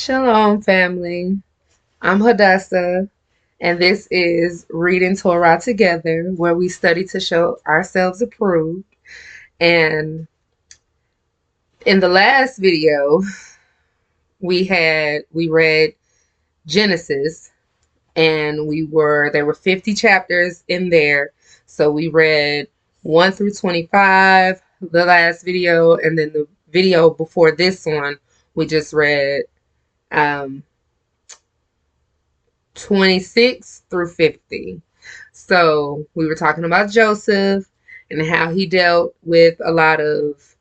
Shalom, family. I'm Hadassah, and this is Reading Torah Together, where we study to show ourselves approved. And in the last video, we read Genesis, and there were 50 chapters in there. So we read 1 through 25, the last video, and then the video before this one, we just read um 26 through 50. So we were talking about Joseph and how he dealt with a lot of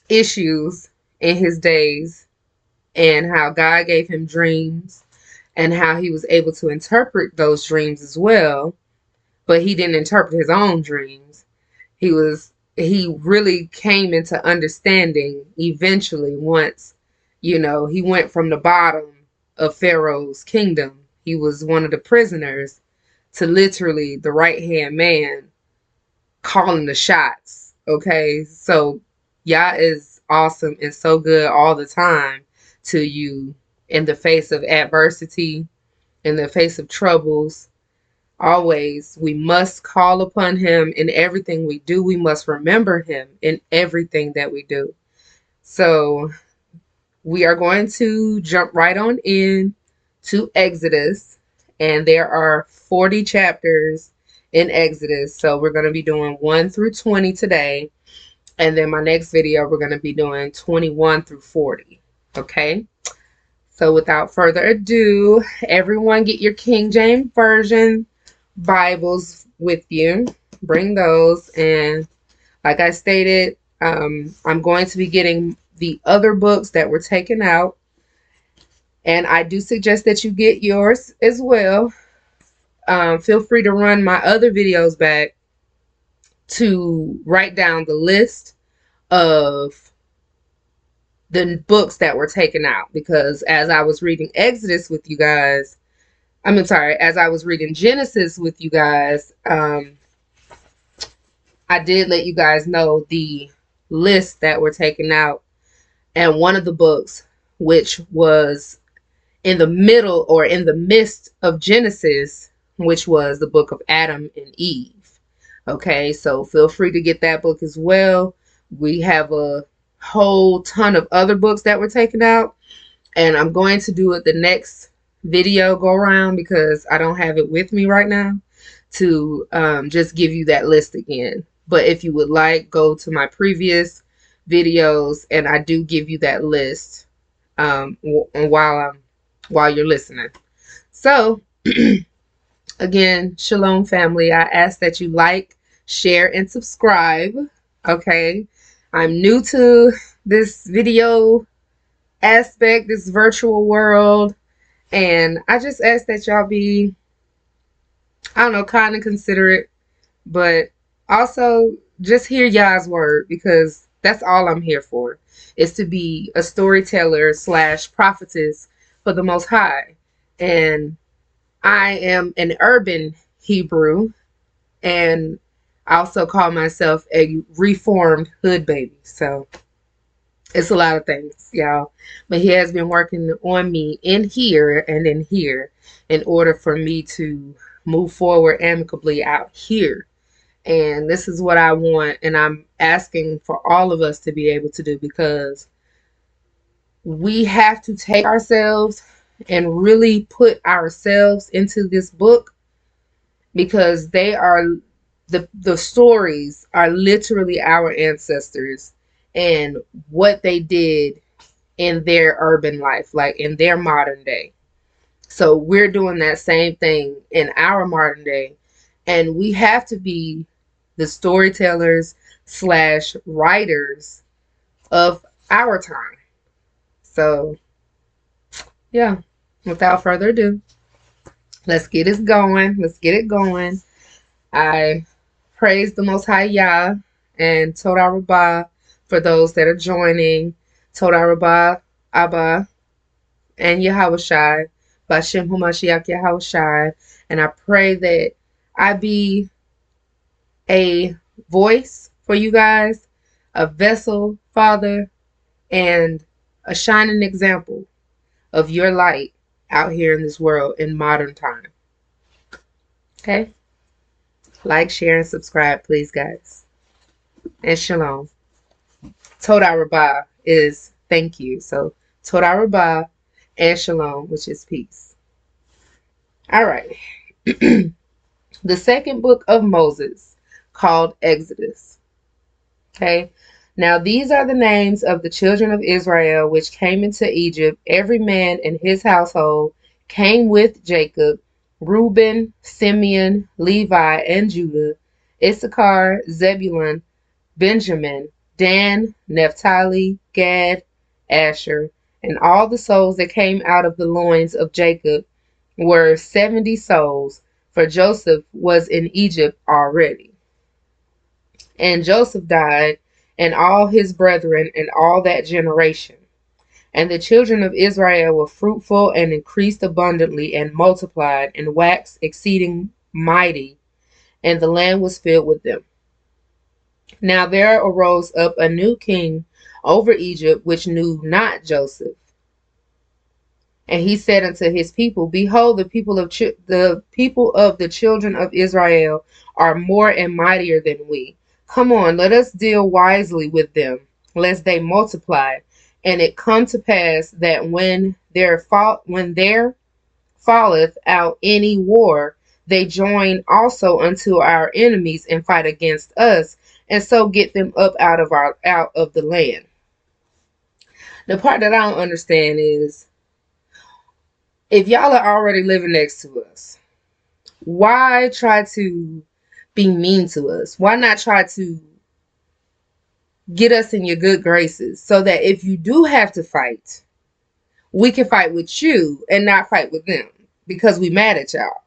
issues in his days, and how God gave him dreams and how he was able to interpret those dreams as well. But he didn't interpret his own dreams. He really came into understanding eventually once, he went from the bottom of Pharaoh's kingdom. He was one of the prisoners to literally the right hand man calling the shots. Okay, so Yah is awesome and so good all the time to you in the face of adversity, in the face of troubles. Always, we must call upon him in everything we do. We must remember him in everything that we do. So we are going to jump right on in to Exodus, and there are 40 chapters in Exodus. So we're going to be doing 1 through 20 today, and then my next video we're going to be doing 21 through 40. Okay, so without further ado, everyone get your King James Version Bibles with you. Bring those, and like I stated, I'm going to be getting the other books that were taken out, and I do suggest that you get yours as well. Feel free to run my other videos back to write down the list of the books that were taken out, because as I was reading Exodus with you guys, as I was reading Genesis with you guys, I did let you guys know the lists that were taken out. And one of the books, which was in the middle or in the midst of Genesis, which was the book of Adam and Eve. Okay, so feel free to get that book as well. We have a whole ton of other books that were taken out, and I'm going to do it the next video go around because I don't have it with me right now to just give you that list again. But if you would like, go to my previous videos, and I do give you that list while you're listening. So again, shalom family. I ask that you like, share, and subscribe. Okay, I'm new to this video aspect, this virtual world, and I just ask that y'all be, I don't know, kind of considerate, but also just hear Yah's word, because that's all I'm here for, is to be a storyteller / prophetess for the Most High. And I am an urban Hebrew, and I also call myself a reformed hood baby. So it's a lot of things, y'all. But he has been working on me in here and in here in order for me to move forward amicably out here. And this is what I want, and I'm asking for all of us to be able to do, because we have to take ourselves and really put ourselves into this book, because they are the stories are literally our ancestors and what they did in their urban life, like in their modern day. So we're doing that same thing in our modern day, and we have to be the storytellers / writers of our time. So yeah, without further ado, let's get it going. Let's get it going. I praise the Most High Yah and Todah Rabbah for those that are joining. Todah Rabbah, Abba, and Yahushai, Bashem Hamashiach Yahushai. And I pray that I be a voice for you guys, a vessel, Father, and a shining example of your light out here in this world in modern time. Okay? Like, share, and subscribe, please, guys. And shalom. Toda Rabah is thank you. So Toda Rabah and shalom, which is peace. All right. The second book of Moses, called Exodus. Okay. Now these are the names of the children of Israel which came into Egypt. Every man in his household came with Jacob: Reuben, Simeon, Levi, and Judah; Issachar, Zebulun, Benjamin, Dan, Naphtali, Gad, Asher. And all the souls that came out of the loins of Jacob were 70 souls, for Joseph was in Egypt already. And Joseph died, and all his brethren, and all that generation. And the children of Israel were fruitful, and increased abundantly, and multiplied, and waxed exceeding mighty, and the land was filled with them. Now there arose up a new king over Egypt, which knew not Joseph. And he said unto his people, Behold, the people of the children of Israel are more and mightier than we. Come on, let us deal wisely with them, lest they multiply. And it come to pass that when there falleth out any war, they join also unto our enemies and fight against us, and so get them up out of the land. The part that I don't understand is, if y'all are already living next to us, why try to be mean to us? Why not try to get us in your good graces so that if you do have to fight, we can fight with you and not fight with them because we mad at y'all?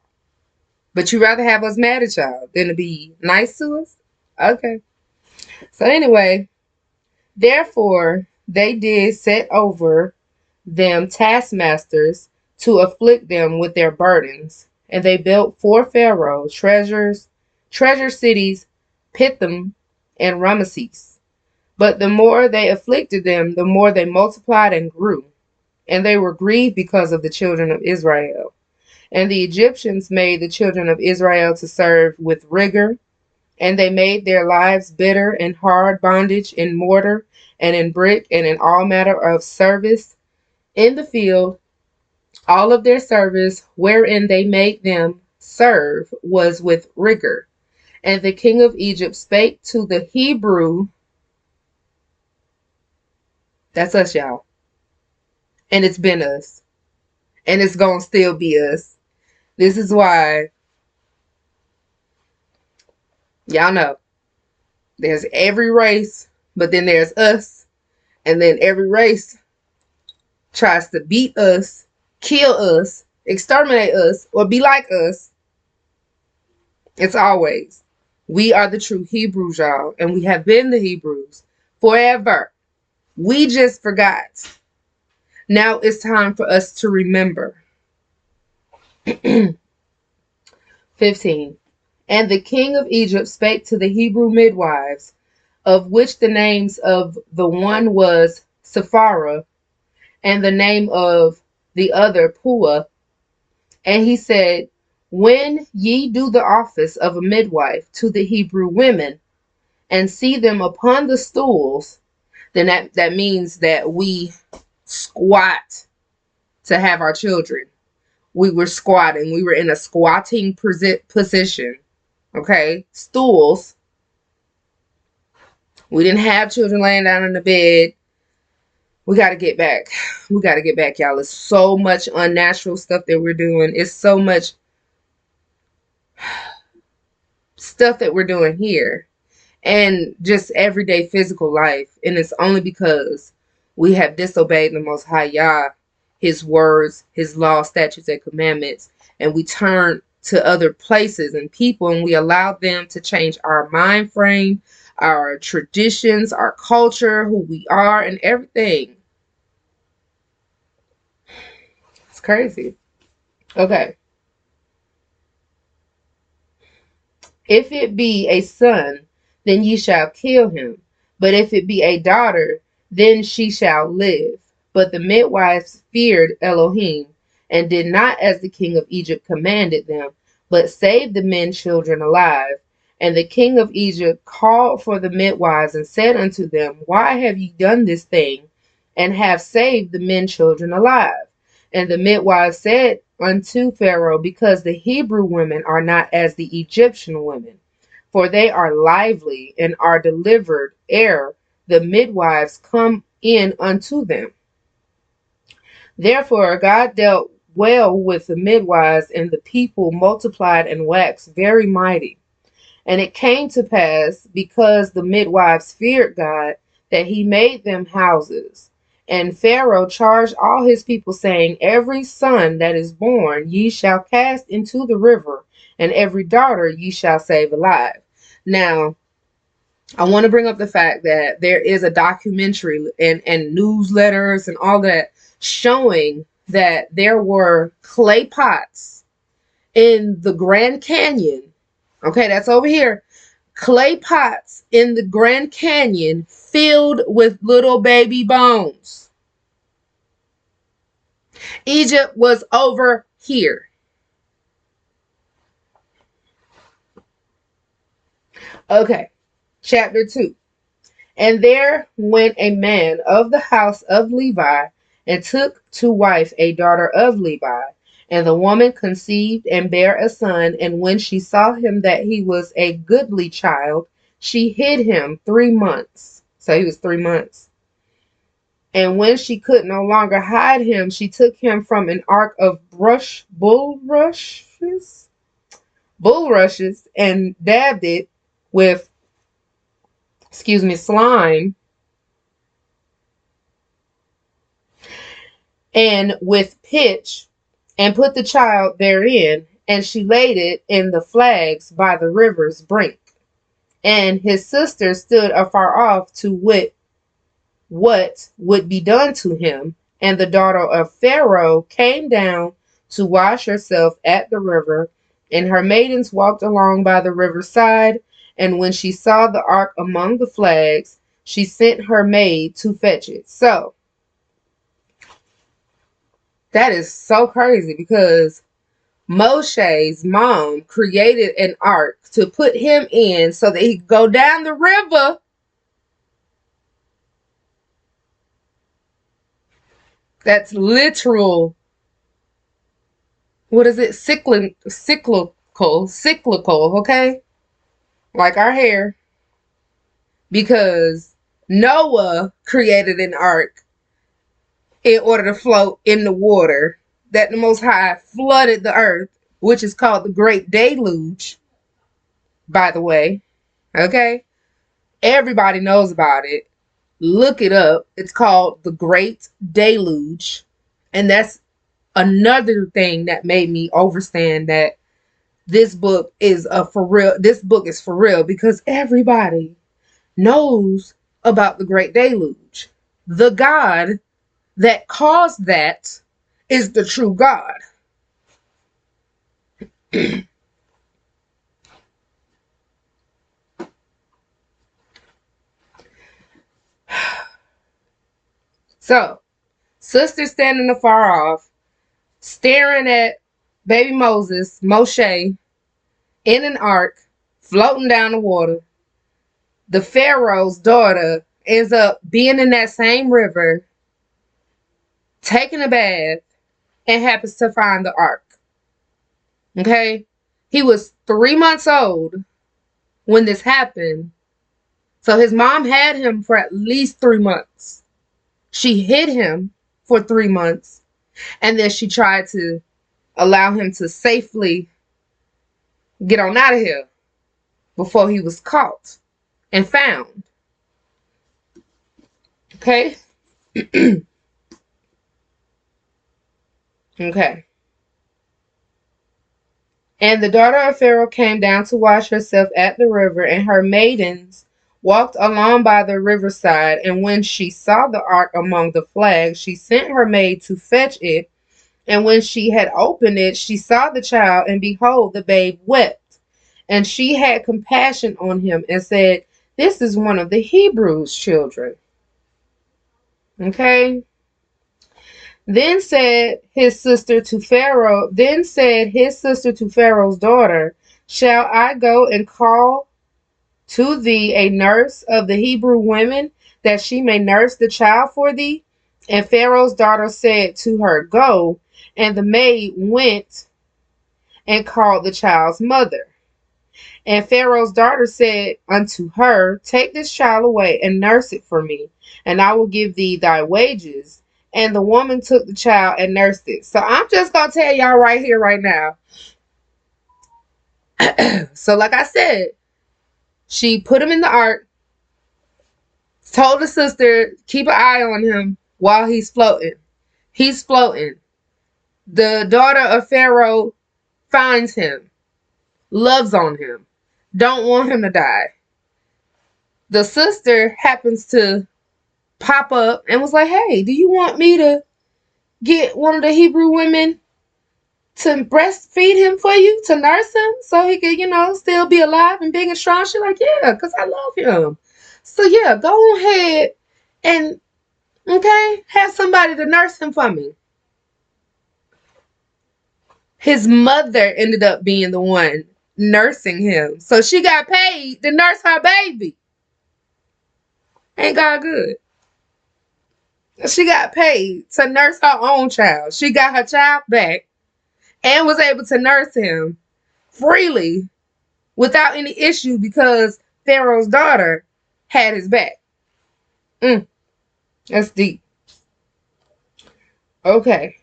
But you rather have us mad at y'all than to be nice to us? Okay. So anyway, therefore they did set over them taskmasters to afflict them with their burdens. And they built for Pharaoh treasure cities, Pithom and Ramesses. But the more they afflicted them, the more they multiplied and grew. And they were grieved because of the children of Israel. And the Egyptians made the children of Israel to serve with rigor. And they made their lives bitter and hard bondage in mortar and in brick and in all manner of service in the field. All of their service wherein they made them serve was with rigor. And the king of Egypt spake to the Hebrew, that's us, y'all, and it's been us, and it's gonna still be us. This is why, y'all know, there's every race, but then there's us, and then every race tries to beat us, kill us, exterminate us, or be like us. It's always, we are the true Hebrews, y'all, and we have been the Hebrews forever. We just forgot. Now it's time for us to remember. 15. And the king of Egypt spake to the Hebrew midwives, of which the names of the one was Sapphira, and the name of the other Pua. And he said, When ye do the office of a midwife to the Hebrew women, and see them upon the stools, then that means that we squat to have our children. We were squatting. We were in a squatting position. Okay? Stools. We didn't have children laying down in the bed. We got to get back. We got to get back, y'all. It's so much unnatural stuff that we're doing. It's so much stuff that we're doing here. And just everyday physical life. And it's only because we have disobeyed the Most High Yah, His words, His law, statutes, and commandments. And we turn to other places and people, and we allow them to change our mind frame, our traditions, our culture, who we are, and everything. It's crazy. Okay. If it be a son, then ye shall kill him. But if it be a daughter, then she shall live. But the midwives feared Elohim, and did not as the king of Egypt commanded them, but saved the men children alive. And the king of Egypt called for the midwives, and said unto them, Why have ye done this thing, and have saved the men children alive? And the midwives said unto Pharaoh, Because the Hebrew women are not as the Egyptian women, for they are lively, and are delivered ere the midwives come in unto them. Therefore God dealt well with the midwives, and the people multiplied and waxed very mighty. And it came to pass, because the midwives feared God, that he made them houses. And Pharaoh charged all his people, saying, Every son that is born ye shall cast into the river, and every daughter ye shall save alive. Now, I want to bring up the fact that there is a documentary and newsletters and all that showing that there were clay pots in the Grand Canyon. Okay, that's over here. Clay pots in the Grand Canyon filled with little baby bones. Egypt was over here. Okay, chapter 2. And there went a man of the house of Levi, and took to wife a daughter of Levi. And the woman conceived and bare a son, and when she saw him that he was a goodly child, she hid him 3 months. So he was 3 months. And when she could no longer hide him, she took him from an ark of bulrushes, and dabbed it with, slime, and with pitch, and put the child therein, and she laid it in the flags by the river's brink. And his sister stood afar off to wit what would be done to him. And the daughter of Pharaoh came down to wash herself at the river, and her maidens walked along by the riverside. And when she saw the ark among the flags, she sent her maid to fetch it. So, that is so crazy, because Moshe's mom created an ark to put him in so that he could go down the river. That's literal. What is it? Cyclical, okay? Like our hair. Because Noah created an ark in order to float in the water that the Most High flooded the earth, which is called the Great Deluge, by the way. Okay? Everybody knows about it. Look it up. It's called the Great Deluge. And that's another thing that made me understand that this book is for real. This book is for real, because everybody knows about the Great Deluge. The God that caused that is the true God. So, sister standing afar off, staring at baby Moshe, in an ark, floating down the water. The Pharaoh's daughter ends up being in that same river, taking a bath, and happens to find the ark. Okay? He was 3 months old when this happened. So his mom had him for at least 3 months. She hid him for 3 months. And then she tried to allow him to safely get on out of here before he was caught and found. Okay? Okay. And the daughter of Pharaoh came down to wash herself at the river, and her maidens walked along by the riverside. And when she saw the ark among the flags, she sent her maid to fetch it. And when she had opened it, she saw the child, and behold, the babe wept. And she had compassion on him and said, This is one of the Hebrews' children. Okay? Then said his sister to Pharaoh, then said his sister to Pharaoh's daughter, shall I go and call to thee a nurse of the Hebrew women, that she may nurse the child for thee? And Pharaoh's daughter said to her, go. And the maid went and called the child's mother. And Pharaoh's daughter said unto her, take this child away and nurse it for me, and I will give thee thy wages. And the woman took the child and nursed it. So I'm just going to tell y'all right here, right now. So like I said, she put him in the ark, told the sister, keep an eye on him while he's floating. He's floating. The daughter of Pharaoh finds him, loves on him, don't want him to die. The sister happens to pop up and was like, hey, do you want me to get one of the Hebrew women to breastfeed him for you, to nurse him so he could, still be alive and big and strong? She's like, yeah, because I love him. So yeah, go ahead and, okay, have somebody to nurse him for me. His mother ended up being the one nursing him. So she got paid to nurse her baby. Ain't God good? She got paid to nurse her own child. She got her child back and was able to nurse him freely without any issue because Pharaoh's daughter had his back. That's deep. Okay.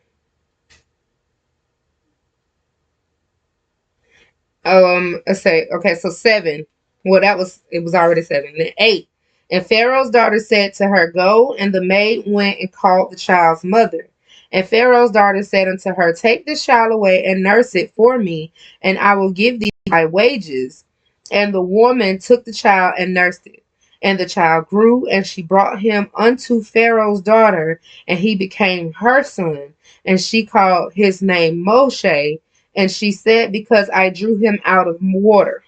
Let's say, okay, so 7. Well, it was already 7. Then 8. And Pharaoh's daughter said to her, go. And the maid went and called the child's mother. And Pharaoh's daughter said unto her, take this child away and nurse it for me, and I will give thee thy wages. And the woman took the child and nursed it. And the child grew, and she brought him unto Pharaoh's daughter, and he became her son. And she called his name Moshe. And she said, because I drew him out of water.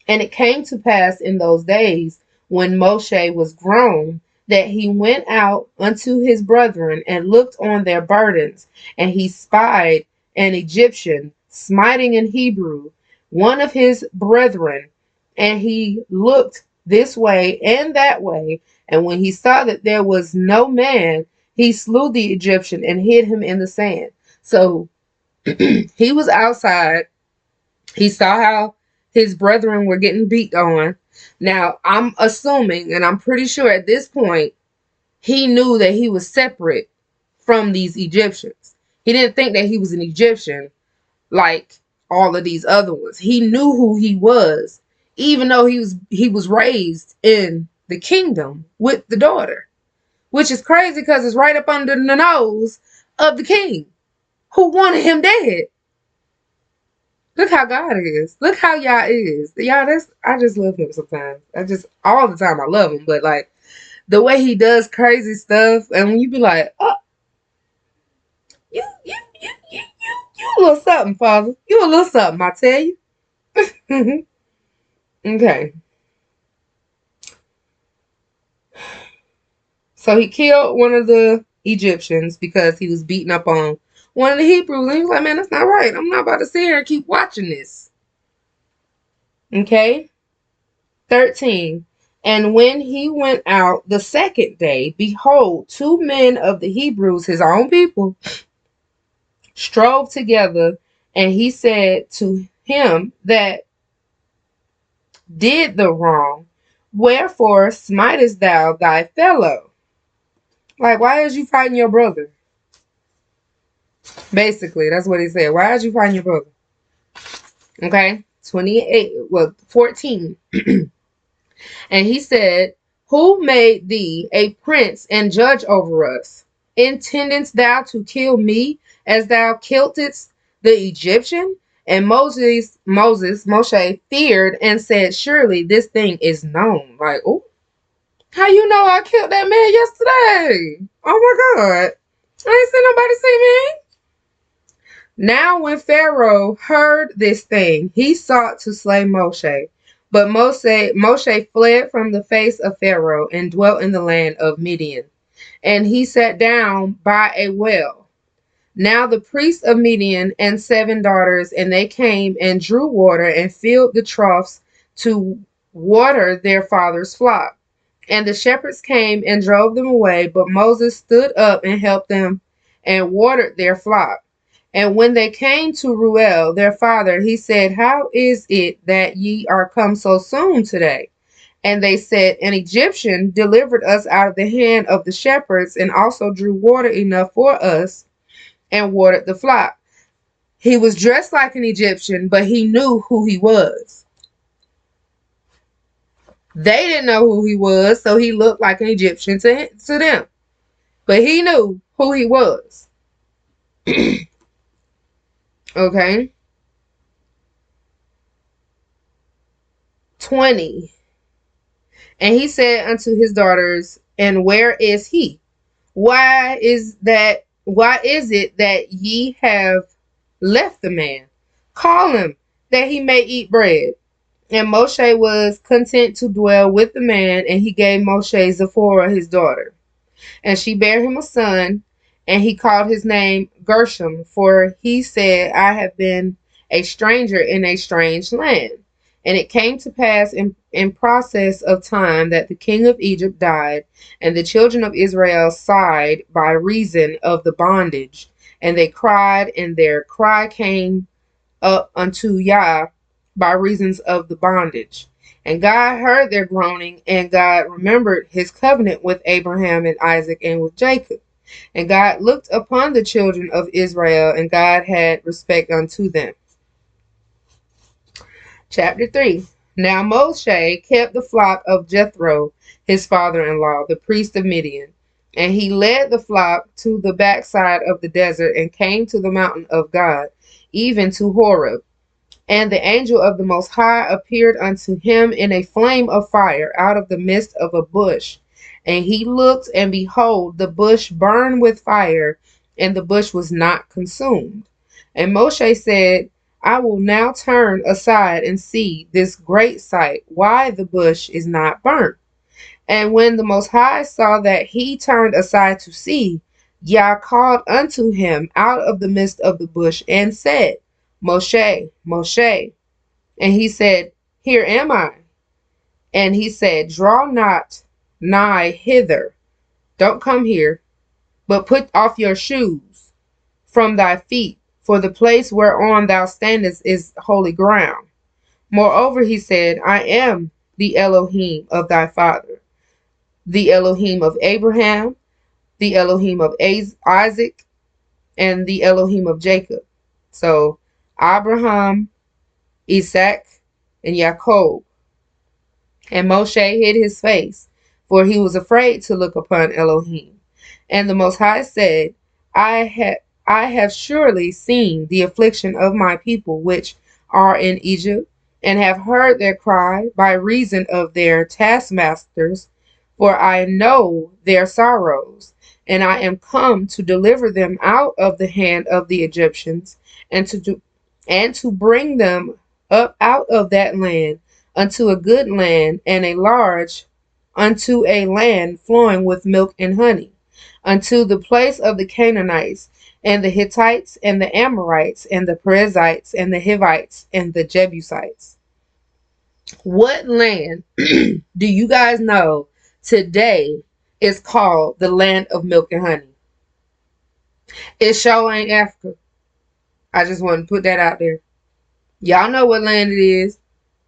And it came to pass in those days, when Moshe was grown, that he went out unto his brethren and looked on their burdens. And he spied an Egyptian smiting an Hebrew, one of his brethren. And he looked this way and that way. And when he saw that there was no man, he slew the Egyptian and hid him in the sand. So he was outside. He saw how his brethren were getting beat on. Now, I'm assuming, and I'm pretty sure at this point, he knew that he was separate from these Egyptians. He didn't think that he was an Egyptian like all of these other ones. He knew who he was, even though he was raised in the kingdom with the daughter, which is crazy because it's right up under the nose of the king, who wanted him dead. Look how God is. Look how y'all is. Y'all, I just love him sometimes. All the time I love him. But like, the way he does crazy stuff, and when you be like, oh, you a little something, Father. You a little something, I tell you. Okay. So he killed one of the Egyptians because he was beating up on one of the Hebrews. And he was like, man, that's not right. I'm not about to sit here and keep watching this. Okay. 13. And when he went out the second day, behold, 2 men of the Hebrews, his own people, strove together. And he said to him that did the wrong, wherefore smitest thou thy fellow? Like, why is you fighting your brother? Basically, that's what he said. Why is you fighting your brother? Okay, 14. And he said, who made thee a prince and judge over us? Intendest thou to kill me as thou killedst the Egyptian? And Moshe feared and said, surely this thing is known. Like, oh, how you know I killed that man yesterday? Oh my God. I ain't seen nobody see me. Now when Pharaoh heard this thing, he sought to slay Moshe. But Moshe fled from the face of Pharaoh and dwelt in the land of Midian. and he sat down by a well. Now the priest of Midian and 7 daughters, and they came and drew water and filled the troughs to water their father's flock. And the shepherds came and drove them away, but Moses stood up and helped them and watered their flock. And when they came to Ruel, their father, he said, How is it that ye are come so soon today? And they said, An Egyptian delivered us out of the hand of the shepherds, and also drew water enough for us and watered the flock. He was dressed like an Egyptian, but he knew who he was. They didn't know who he was, so he looked like an Egyptian to them. But he knew who he was. Okay. 20. And he said unto his daughters, And where is he? Why is it that ye have left the man? Call him, that he may eat bread. And Moshe was content to dwell with the man, and he gave Moshe Zipporah his daughter. And she bare him a son, and he called his name Gershom, for he said, I have been a stranger in a strange land. And it came to pass in process of time that the king of Egypt died, and the children of Israel sighed by reason of the bondage. And they cried, and their cry came up unto Yah by reasons of the bondage. And God heard their groaning, and God remembered his covenant with Abraham and Isaac and with Jacob. And God looked upon the children of Israel, and God had respect unto them. Chapter 3. Now Moshe kept the flock of Jethro, his father-in-law, the priest of Midian. And he led the flock to the backside of the desert, and came to the mountain of God, even to Horeb. And the angel of the Most High appeared unto him in a flame of fire out of the midst of a bush. And he looked, and behold, the bush burned with fire, and the bush was not consumed. And Moshe said, I will now turn aside and see this great sight, why the bush is not burnt. And when the Most High saw that he turned aside to see, Yah called unto him out of the midst of the bush, and said, Moshe, Moshe. And he said, Here am I. And he said, Draw not nigh hither. Don't come here, but put off your shoes from thy feet, for the place whereon thou standest is holy ground. Moreover, he said, I am the Elohim of thy father, the Elohim of Abraham, the Elohim of Isaac, and the Elohim of Jacob. So Abraham, Isaac, and Jacob. And Moshe hid his face, for he was afraid to look upon Elohim. And the Most High said, I have surely seen the affliction of my people which are in Egypt, and have heard their cry by reason of their taskmasters, for I know their sorrows, and I am come to deliver them out of the hand of the Egyptians, and to bring them up out of that land unto a good land, and unto a land flowing with milk and honey, unto the place of the Canaanites, and the Hittites, and the Amorites, and the Perizzites, and the Hivites, and the Jebusites. What land do you guys know today is called the land of milk and honey? It sure ain't Africa. I just want to put that out there. Y'all know what land it is.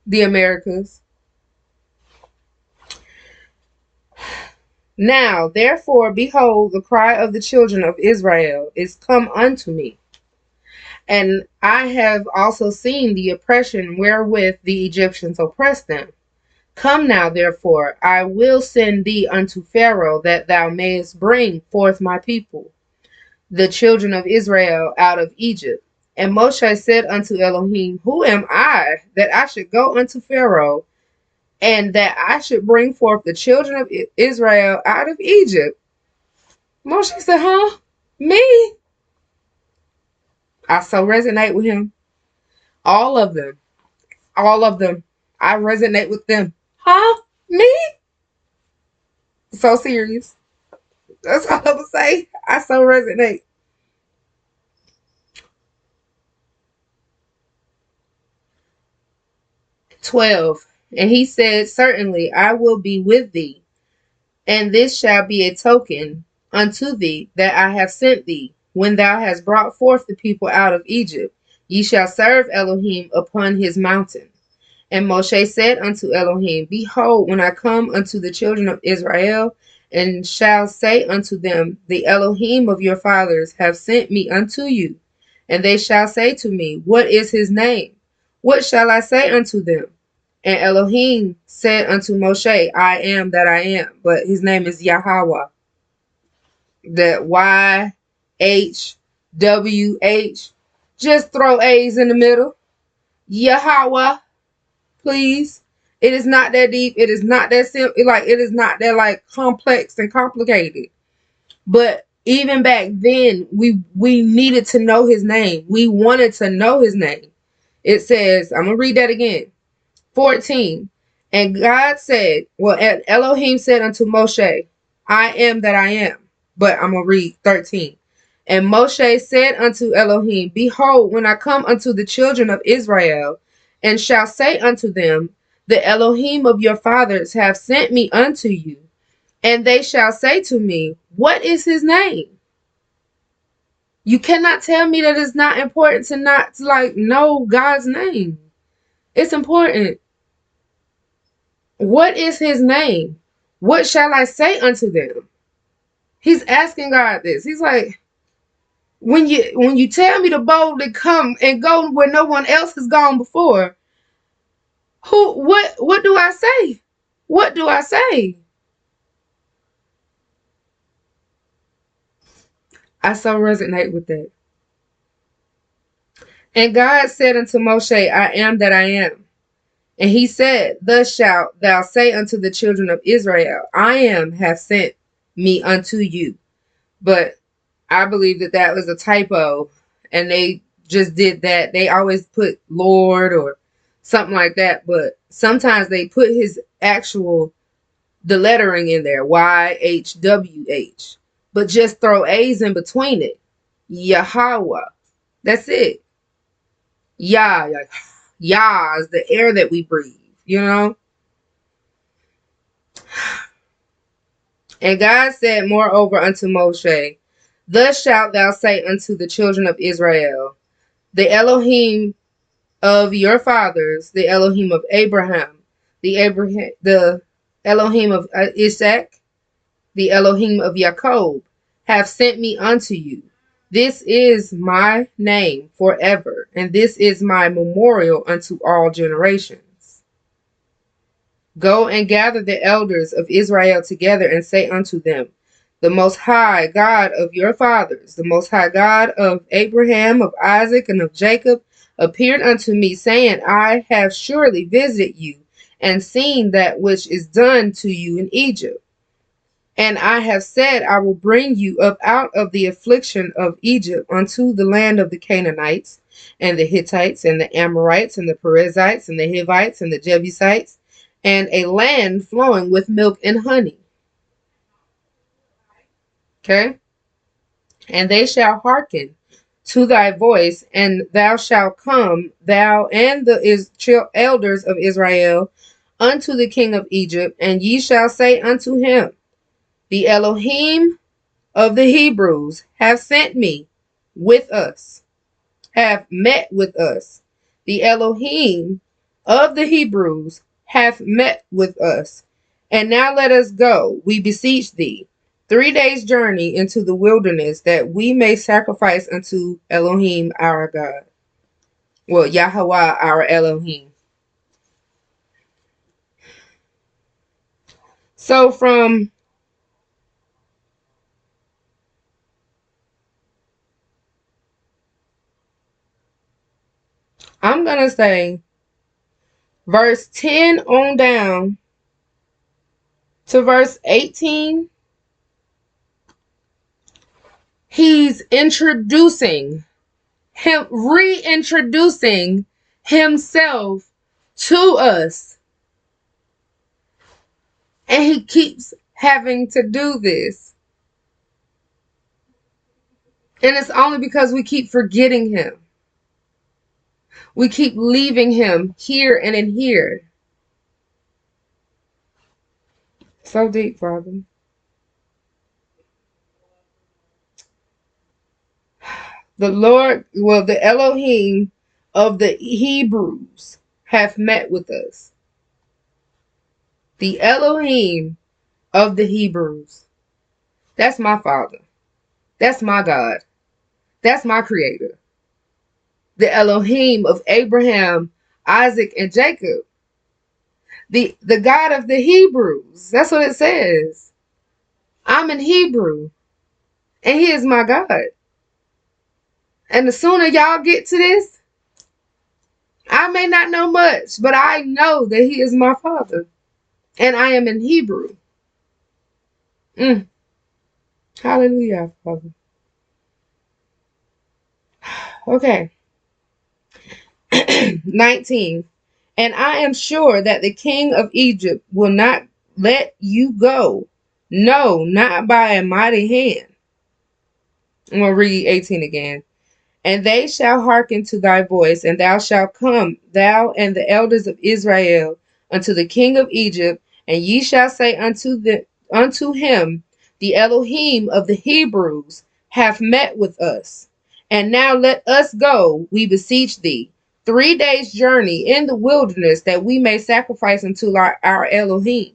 The Americas. Now, therefore, behold, the cry of the children of Israel is come unto me. And I have also seen the oppression wherewith the Egyptians oppress them. Come now, therefore, I will send thee unto Pharaoh, that thou mayest bring forth my people, the children of Israel, out of Egypt. And Moshe said unto Elohim, Who am I, that I should go unto Pharaoh, and that I should bring forth the children of Israel out of Egypt? Moshe said, Huh? Me? I so resonate with him. All of them. All of them. I resonate with them. Huh? Me? So serious. That's all I'm gonna say. I so resonate. 12. And he said, certainly I will be with thee, and this shall be a token unto thee that I have sent thee. When thou hast brought forth the people out of Egypt, ye shall serve Elohim upon his mountain. And Moshe said unto Elohim, behold, when I come unto the children of Israel, and shall say unto them, the Elohim of your fathers have sent me unto you. And they shall say to me, what is his name? What shall I say unto them? And Elohim said unto Moshe, I am that I am. But his name is Yahweh. That YHWH. Just throw A's in the middle. Yahweh, please. It is not that deep. It is not that simple. Like, it is not that like complex and complicated. But even back then, we needed to know his name. We wanted to know his name. It says, I'm gonna read that again. 14. And God said, well, Elohim said unto Moshe, I am that I am. But I'm going to read 13. And Moshe said unto Elohim, behold, when I come unto the children of Israel, and shall say unto them, the Elohim of your fathers have sent me unto you, and they shall say to me, what is his name? You cannot tell me that it's not important to not to like know God's name. It's important. What is his name? What shall I say unto them? He's asking God this. He's like, when you tell me to boldly come and go where no one else has gone before, what do I say? What do I say? I so resonate with that. And God said unto Moshe, I am that I am. And he said, thus shalt thou say unto the children of Israel, I am have sent me unto you. But I believe that that was a typo, and they just did that. They always put Lord or something like that, but sometimes they put his actual, the lettering in there, YHWH, but just throw A's in between it. Yahweh. That's it. Yah, like Yah is the air that we breathe, you know? And God said moreover unto Moshe, thus shalt thou say unto the children of Israel, the Elohim of your fathers, the Elohim of Abraham, the Elohim of Isaac, the Elohim of Jacob, have sent me unto you. This is my name forever, and this is my memorial unto all generations. Go and gather the elders of Israel together and say unto them, the Most High God of your fathers, the Most High God of Abraham, of Isaac, and of Jacob, appeared unto me, saying, I have surely visited you, and seen that which is done to you in Egypt. And I have said, I will bring you up out of the affliction of Egypt unto the land of the Canaanites, and the Hittites, and the Amorites, and the Perizzites, and the Hivites, and the Jebusites, and a land flowing with milk and honey. Okay? And they shall hearken to thy voice, and thou shalt come, thou and the elders of Israel, unto the king of Egypt, and ye shall say unto him, the Elohim of the Hebrews have sent me with us, have met with us. The Elohim of the Hebrews hath met with us. And now let us go, we beseech thee, 3 days' journey into the wilderness, that we may sacrifice unto Elohim our God. Well, Yahweh our Elohim. So I'm going to say verse 10 on down to verse 18, he's reintroducing himself to us. And he keeps having to do this. And it's only because we keep forgetting him. We keep leaving him here and in here. So deep, Father. The Lord, well, the Elohim of the Hebrews hath met with us. The Elohim of the Hebrews. That's my Father. That's my God. That's my Creator. The Elohim of Abraham, Isaac, and Jacob. The God of the Hebrews. That's what it says. I'm in Hebrew, and he is my God. And the sooner y'all get to this, I may not know much, but I know that he is my Father. And I am in Hebrew. Hallelujah, Father. Okay. 19. And I am sure that the king of Egypt will not let you go. No, not by a mighty hand. I'm going to read 18 again. And they shall hearken to thy voice, and thou shalt come, thou and the elders of Israel, unto the king of Egypt, and ye shall say unto him, the Elohim of the Hebrews hath met with us. And now let us go, we beseech thee, 3 days' journey in the wilderness, that we may sacrifice unto our Elohim.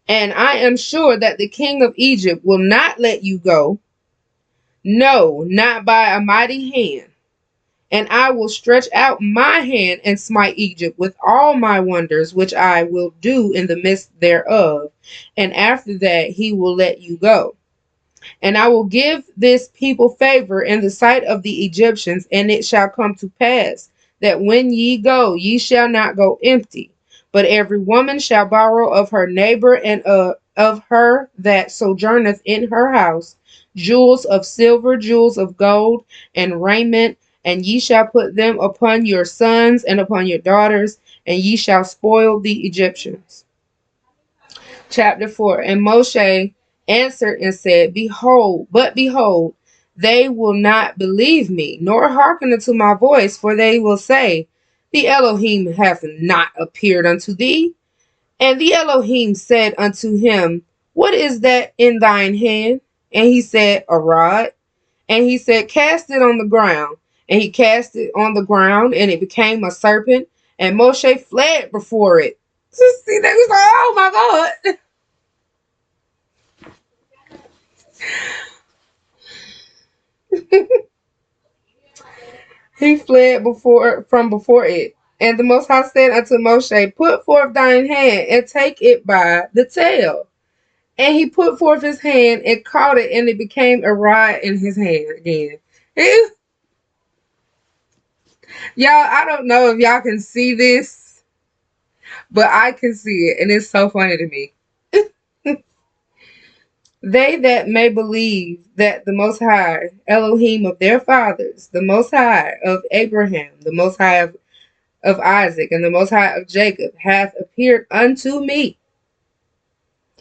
And I am sure that the king of Egypt will not let you go, no, not by a mighty hand. And I will stretch out my hand and smite Egypt with all my wonders, which I will do in the midst thereof. And after that he will let you go. And I will give this people favor in the sight of the Egyptians, and it shall come to pass that when ye go, ye shall not go empty, but every woman shall borrow of her neighbor and of her that sojourneth in her house jewels of silver, jewels of gold, and raiment, and ye shall put them upon your sons and upon your daughters, and ye shall spoil the Egyptians. Chapter 4. And Moshe answered and said, behold, they will not believe me, nor hearken unto my voice, for they will say, the Elohim hath not appeared unto thee. And the Elohim said unto him, what is that in thine hand? And he said, a rod. And he said, cast it on the ground. And he cast it on the ground, and it became a serpent. And Moshe fled before it. See, they was like, oh my God. He fled from before it. And the Most High said unto Moshe, put forth thine hand and take it by the tail. And he put forth his hand and caught it, and it became a rod in his hand again. Y'all, I don't know if y'all can see this, but I can see it, and it's so funny to me. They that may believe that the Most High, Elohim of their fathers, the Most High of Abraham, the Most High of Isaac, and the Most High of Jacob, hath appeared unto me.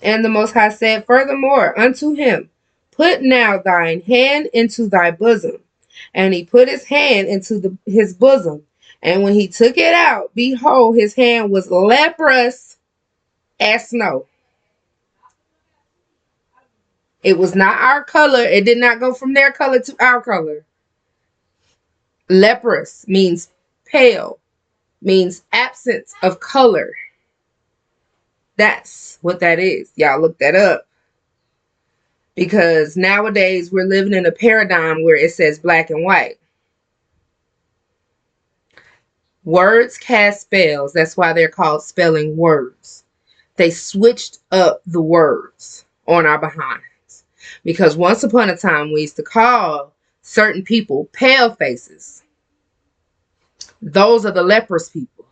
And the Most High said furthermore unto him, put now thine hand into thy bosom. And he put his hand into his bosom. And when he took it out, behold, his hand was leprous as snow. It was not our color. It did not go from their color to our color. Leprous means pale, means absence of color. That's what that is. Y'all look that up. Because nowadays we're living in a paradigm where it says black and white. Words cast spells. That's why they're called spelling words. They switched up the words on our behinds. Because once upon a time we used to call certain people pale faces. Those are the leprous people.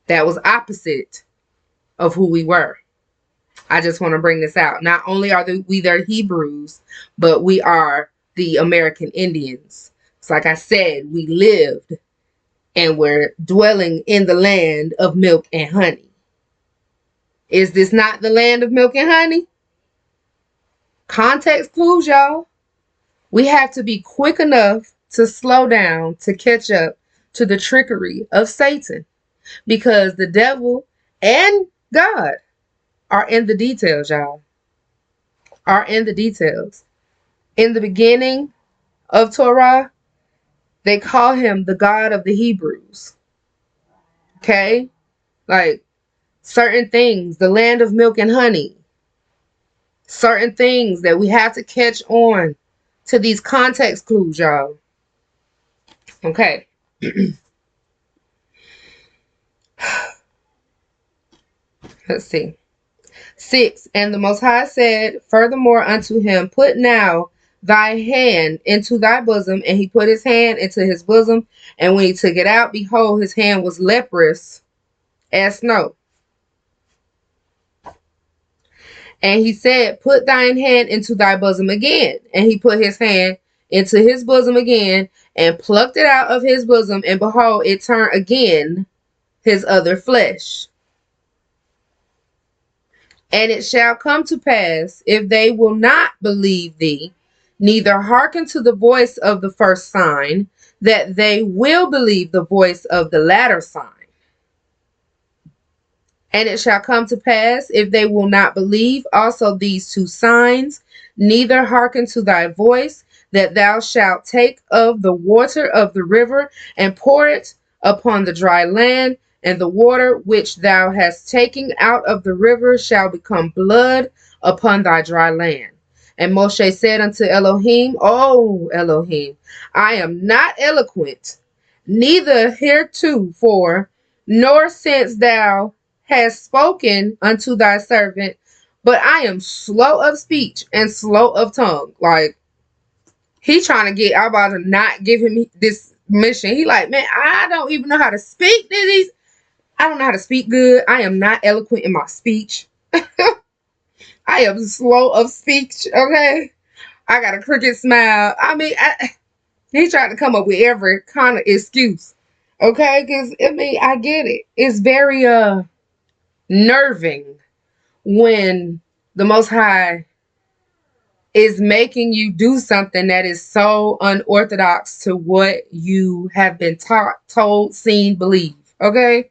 That was opposite of who we were. I just want to bring this out. Not only are we their Hebrews, but we are the American Indians. So like I said, we lived and we're dwelling in the land of milk and honey. Is this not the land of milk and honey? Context clues, y'all. We have to be quick enough to slow down to catch up to the trickery of Satan, because the devil and God are in the details, y'all. Are in the details. In the beginning of Torah, they call him the God of the Hebrews. Okay? Like certain things, the land of milk and honey, certain things that we have to catch on to these context clues, y'all. Okay. Let's see. 6. And the Most High said furthermore unto him, Put now thy hand into thy bosom. And he put his hand into his bosom. And when he took it out, behold, his hand was leprous as snow. And he said, Put thine hand into thy bosom again. And he put his hand into his bosom again and plucked it out of his bosom. And behold, it turned again his other flesh. And it shall come to pass, if they will not believe thee, neither hearken to the voice of the first sign, that they will believe the voice of the latter sign. And it shall come to pass, if they will not believe also these two signs, neither hearken to thy voice, that thou shalt take of the water of the river and pour it upon the dry land, and the water which thou hast taken out of the river shall become blood upon thy dry land. And Moshe said unto Elohim, O Elohim, I am not eloquent, neither heretofore, nor since thou hast spoken unto thy servant, but I am slow of speech and slow of tongue. Like, he trying to get, I'm about to not give him this mission. He like, man, I don't even know how to speak to these. I don't know how to speak good. I am not eloquent in my speech. I am slow of speech, okay? I got a crooked smile. I mean, he tried to come up with every kind of excuse, okay? Because, I mean, I get it. It's very nerving when the Most High is making you do something that is so unorthodox to what you have been taught, told, seen, believe, okay?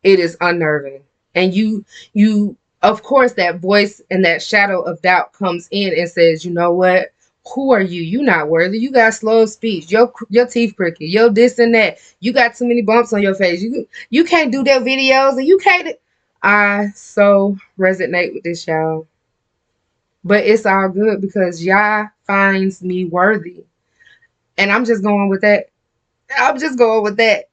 It is unnerving. And you, of course, that voice and that shadow of doubt comes in and says, you know what? Who are you? You not worthy. You got slow speech. Your teeth crooked. Your this and that. You got too many bumps on your face. You can't do their videos, and you can't. I so resonate with this, y'all. But it's all good because Yah finds me worthy. And I'm just going with that. I'm just going with that.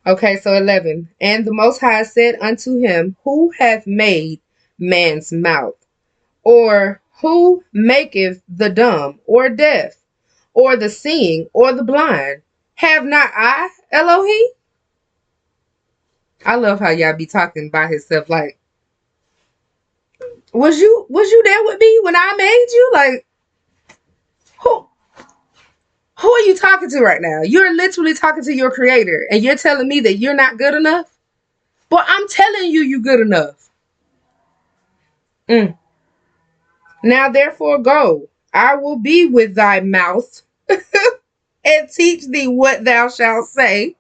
Okay, so 11. And the Most High said unto him, Who hath made man's mouth? Or who maketh the dumb, or deaf, or the seeing, or the blind? Have not I, Elohim? I love how y'all be talking by himself. Like, was you there with me when I made you? Like, who are you talking to right now? You're literally talking to your creator, and you're telling me that you're not good enough? But I'm telling you, you good enough. Now therefore go, I will be with thy mouth and teach thee what thou shalt say.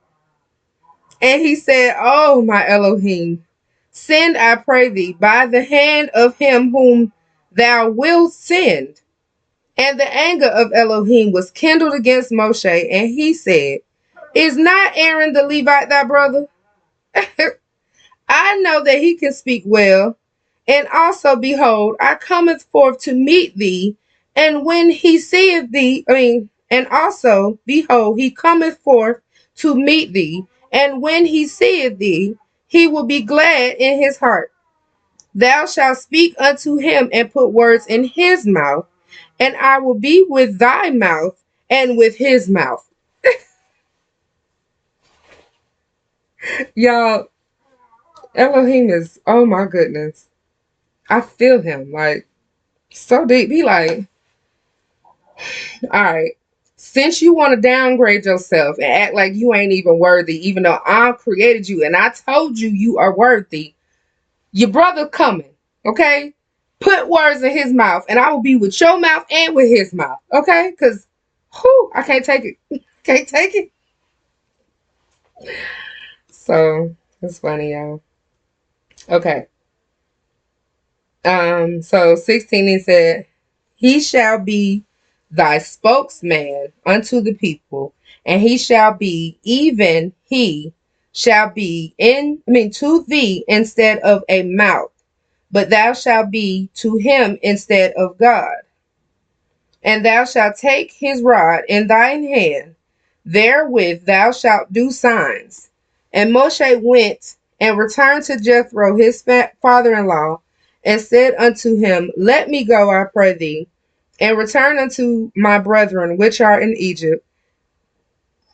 And he said, Oh, my Elohim, send, I pray thee, by the hand of him whom thou wilt send. And the anger of Elohim was kindled against Moshe, and he said, Is not Aaron the Levite thy brother? I know that he can speak well. And also, behold, I cometh forth to meet thee, and when he seeth thee, and also, behold, he cometh forth to meet thee, and when he seeth thee, he will be glad in his heart. Thou shalt speak unto him and put words in his mouth, and I will be with thy mouth and with his mouth. Y'all, Elohim is, oh my goodness. I feel him, like, so deep. He like, all right, since you want to downgrade yourself and act like you ain't even worthy, even though I created you and I told you you are worthy, Your brother coming, okay? Put words in his mouth, and I will be with your mouth and with his mouth, okay? Because, whew, I can't take it. Can't take it. So, it's funny, y'all. Okay. So 16 he said, he shall be thy spokesman unto the people, and he shall be, even he shall be to thee instead of a mouth, but thou shalt be to him instead of God. And thou shalt take his rod in thine hand, therewith thou shalt do signs. And Moshe went and returned to Jethro his father-in-law, and said unto him, Let me go, I pray thee, and return unto my brethren which are in Egypt,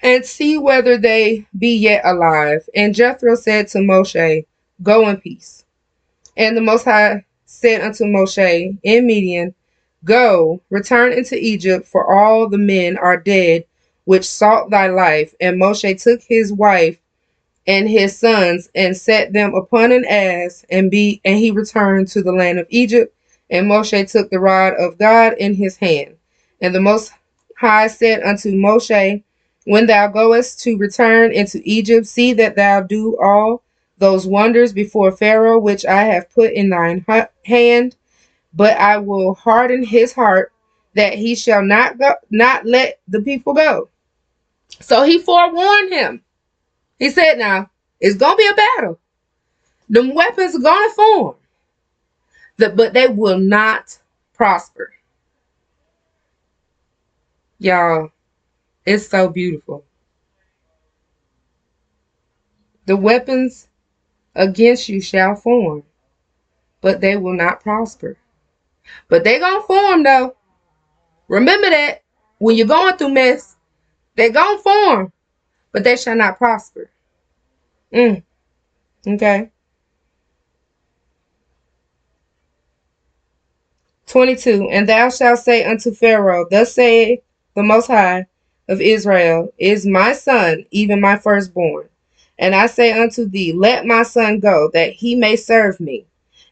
and see whether they be yet alive. And Jethro said to Moshe, Go in peace. And the Most High said unto Moshe in Midian, Go, return into Egypt, for all the men are dead which sought thy life. And Moshe took his wife and his sons and set them upon an ass, and he returned to the land of Egypt. And Moshe took the rod of God in his hand. And the Most High said unto Moshe, When thou goest to return into Egypt, see that thou do all those wonders before Pharaoh which I have put in thine hand, but I will harden his heart that he shall not let the people go. So he forewarned him. He said, now, it's going to be a battle. Them weapons are going to form, but they will not prosper. Y'all, it's so beautiful. The weapons against you shall form, but they will not prosper. But they going to form, though. Remember that when you're going through mess, they're going to form, but they shall not prosper. Okay. 22. And thou shalt say unto Pharaoh, Thus saith the Most High of Israel, Is my son, even my firstborn. And I say unto thee, Let my son go, that he may serve me.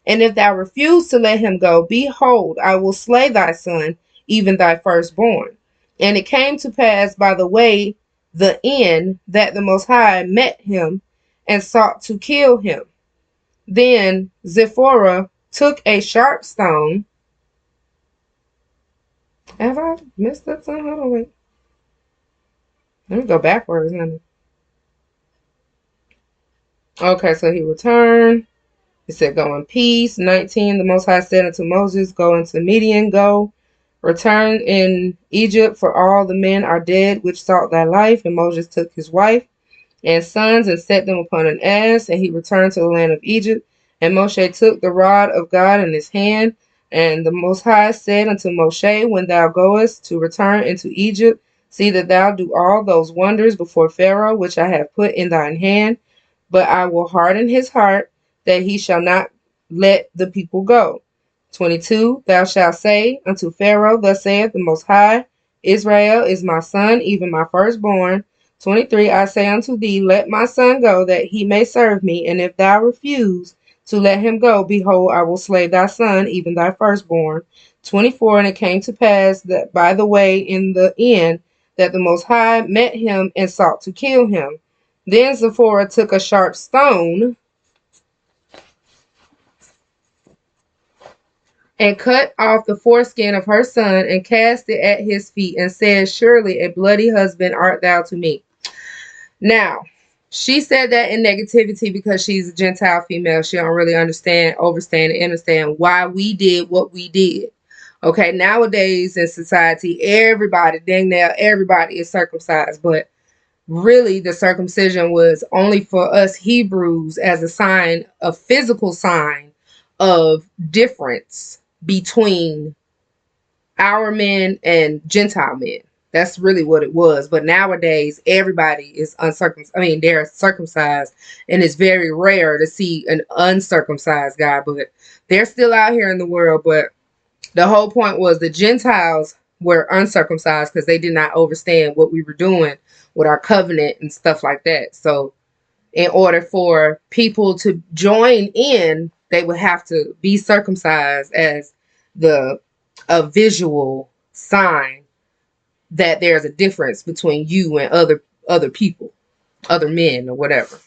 And if thou refuse to let him go, behold, I will slay thy son, even thy firstborn. And it came to pass by the way the end that the Most High met him and sought to kill him. Then Zipporah took a sharp stone. Have I messed up something? Hold on, wait. Let me go backwards, honey. Okay, so he returned. He said, Go in peace. 19, the Most High said unto Moses, Go into Midian, go. Return in Egypt, for all the men are dead which sought thy life. And Moses took his wife and sons and set them upon an ass, and he returned to the land of Egypt. And Moshe took the rod of God in his hand. And the Most High said unto Moshe, When thou goest to return into Egypt, see that thou do all those wonders before Pharaoh, which I have put in thine hand. But I will harden his heart, that he shall not let the people go. 22, thou shalt say unto Pharaoh, Thus saith the Most High, Israel is my son, even my firstborn. 23, I say unto thee, Let my son go, that he may serve me. And if thou refuse to let him go, behold, I will slay thy son, even thy firstborn. 24, and it came to pass that by the way in the end that the Most High met him and sought to kill him. Then Zipporah took a sharp stone and cut off the foreskin of her son and cast it at his feet and said, Surely a bloody husband art thou to me. Now, she said that in negativity because she's a Gentile female. She don't really understand why we did what we did. Okay, nowadays in society, everybody, dang now, everybody is circumcised, but really the circumcision was only for us Hebrews as a sign, a physical sign of difference between our men and Gentile men. That's really what it was. But nowadays, everybody is uncircumcised. I mean, they're circumcised, and it's very rare to see an uncircumcised guy, but they're still out here in the world. But the whole point was the Gentiles were uncircumcised because they did not understand what we were doing with our covenant and stuff like that. So in order for people to join in they would have to be circumcised as the a visual sign that there's a difference between you and other people, other men or whatever.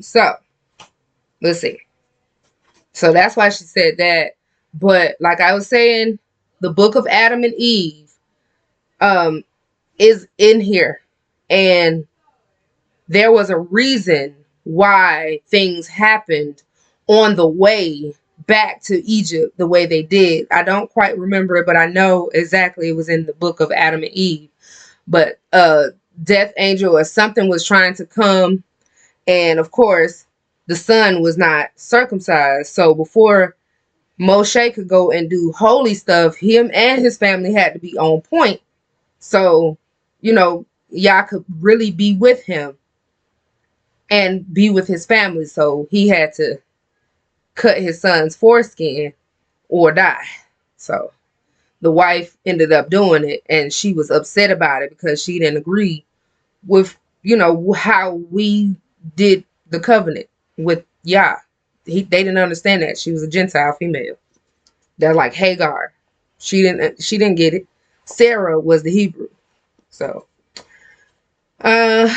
So let's see. So that's why she said that. But like I was saying, the book of Adam and Eve um is in here, and there was a reason why things happened on the way back to Egypt the way they did. I don't quite remember it, but I know exactly it was in the book of Adam and Eve. But death angel or something was trying to come, and of course the son was not circumcised. So before Moshe could go and do holy stuff, him and his family had to be on point. So, Yah could really be with him and be with his family. So he had to cut his son's foreskin or die. So the wife ended up doing it, and she was upset about it because she didn't agree with, how we did the covenant with Yah. They didn't understand that. She was a Gentile female. They're like Hagar. She didn't get it. Sarah was the Hebrew. So, all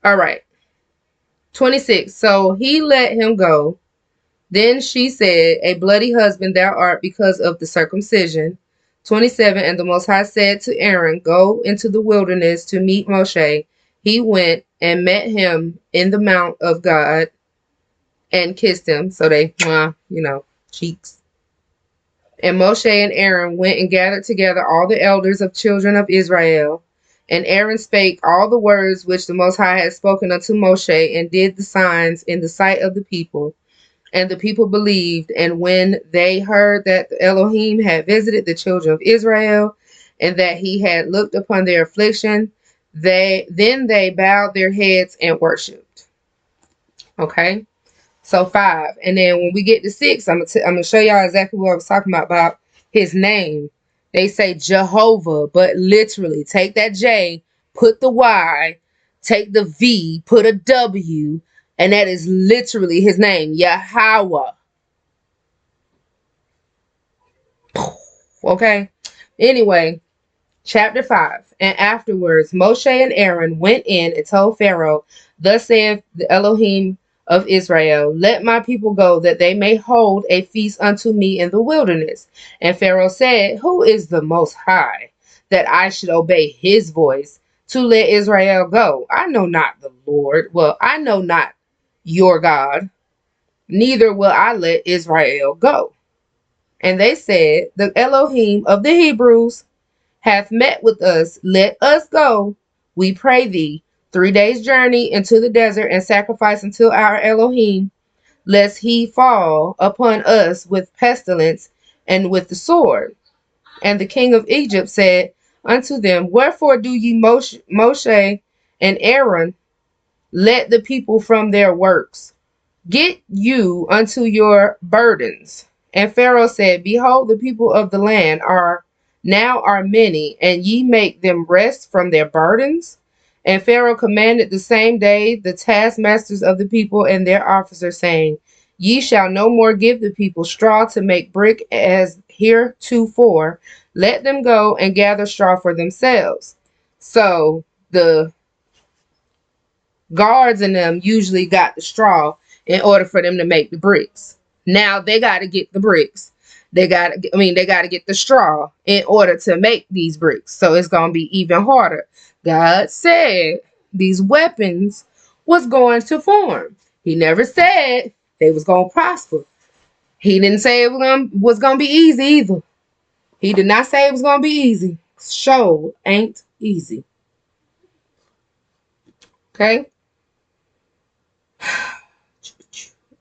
right. 26. So he let him go. Then she said, a bloody husband thou art because of the circumcision. 27. And the Most High said to Aaron, go into the wilderness to meet Moshe. He went and met him in the mount of God and kissed him. So they, cheeks. And Moshe and Aaron went and gathered together all the elders of children of Israel. And Aaron spake all the words which the Most High had spoken unto Moshe, and did the signs in the sight of the people. And the people believed. And when they heard that the Elohim had visited the children of Israel, and that he had looked upon their affliction, they bowed their heads and worshipped. Okay. So 5. And then when we get to 6, I'm going to show y'all exactly what I was talking about his name. They say Jehovah, but literally take that J, put the Y, take the V, put a W, and that is literally his name, Yahweh. Okay? Anyway, chapter 5. And afterwards Moshe and Aaron went in and told Pharaoh, thus saith the Elohim of Israel, let my people go, that they may hold a feast unto me in the wilderness. And Pharaoh said, who is the Most High, that I should obey his voice to let Israel go? I know not the Lord. Well, I know not your God, neither will I let Israel go. And they said, the Elohim of the Hebrews hath met with us. Let us go, we pray thee, 3 days' journey into the desert, and sacrifice unto our Elohim, lest he fall upon us with pestilence and with the sword. And the king of Egypt said unto them, wherefore do ye Moshe and Aaron let the people from their works? Get you unto your burdens. And Pharaoh said, behold, the people of the land are many, and ye make them rest from their burdens. And Pharaoh commanded the same day the taskmasters of the people and their officers, saying, ye shall no more give the people straw to make brick as heretofore. Let them go and gather straw for themselves. So the guards in them usually got the straw in order for them to make the bricks. Now they got to get the bricks. They got to get the straw in order to make these bricks. So it's going to be even harder. God said these weapons was going to form. He never said they was going to prosper. He didn't say it was going to be easy either. He did not say it was going to be easy. Show ain't easy. Okay.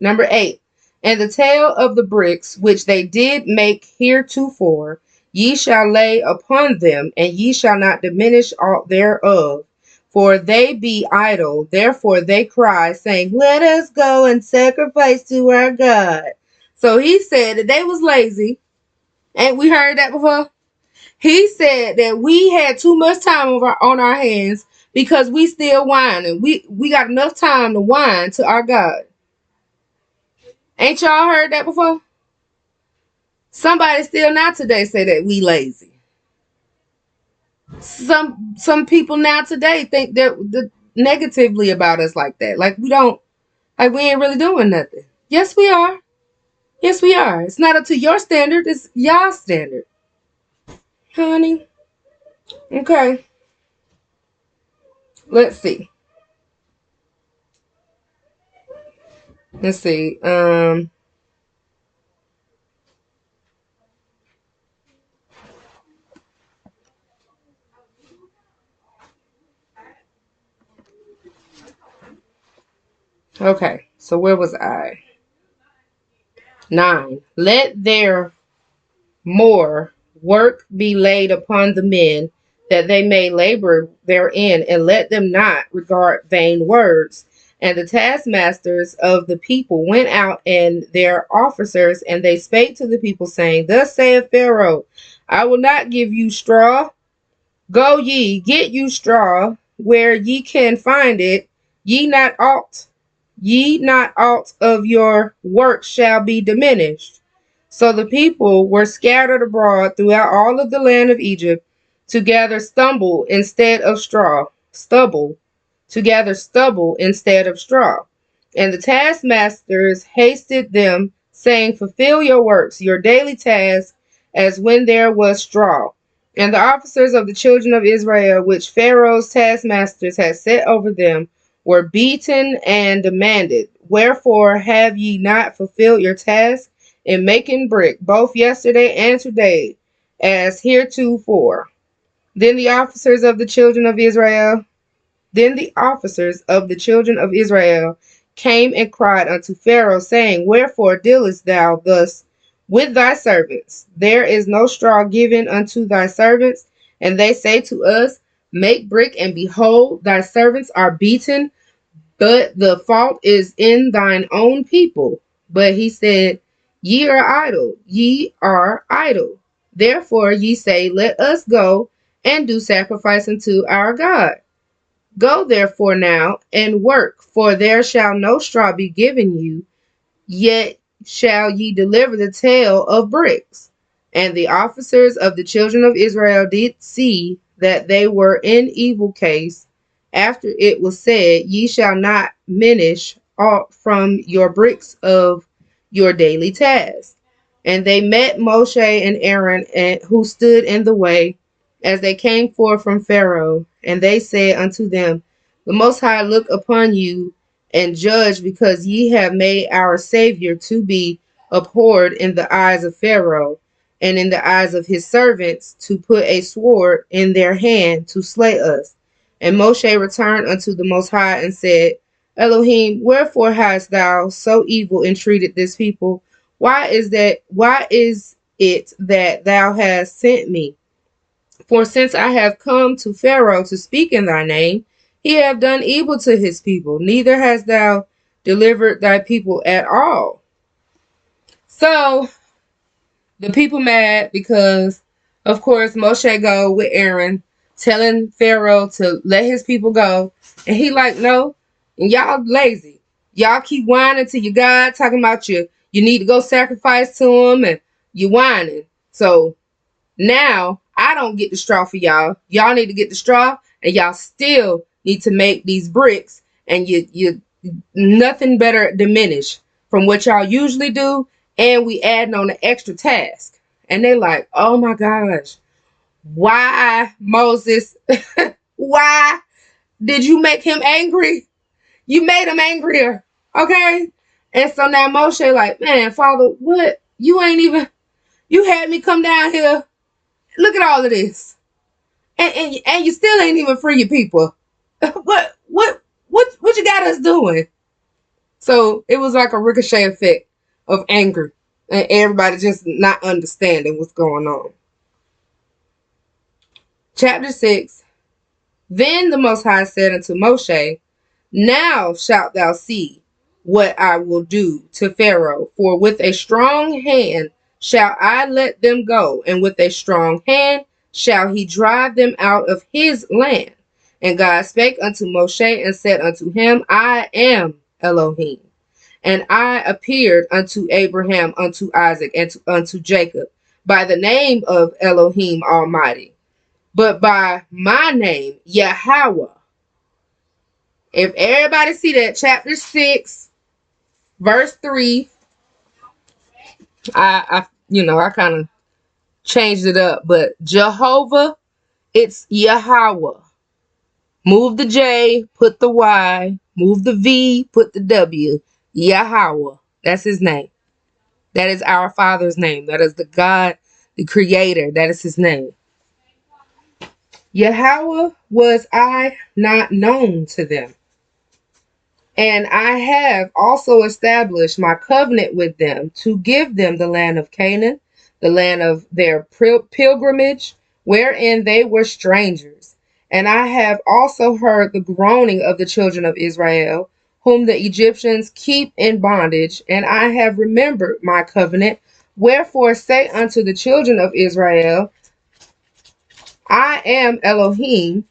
Number 8. And the tale of the bricks which they did make heretofore, ye shall lay upon them, and ye shall not diminish aught thereof. For they be idle, therefore they cry, saying, let us go and sacrifice to our God. So he said that they was lazy. Ain't we heard that before? He said that we had too much time on our hands because we still whining. We got enough time to whine to our God. Ain't y'all heard that before? Somebody still now today say that we lazy. Some people now today think that negatively about us like that. Like we don't, like we ain't really doing nothing. Yes, we are. Yes, we are. It's not up to your standard. It's y'all standard, honey. Okay. Let's see. Let's see. Okay. So where was I? 9. Let there more work be laid upon the men, that they may labor therein, and let them not regard vain words. And the taskmasters of the people went out, and their officers, and they spake to the people, saying, Thus saith Pharaoh, I will not give you straw. Go ye, get you straw, where ye can find it. Ye not aught of your work shall be diminished. So the people were scattered abroad throughout all of the land of Egypt, to gather stubble, to gather stubble instead of straw. And the taskmasters hasted them, saying, Fulfill your works, your daily task, as when there was straw. And the officers of the children of Israel, which Pharaoh's taskmasters had set over them, were beaten and demanded, Wherefore have ye not fulfilled your task in making brick, both yesterday and today, as heretofore? Then the officers of the children of Israel then the officers of the children of Israel came and cried unto Pharaoh, saying, Wherefore dealest thou thus with thy servants? There is no straw given unto thy servants. And they say to us, Make brick, and behold, thy servants are beaten, but the fault is in thine own people. But he said, Ye are idle. Therefore ye say, Let us go and do sacrifice unto our God. Go therefore now and work, for there shall no straw be given you, yet shall ye deliver the tale of bricks. And the officers of the children of Israel did see that they were in evil case, after it was said, Ye shall not minish aught from your bricks of your daily task. And they met Moshe and Aaron, who stood in the way, as they came forth from Pharaoh. And they said unto them, The Most High look upon you and judge, because ye have made our Savior to be abhorred in the eyes of Pharaoh, and in the eyes of his servants, to put a sword in their hand to slay us. And Moshe returned unto the Most High and said, Elohim, wherefore hast thou so evil entreated this people? Why is it that thou hast sent me? For since I have come to Pharaoh to speak in thy name, he have done evil to his people, neither hast thou delivered thy people at all. So the people mad because, of course, Moshe go with Aaron, telling Pharaoh to let his people go. And he like, no, and y'all lazy. Y'all keep whining to your God, talking about you need to go sacrifice to him, and you whining. So now I don't get the straw for y'all. Y'all need to get the straw, and y'all still need to make these bricks, and you nothing better diminish from what y'all usually do, and we adding on an extra task. And they like, oh my gosh, why, Moses? Why did you make him angry? You made him angrier, okay? And so now Moshe like, man, Father, what? You had me come down here. Look at all of this. And you still ain't even free your people. What you got us doing? So it was like a ricochet effect of anger, and everybody just not understanding what's going on. Chapter 6. Then the Most High said unto Moshe, Now shalt thou see what I will do to Pharaoh, for with a strong hand shall I let them go, and with a strong hand shall he drive them out of his land. And God spake unto Moshe and said unto him, I am Elohim. And I appeared unto Abraham, unto Isaac, and unto Jacob by the name of Elohim Almighty, but by my name, Yahweh. If everybody see that, chapter 6, verse 3, I kind of changed it up, but Jehovah, it's Yahweh. Move the J, put the Y, move the V, put the W. Yahweh. That's his name. That is our Father's name. That is the God, the Creator. That is his name. Yahweh was I not known to them. And I have also established my covenant with them to give them the land of Canaan, the land of their pilgrimage, wherein they were strangers. And I have also heard the groaning of the children of Israel, whom the Egyptians keep in bondage, and I have remembered my covenant. Wherefore say unto the children of Israel, I am Elohim,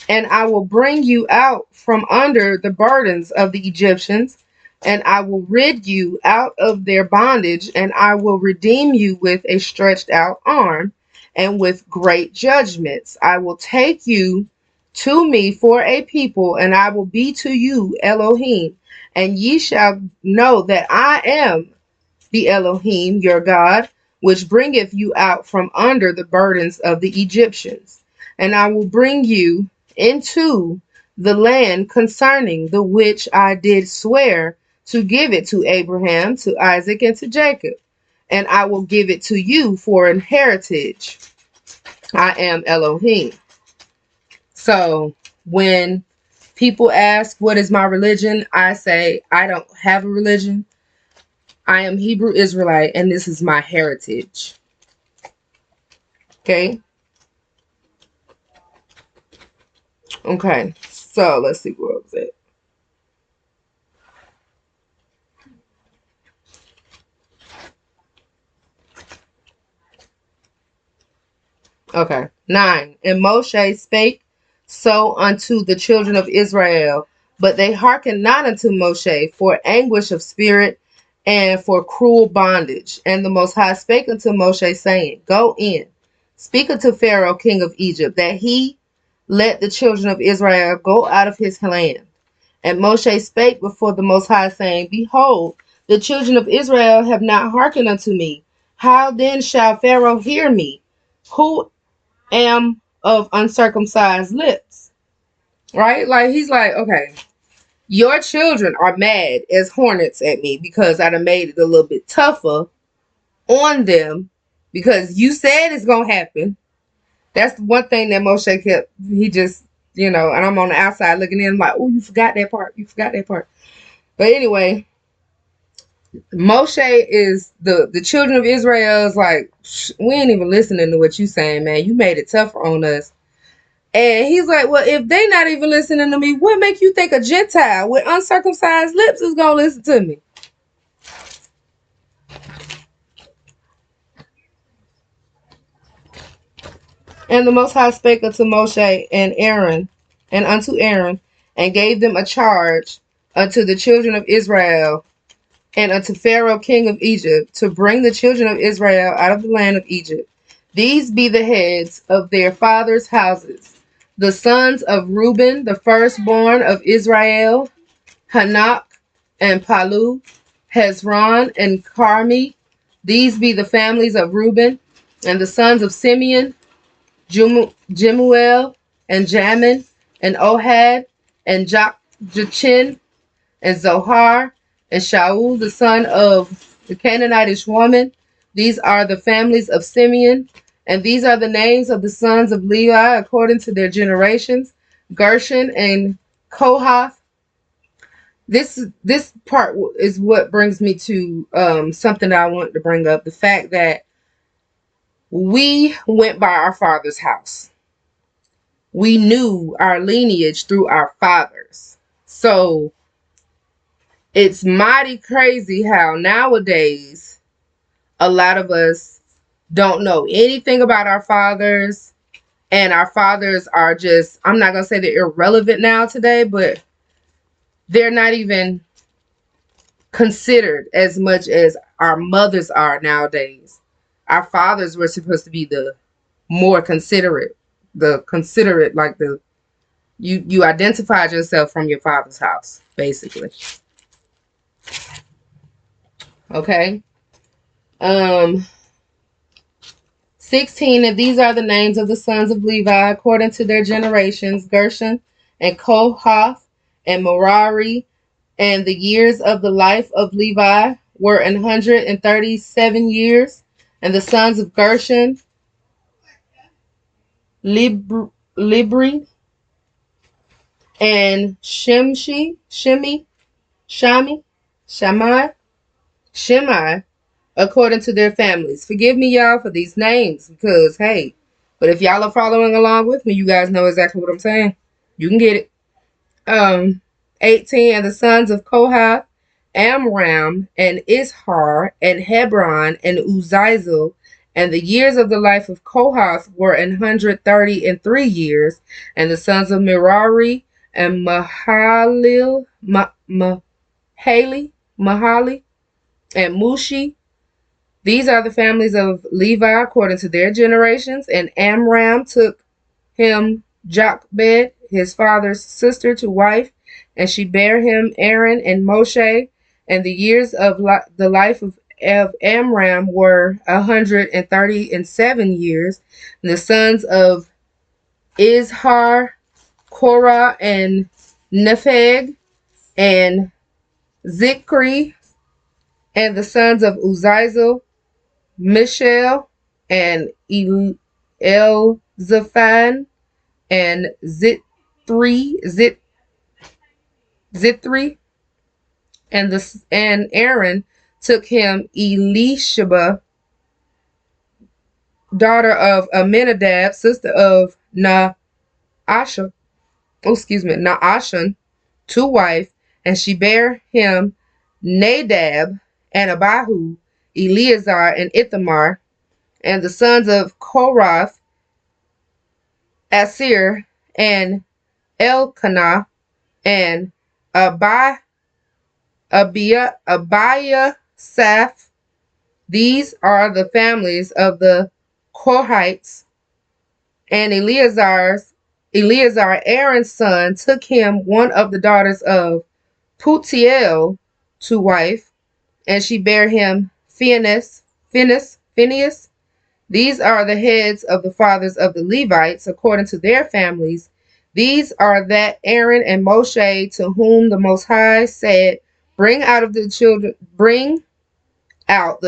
and I will bring you out from under the burdens of the Egyptians, and I will rid you out of their bondage, and I will redeem you with a stretched out arm and with great judgments. I will take you to me for a people, and I will be to you Elohim, and ye shall know that I am the Elohim your God, which bringeth you out from under the burdens of the Egyptians. And I will bring you into the land concerning the which I did swear to give it to Abraham, to Isaac, and to Jacob. And I will give it to you for an heritage. I am Elohim. So when people ask, what is my religion? I say, I don't have a religion. I am Hebrew Israelite, and this is my heritage. Okay? Okay, so let's see where I was at. Okay, 9. And Moshe spake so unto the children of Israel, but they hearkened not unto Moshe for anguish of spirit and for cruel bondage. And the Most High spake unto Moshe, saying, Go in, speak unto Pharaoh king of Egypt, that he let the children of Israel go out of his land. And Moshe spake before the Most High, saying, Behold, the children of Israel have not hearkened unto me. How then shall Pharaoh hear me, who am of uncircumcised lips? Right? Like, he's like, okay, your children are mad as hornets at me because I done made it a little bit tougher on them because you said it's going to happen. That's one thing that Moshe kept. He just, and I'm on the outside looking in like, oh, you forgot that part. You forgot that part. But anyway, Moshe is the children of Israel is like, we ain't even listening to what you saying, man. You made it tougher on us. And he's like, well, if they not even listening to me, what make you think a Gentile with uncircumcised lips is going to listen to me? And the Most High spake unto Moshe and Aaron, and unto Aaron, and gave them a charge unto the children of Israel, and unto Pharaoh king of Egypt, to bring the children of Israel out of the land of Egypt. These be the heads of their fathers' houses. The sons of Reuben, the firstborn of Israel, Hanak and Palu, Hezron and Carmi. These be the families of Reuben. And the sons of Simeon, Jemuel and Jamin and Ohad and Jachin and Zohar and Shaul, the son of the Canaanitish woman. These are the families of Simeon. And these are the names of the sons of Levi according to their generations, Gershon and Kohath. This part is what brings me to something that I wanted to bring up. The fact that we went by our father's house. We knew our lineage through our fathers. So it's mighty crazy how nowadays a lot of us don't know anything about our fathers, and our fathers are just, I'm not going to say they're irrelevant now today, but they're not even considered as much as our mothers are nowadays. Our fathers were supposed to be the more considerate, like the you identified yourself from your father's house, basically. Okay. 16, and these are the names of the sons of Levi according to their generations: Gershon and Kohath and Merari. And the years of the life of Levi were 137 years. And the sons of Gershon, Libri and Shemai, according to their families. Forgive me, y'all, for these names because, hey, but if y'all are following along with me, you guys know exactly what I'm saying. You can get it. 18, and the sons of Kohath, Amram, and Ishar, and Hebron, and Uzziel. And the years of the life of Kohath were 133 years. And the sons of Merari, and Mahali, and Mushi. These are the families of Levi according to their generations. And Amram took him Jochebed, his father's sister, to wife, and she bare him Aaron and Moshe. And the years of the life of Amram were 137 years. And the sons of Izhar, Korah, and Nepheg, and Zikri. And the sons of Uzziel, Mishael, and Elzaphan, and Zithri, and Aaron took him Elisheba, daughter of Aminadab, sister of Naashon, to wife, and she bare him Nadab and Abihu, Eleazar and Ithamar. And the sons of Korath, Asir, and Elkanah, and Abiasaph. These are the families of the Korhites. And Eleazar, Aaron's son, took him one of the daughters of Putiel to wife, and she bare him Phinehas. These are the heads of the fathers of the Levites according to their families. These are that Aaron and Moshe, to whom the Most High said, bring out the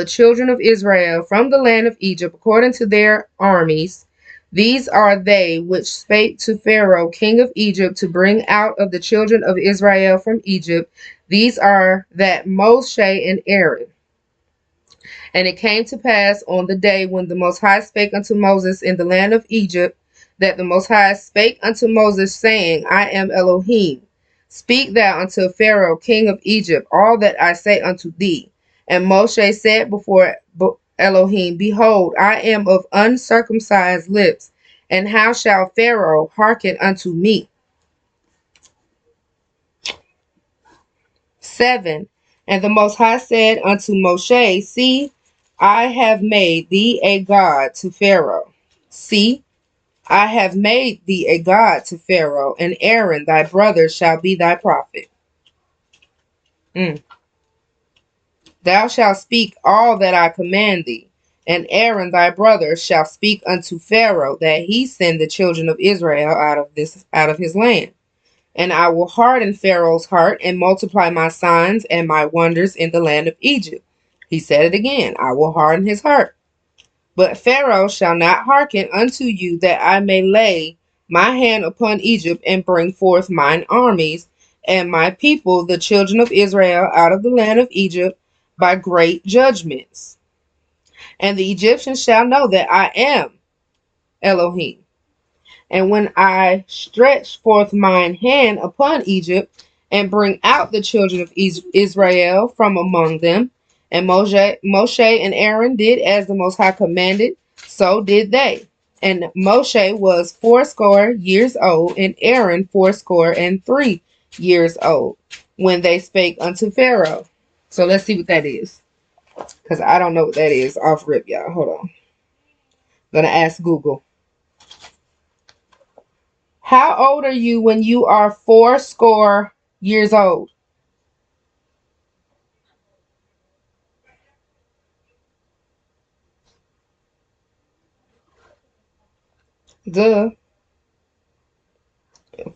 children of Israel from the land of Egypt according to their armies. These are they which spake to Pharaoh, king of Egypt, to bring out of the children of Israel from Egypt. These are that Moshe and Aaron. And it came to pass on the day when the Most High spake unto Moses in the land of Egypt, that the Most High spake unto Moses, saying, I am Elohim. Speak thou unto Pharaoh, king of Egypt, all that I say unto thee. And Moshe said before Elohim, behold, I am of uncircumcised lips, and how shall Pharaoh hearken unto me? 7. And the Most High said unto Moshe, see, I have made thee a god to Pharaoh. See, I have made thee a god to Pharaoh, and Aaron thy brother shall be thy prophet. Thou shalt speak all that I command thee, and Aaron thy brother shall speak unto Pharaoh, that he send the children of Israel out of his land. And I will harden Pharaoh's heart, and multiply my signs and my wonders in the land of Egypt. He said it again, I will harden his heart. But Pharaoh shall not hearken unto you, that I may lay my hand upon Egypt, and bring forth mine armies, and my people, the children of Israel, out of the land of Egypt, by great judgments. And the Egyptians shall know that I am Elohim. And when I stretch forth mine hand upon Egypt, and bring out the children of Israel from among them, and Moshe and Aaron did as the Most High commanded, so did they. And Moshe was 80 years old, and Aaron 83 years old, when they spake unto Pharaoh. So let's see what that is. Because I don't know what that is off rip, y'all. Hold on. I'm going to ask Google. How old are you when you are 80 years old? Duh.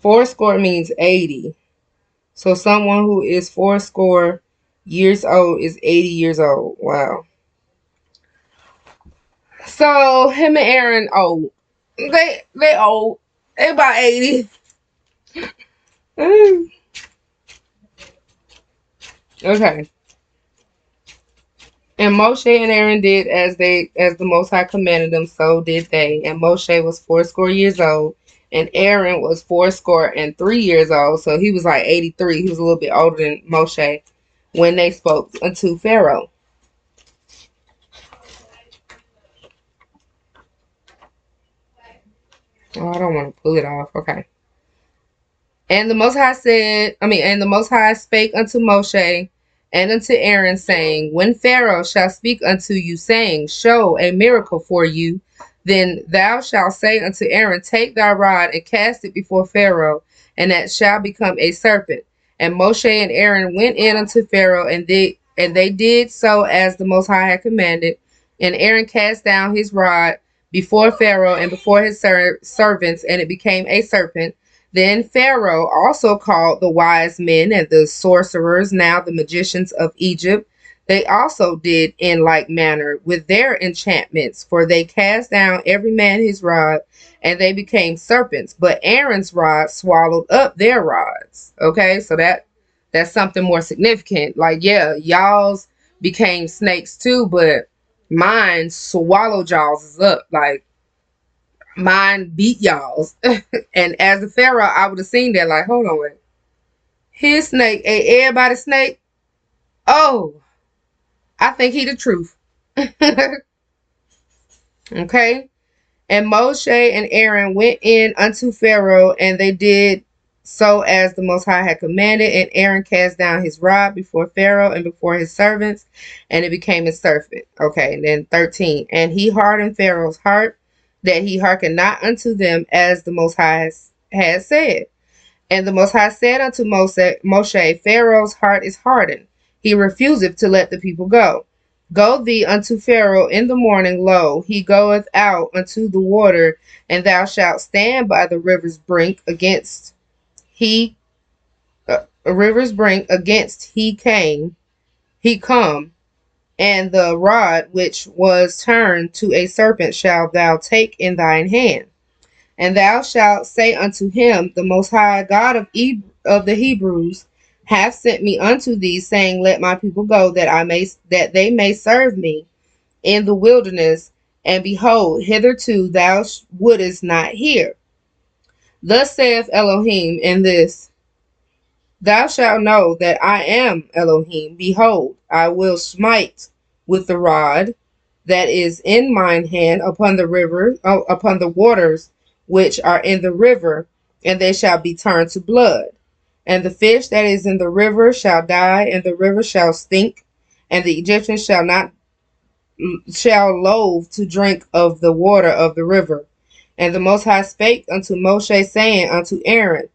80 means 80. So someone who is 80 years old is 80 years old. Wow. So him and Aaron old. They old. They about 80. Okay. And Moshe and Aaron did as the Most High commanded them, so did they. And Moshe was 80 years old, and Aaron was 83 years old. So he was like 83. He was a little bit older than Moshe when they spoke unto Pharaoh. Oh, I don't want to pull it off. Okay. And the Most High and the Most High spake unto Moshe and unto Aaron, saying, when Pharaoh shall speak unto you, saying, show a miracle for you, then thou shalt say unto Aaron, take thy rod and cast it before Pharaoh, and that shall become a serpent. And Moshe and Aaron went in unto Pharaoh, and they did so as the Most High had commanded. And Aaron cast down his rod before Pharaoh and before his servants, and it became a serpent. Then Pharaoh also called the wise men and the sorcerers, now the magicians of Egypt. They also did in like manner with their enchantments, for they cast down every man his rod, and they became serpents. But Aaron's rod swallowed up their rods. Okay, so that's something more significant. Like, yeah, y'all's became snakes too, but mine swallowed y'all's up. Like, mine beat y'all's. And as a pharaoh, I would have seen that. Like, hold on, wait. His snake ate everybody's snake. Oh, I think he the truth. Okay. And Moshe and Aaron went in unto Pharaoh, and they did so as the Most High had commanded. And Aaron cast down his rod before Pharaoh and before his servants, and it became a serpent. Okay, and then 13. And he hardened Pharaoh's heart, that he hearkened not unto them as the Most High had said. And the Most High said unto Moshe, Pharaoh's heart is hardened. He refuseth to let the people go. Go thee unto Pharaoh in the morning, lo, he goeth out unto the water, and thou shalt stand by the river's brink against he come, and the rod which was turned to a serpent shalt thou take in thine hand. And thou shalt say unto him, the Most High God of the Hebrews hath sent me unto thee, saying, let my people go, that they may serve me in the wilderness. And behold, hitherto thou wouldest not hear. Thus saith Elohim in this, thou shalt know that I am Elohim. Behold, I will smite with the rod that is in mine hand upon upon the waters which are in the river, and they shall be turned to blood. And the fish that is in the river shall die, and the river shall stink, and the Egyptians shall loathe to drink of the water of the river. And the Most High spake unto Moshe, saying unto Aaron,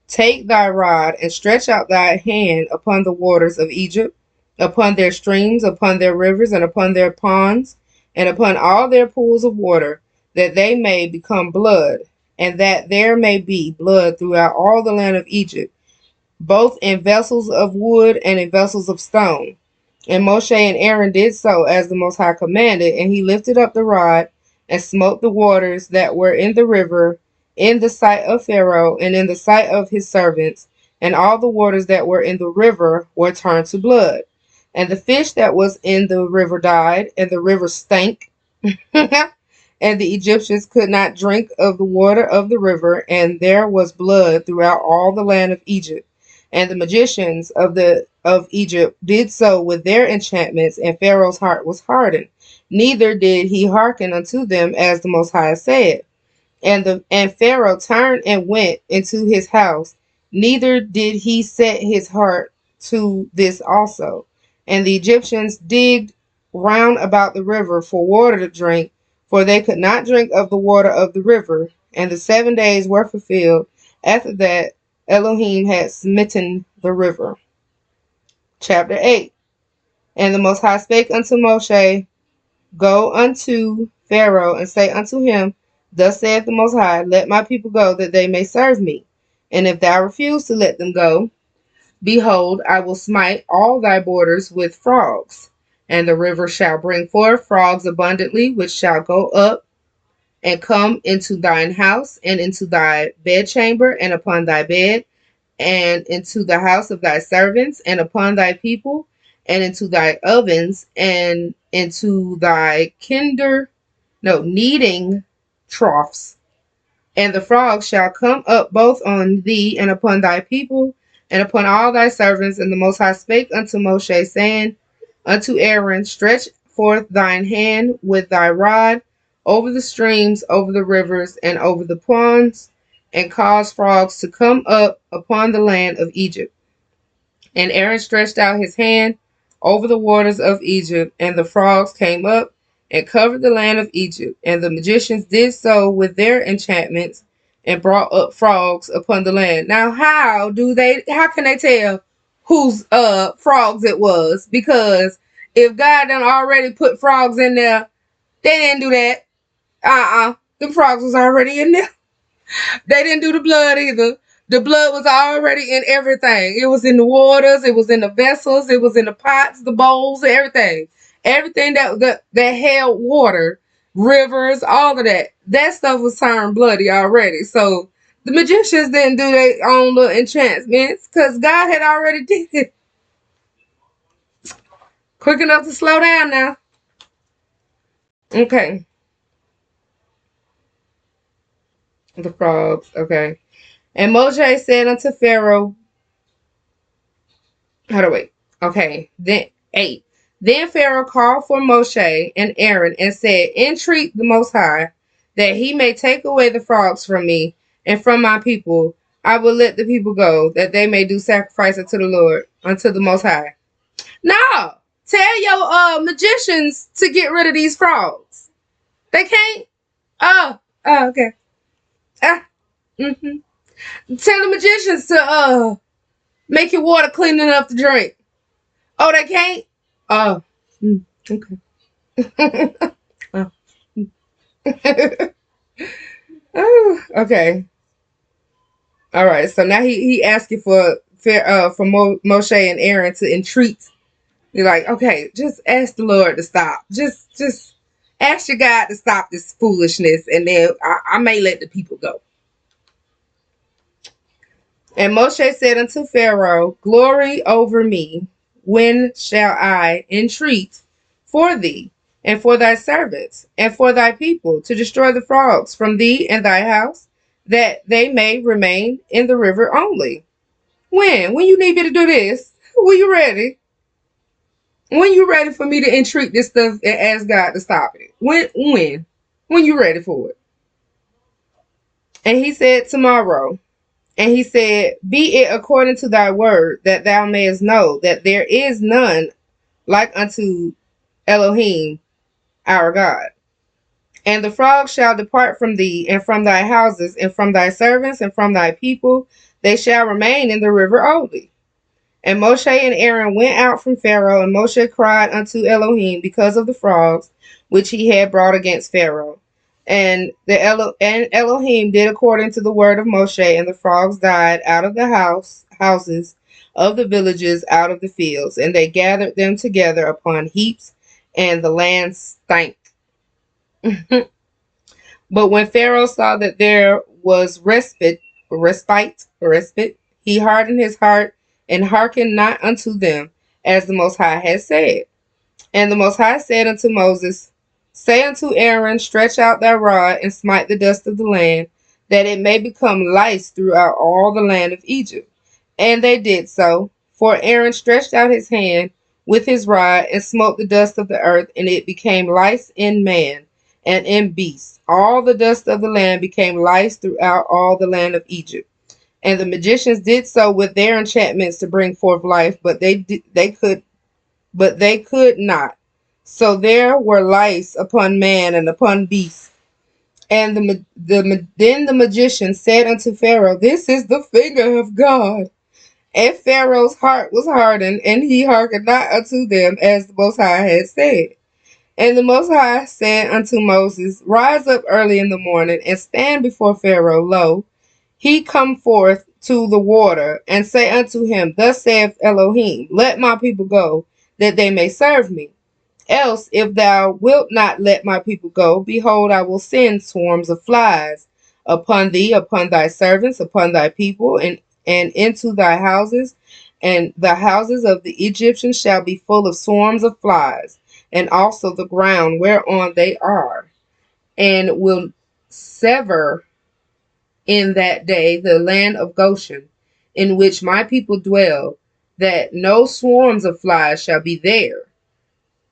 take thy rod and stretch out thy hand upon the waters of Egypt, upon their streams, upon their rivers, and upon their ponds, and upon all their pools of water, that they may become blood, and that there may be blood throughout all the land of Egypt, both in vessels of wood and in vessels of stone. And Moshe and Aaron did so as the Most High commanded, and he lifted up the rod and smote the waters that were in the river in the sight of Pharaoh and in the sight of his servants, and all the waters that were in the river were turned to blood. And the fish that was in the river died, and the river stank. And the Egyptians could not drink of the water of the river, and there was blood throughout all the land of Egypt. And the magicians of Egypt did so with their enchantments, and Pharaoh's heart was hardened. Neither did he hearken unto them as the Most High said. And Pharaoh turned and went into his house. Neither did he set his heart to this also. And the Egyptians digged round about the river for water to drink, for they could not drink of the water of the river. And the 7 days were fulfilled. After that, Elohim had smitten the river. Chapter 8. And the Most High spake unto Moshe, Go unto Pharaoh, and say unto him, Thus saith the Most High, Let my people go, that they may serve me. And if thou refuse to let them go, behold, I will smite all thy borders with frogs. And the river shall bring forth frogs abundantly, which shall go up and come into thine house, and into thy bedchamber, and upon thy bed, and into the house of thy servants, and upon thy people, and into thy ovens, and into thy kneading troughs. And the frogs shall come up both on thee, and upon thy people, and upon all thy servants. And the Most High spake unto Moshe, saying unto Aaron, Stretch forth thine hand with thy rod over the streams, over the rivers, and over the ponds, and cause frogs to come up upon the land of Egypt. And Aaron stretched out his hand over the waters of Egypt, and the frogs came up and covered the land of Egypt. And the magicians did so with their enchantments, and brought up frogs upon the land. Now how can they tell whose frogs it was? Because if God done already put frogs in there, they didn't do that. The frogs was already in there. They didn't do the blood either. The blood was already in everything. It was in the waters. It was in the vessels. It was in the pots, the bowls, everything. Everything that held water, rivers, all of that. That stuff was turned bloody already. So the magicians didn't do their own little enchantments because God had already did it. Quick enough to slow down now. Okay. The frogs. Okay. And Moshe said unto Pharaoh, how to wait? Okay. Then 8. Then Pharaoh called for Moshe and Aaron and said, Entreat the Most High, that he may take away the frogs from me and from my people. I will let the people go, that they may do sacrifice unto the Lord, unto the Most High. No! Tell your magicians to get rid of these frogs. They can't? Okay. Tell the magicians to make your water clean enough to drink. Oh, they can't? Oh, okay. Oh, okay. All right. So now he asking for Moshe and Aaron to entreat. You're like, okay, just ask the Lord to stop. Just ask your God to stop this foolishness, and then I may let the people go. And Moshe said unto Pharaoh, Glory over me. When shall I entreat for thee, and for thy servants, and for thy people, to destroy the frogs from thee and thy house, that they may remain in the river only? When? When you need me to do this? When you ready? When you ready for me to entreat this stuff and ask God to stop it? When you ready for it? And he said, Tomorrow. And he said, Be it according to thy word, that thou mayest know that there is none like unto Elohim, our God. And the frogs shall depart from thee, and from thy houses, and from thy servants, and from thy people. They shall remain in the river only. And Moshe and Aaron went out from Pharaoh, and Moshe cried unto Elohim because of the frogs which he had brought against Pharaoh. And Elohim did according to the word of Moshe, and the frogs died out of the houses of the villages, out of the fields, and they gathered them together upon heaps, and the land stank. But when Pharaoh saw that there was respite, he hardened his heart and hearkened not unto them, as the Most High had said. And the Most High said unto Moses, Say unto Aaron, Stretch out thy rod, and smite the dust of the land, that it may become lice throughout all the land of Egypt. And they did so. For Aaron stretched out his hand with his rod, and smote the dust of the earth, and it became lice in man and in beasts. All the dust of the land became lice throughout all the land of Egypt. And the magicians did so with their enchantments to bring forth life, but they could but they could not. So there were lice upon man and upon beast. And then the magician said unto Pharaoh, This is the finger of God. And Pharaoh's heart was hardened, and he hearkened not unto them, as the Most High had said. And the Most High said unto Moses, Rise up early in the morning, and stand before Pharaoh. Lo, he come forth to the water, and say unto him, Thus saith Elohim, Let my people go, that they may serve me. Else, if thou wilt not let my people go, behold, I will send swarms of flies upon thee, upon thy servants, upon thy people, and into thy houses, and the houses of the Egyptians shall be full of swarms of flies, and also the ground whereon they are, and will sever in that day the land of Goshen, in which my people dwell, that no swarms of flies shall be there,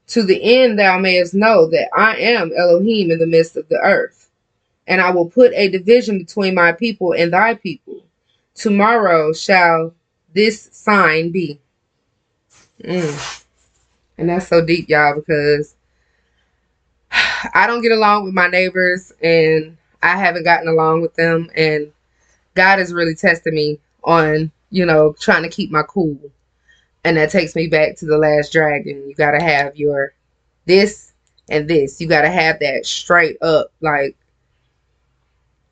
to the end thou mayest know that I am Elohim in the midst of the earth. And I will put a division between my people and thy people. Tomorrow shall this sign be. And that's so deep, y'all, because I don't get along with my neighbors, and I haven't gotten along with them, and God is really testing me on, trying to keep my cool. And that takes me back to the last dragon. You got to have your this and this. You got to have that straight up, like,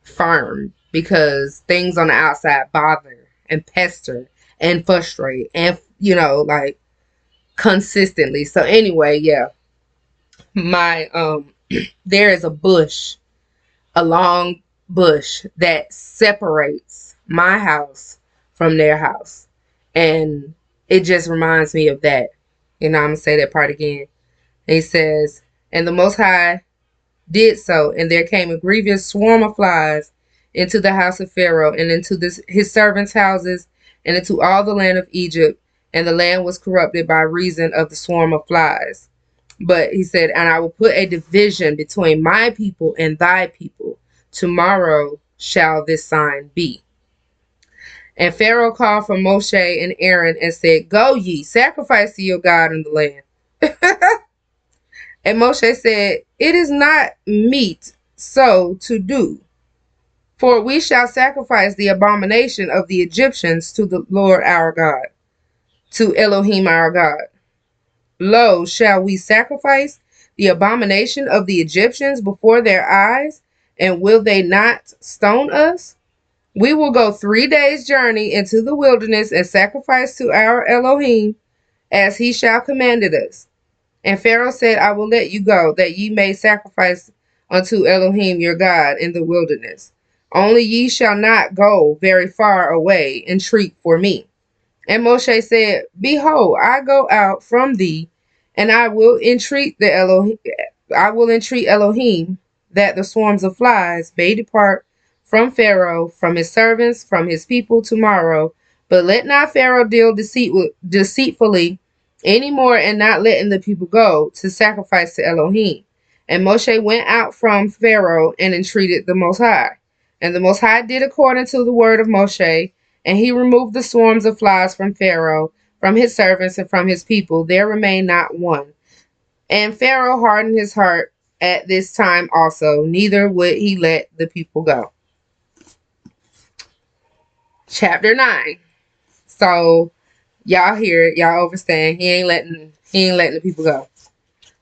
firm, because things on the outside bother and pester and frustrate and, like, consistently. So anyway, yeah, my, there is a long bush that separates my house from their house. And it just reminds me of that. I'm going to say that part again. He says, And the Most High did so, and there came a grievous swarm of flies into the house of Pharaoh, and into his servants' houses, and into all the land of Egypt, and the land was corrupted by reason of the swarm of flies. But he said, And I will put a division between my people and thy people. Tomorrow shall this sign be. And Pharaoh called for Moshe and Aaron and said, Go ye, sacrifice to your God in the land. And Moshe said, It is not meet so to do, for we shall sacrifice the abomination of the Egyptians to the Lord our God, to Elohim our God. Lo, shall we sacrifice the abomination of the Egyptians before their eyes, and will they not stone us? We will go 3 days' journey into the wilderness and sacrifice to our Elohim, as he shall commanded us. And Pharaoh said, I will let you go, that ye may sacrifice unto Elohim your God in the wilderness. Only ye shall not go very far away, entreat for me. And Moshe said, Behold, I go out from thee, and I will entreat Elohim, that the swarms of flies may depart from Pharaoh, from his servants, from his people tomorrow. But let not Pharaoh deal deceitfully any more, and not letting the people go to sacrifice to Elohim. And Moshe went out from Pharaoh and entreated the Most High. And the Most High did according to the word of Moshe, and he removed the swarms of flies from Pharaoh, from his servants, and from his people. There remained not one. And Pharaoh hardened his heart at this time also, neither would he let the people go. Chapter 9. So y'all hear it, y'all understand. He ain't letting the people go.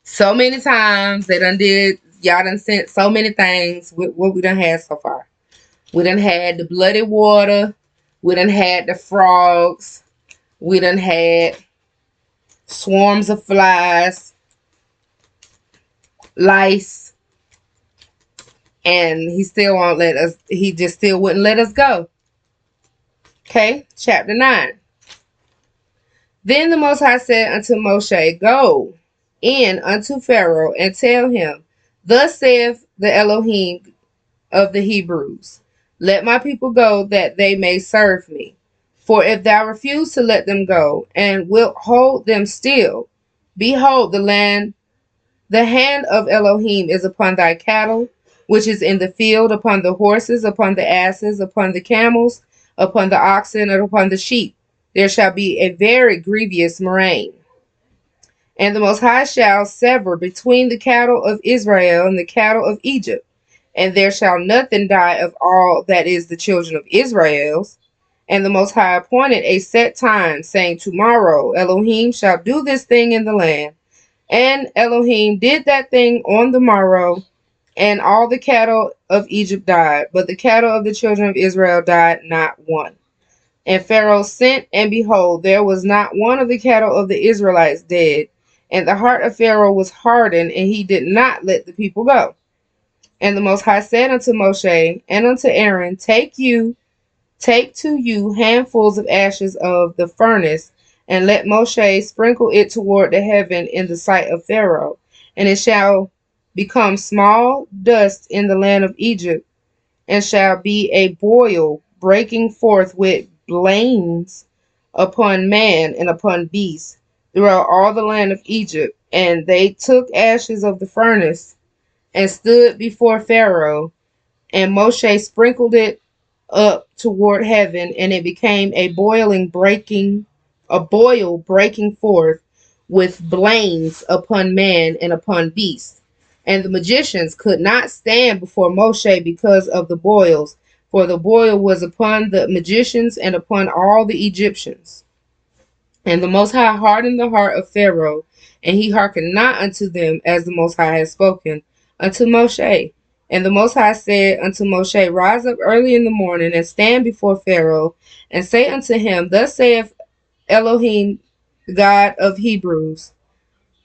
So many times y'all done sent so many things with what we done had so far. We done had the bloody water. We done had the frogs. We done had swarms of flies, lice, and he still won't let us. He just still wouldn't let us go. Okay, chapter 9. Then the Most High said unto Moshe, Go in unto Pharaoh and tell him, Thus saith the Elohim of the Hebrews, Let my people go, that they may serve me. For if thou refuse to let them go, and wilt hold them still, behold, the hand of Elohim is upon thy cattle, which is in the field, upon the horses, upon the asses, upon the camels, upon the oxen, and upon the sheep. There shall be a very grievous murrain. And the Most High shall sever between the cattle of Israel and the cattle of Egypt, and there shall nothing die of all that is the children of Israel's. And the Most High appointed a set time, saying, Tomorrow Elohim shall do this thing in the land. And Elohim did that thing on the morrow, and all the cattle of Egypt died, but the cattle of the children of Israel died not one. And Pharaoh sent, and behold, there was not one of the cattle of the Israelites dead. And the heart of Pharaoh was hardened, and he did not let the people go. And the Most High said unto Moshe and unto Aaron, Take to you handfuls of ashes of the furnace, and let Moshe sprinkle it toward the heaven in the sight of Pharaoh, and it shall become small dust in the land of Egypt, and shall be a boil breaking forth with blains upon man and upon beast throughout all the land of Egypt. And they took ashes of the furnace and stood before Pharaoh, and Moshe sprinkled it up toward heaven, and it became a boil breaking forth with blains upon man and upon beast. And the magicians could not stand before Moshe because of the boils, for the boil was upon the magicians and upon all the Egyptians. And the Most High hardened the heart of Pharaoh, and he hearkened not unto them, as the Most High had spoken unto Moshe. And the Most High said unto Moshe, Rise up early in the morning, and stand before Pharaoh, and say unto him, Thus saith Elohim, the God of Hebrews,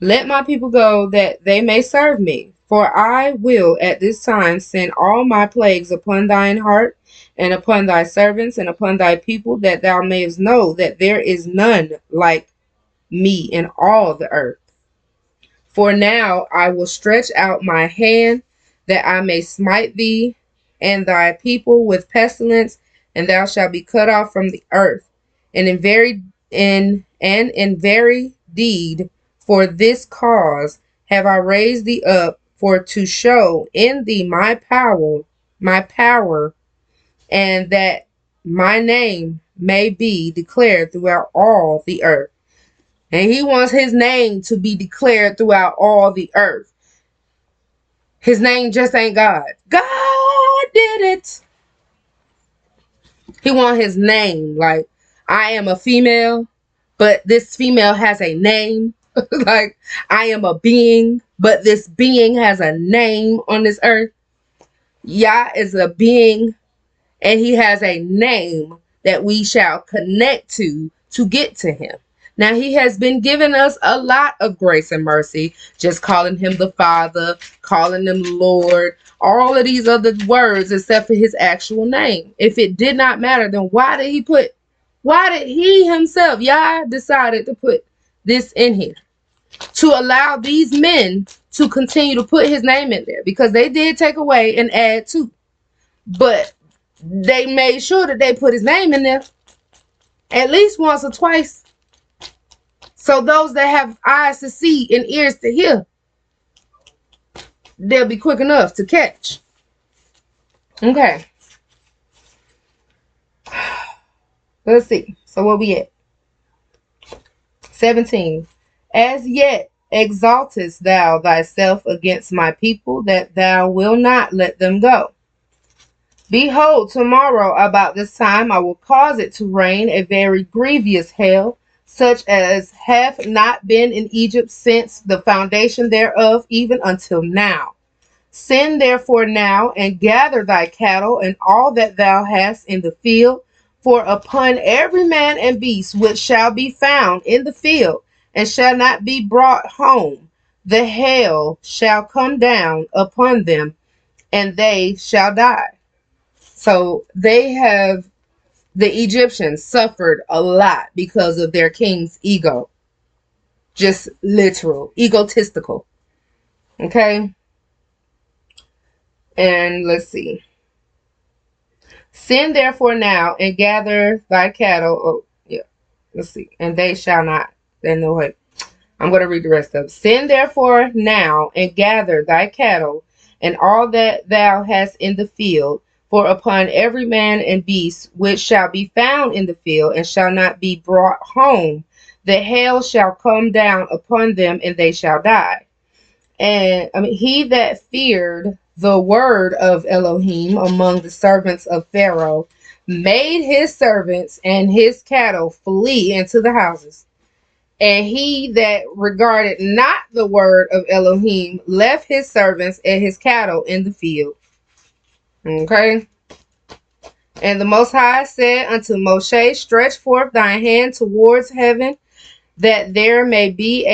Let my people go, that they may serve me. For I will at this time send all my plagues upon thine heart, and upon thy servants, and upon thy people, that thou mayest know that there is none like me in all the earth. For now I will stretch out my hand, that I may smite thee and thy people with pestilence, and thou shalt be cut off from the earth. And in very deed, for this cause have I raised thee up, for to show in thee my power, and that my name may be declared throughout all the earth. And he wants his name to be declared throughout all the earth. His name just ain't God. God did it. He wants his name. Like, I am a female, but this female has a name. Like, I am a being, but this being has a name on this earth. Yah is a being, and he has a name that we shall connect to get to him. Now, he has been giving us a lot of grace and mercy, just calling him the Father, calling him Lord, all of these other words except for his actual name. If it did not matter, then why did he himself, Yah, decided to put this in here? To allow these men to continue to put his name in there, because they did take away and add to. But they made sure that they put his name in there at least once or twice. So those that have eyes to see and ears to hear, they'll be quick enough to catch. Okay. Let's see. So where we at? 17. As yet exaltest thou thyself against my people, that thou wilt not let them go. Behold, tomorrow about this time I will cause it to rain a very grievous hail, such as hath not been in Egypt since the foundation thereof, even until now. Send therefore now, and gather thy cattle and all that thou hast in the field, for upon every man and beast which shall be found in the field, and shall not be brought home, the hail shall come down upon them, and they shall die. So the Egyptians suffered a lot because of their king's ego. Just literal, egotistical. Okay? And let's see. Send therefore now and gather thy cattle. Oh, yeah. Let's see. And they shall not. Then no way. I'm going to read the rest of it. Send therefore now and gather thy cattle and all that thou hast in the field, for upon every man and beast which shall be found in the field and shall not be brought home, the hail shall come down upon them, and they shall die. And he that feared the word of Elohim among the servants of Pharaoh made his servants and his cattle flee into the houses. And he that regarded not the word of Elohim left his servants and his cattle in the field. Okay. And the Most High said unto Moshe, stretch forth thine hand towards heaven, that there may be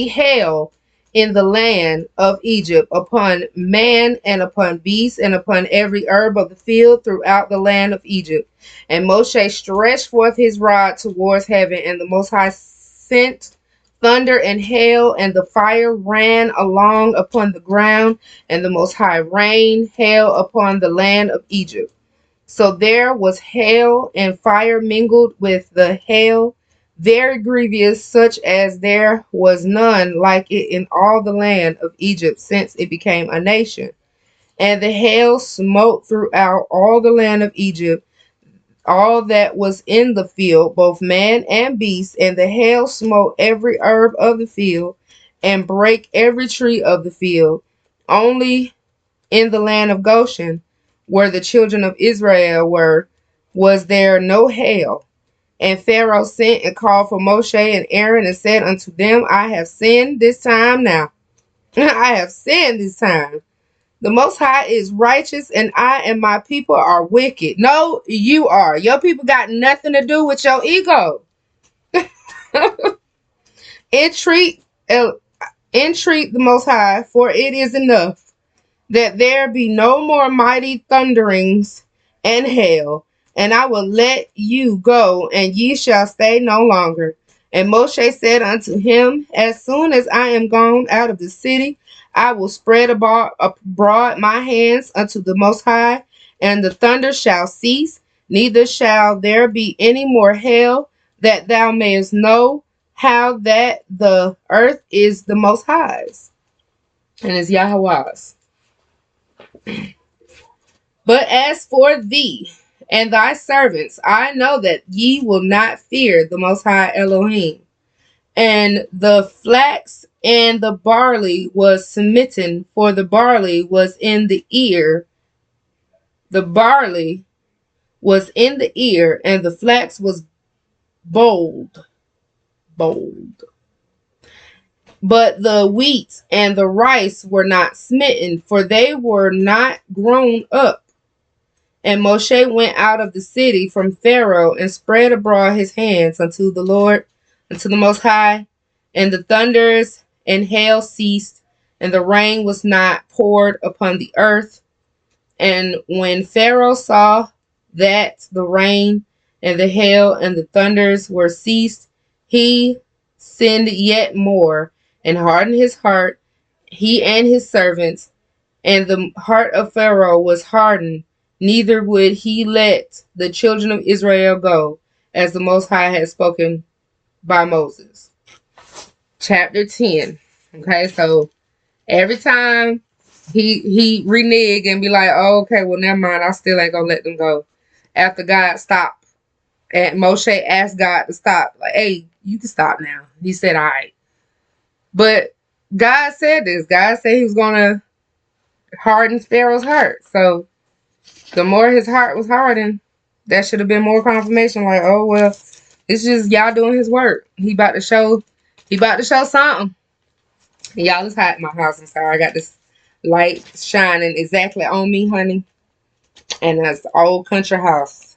hail in the land of Egypt upon man and upon beast and upon every herb of the field throughout the land of Egypt. And Moshe stretched forth his rod towards heaven, and the Most High sent thunder and hail, and the fire ran along upon the ground, and the Most High rained hail upon the land of Egypt. So there was hail and fire mingled with the hail, very grievous, such as there was none like it in all the land of Egypt since it became a nation. And the hail smote throughout all the land of Egypt, all that was in the field, both man and beast, and the hail smote every herb of the field, and brake every tree of the field. Only in the land of Goshen, where the children of Israel were, was there no hail. And Pharaoh sent and called for Moshe and Aaron and said unto them, I have sinned this time now. I have sinned this time. The Most High is righteous, and I and my people are wicked. No, you are. Your people got nothing to do with your ego. Entreat the Most High, for it is enough that there be no more mighty thunderings and hail, and I will let you go, and ye shall stay no longer. And Moshe said unto him, as soon as I am gone out of the city, I will spread abroad my hands unto the Most High, and the thunder shall cease, neither shall there be any more hail, that thou mayest know how that the earth is the Most High's, and is Yahweh's. But as for thee and thy servants, I know that ye will not fear the Most High Elohim. And the flax and the barley was smitten, for the barley was in the ear. The barley was in the ear, and the flax was bold. But the wheat and the rice were not smitten, for they were not grown up. And Moshe went out of the city from Pharaoh and spread abroad his hands unto the Lord, unto the Most High. And the thunders and hail ceased, and the rain was not poured upon the earth. And when Pharaoh saw that the rain and the hail and the thunders were ceased, he sinned yet more, and hardened his heart, he and his servants. And the heart of Pharaoh was hardened, neither would he let the children of Israel go, as the Most High had spoken by Moses. Chapter 10. Okay, so every time he renege and be like, oh, okay, well, never mind, I still ain't gonna let them go. After God stopped, and Moshe asked God to stop, like, hey, you can stop now. He said, all right. But God said this. God said he was gonna harden Pharaoh's heart. So the more his heart was hardened, that should have been more confirmation. Like, oh well, it's just y'all doing his work. He about to show something. Y'all, it's hot in my house. I'm sorry, I got this light shining exactly on me, honey. And that's the old country house.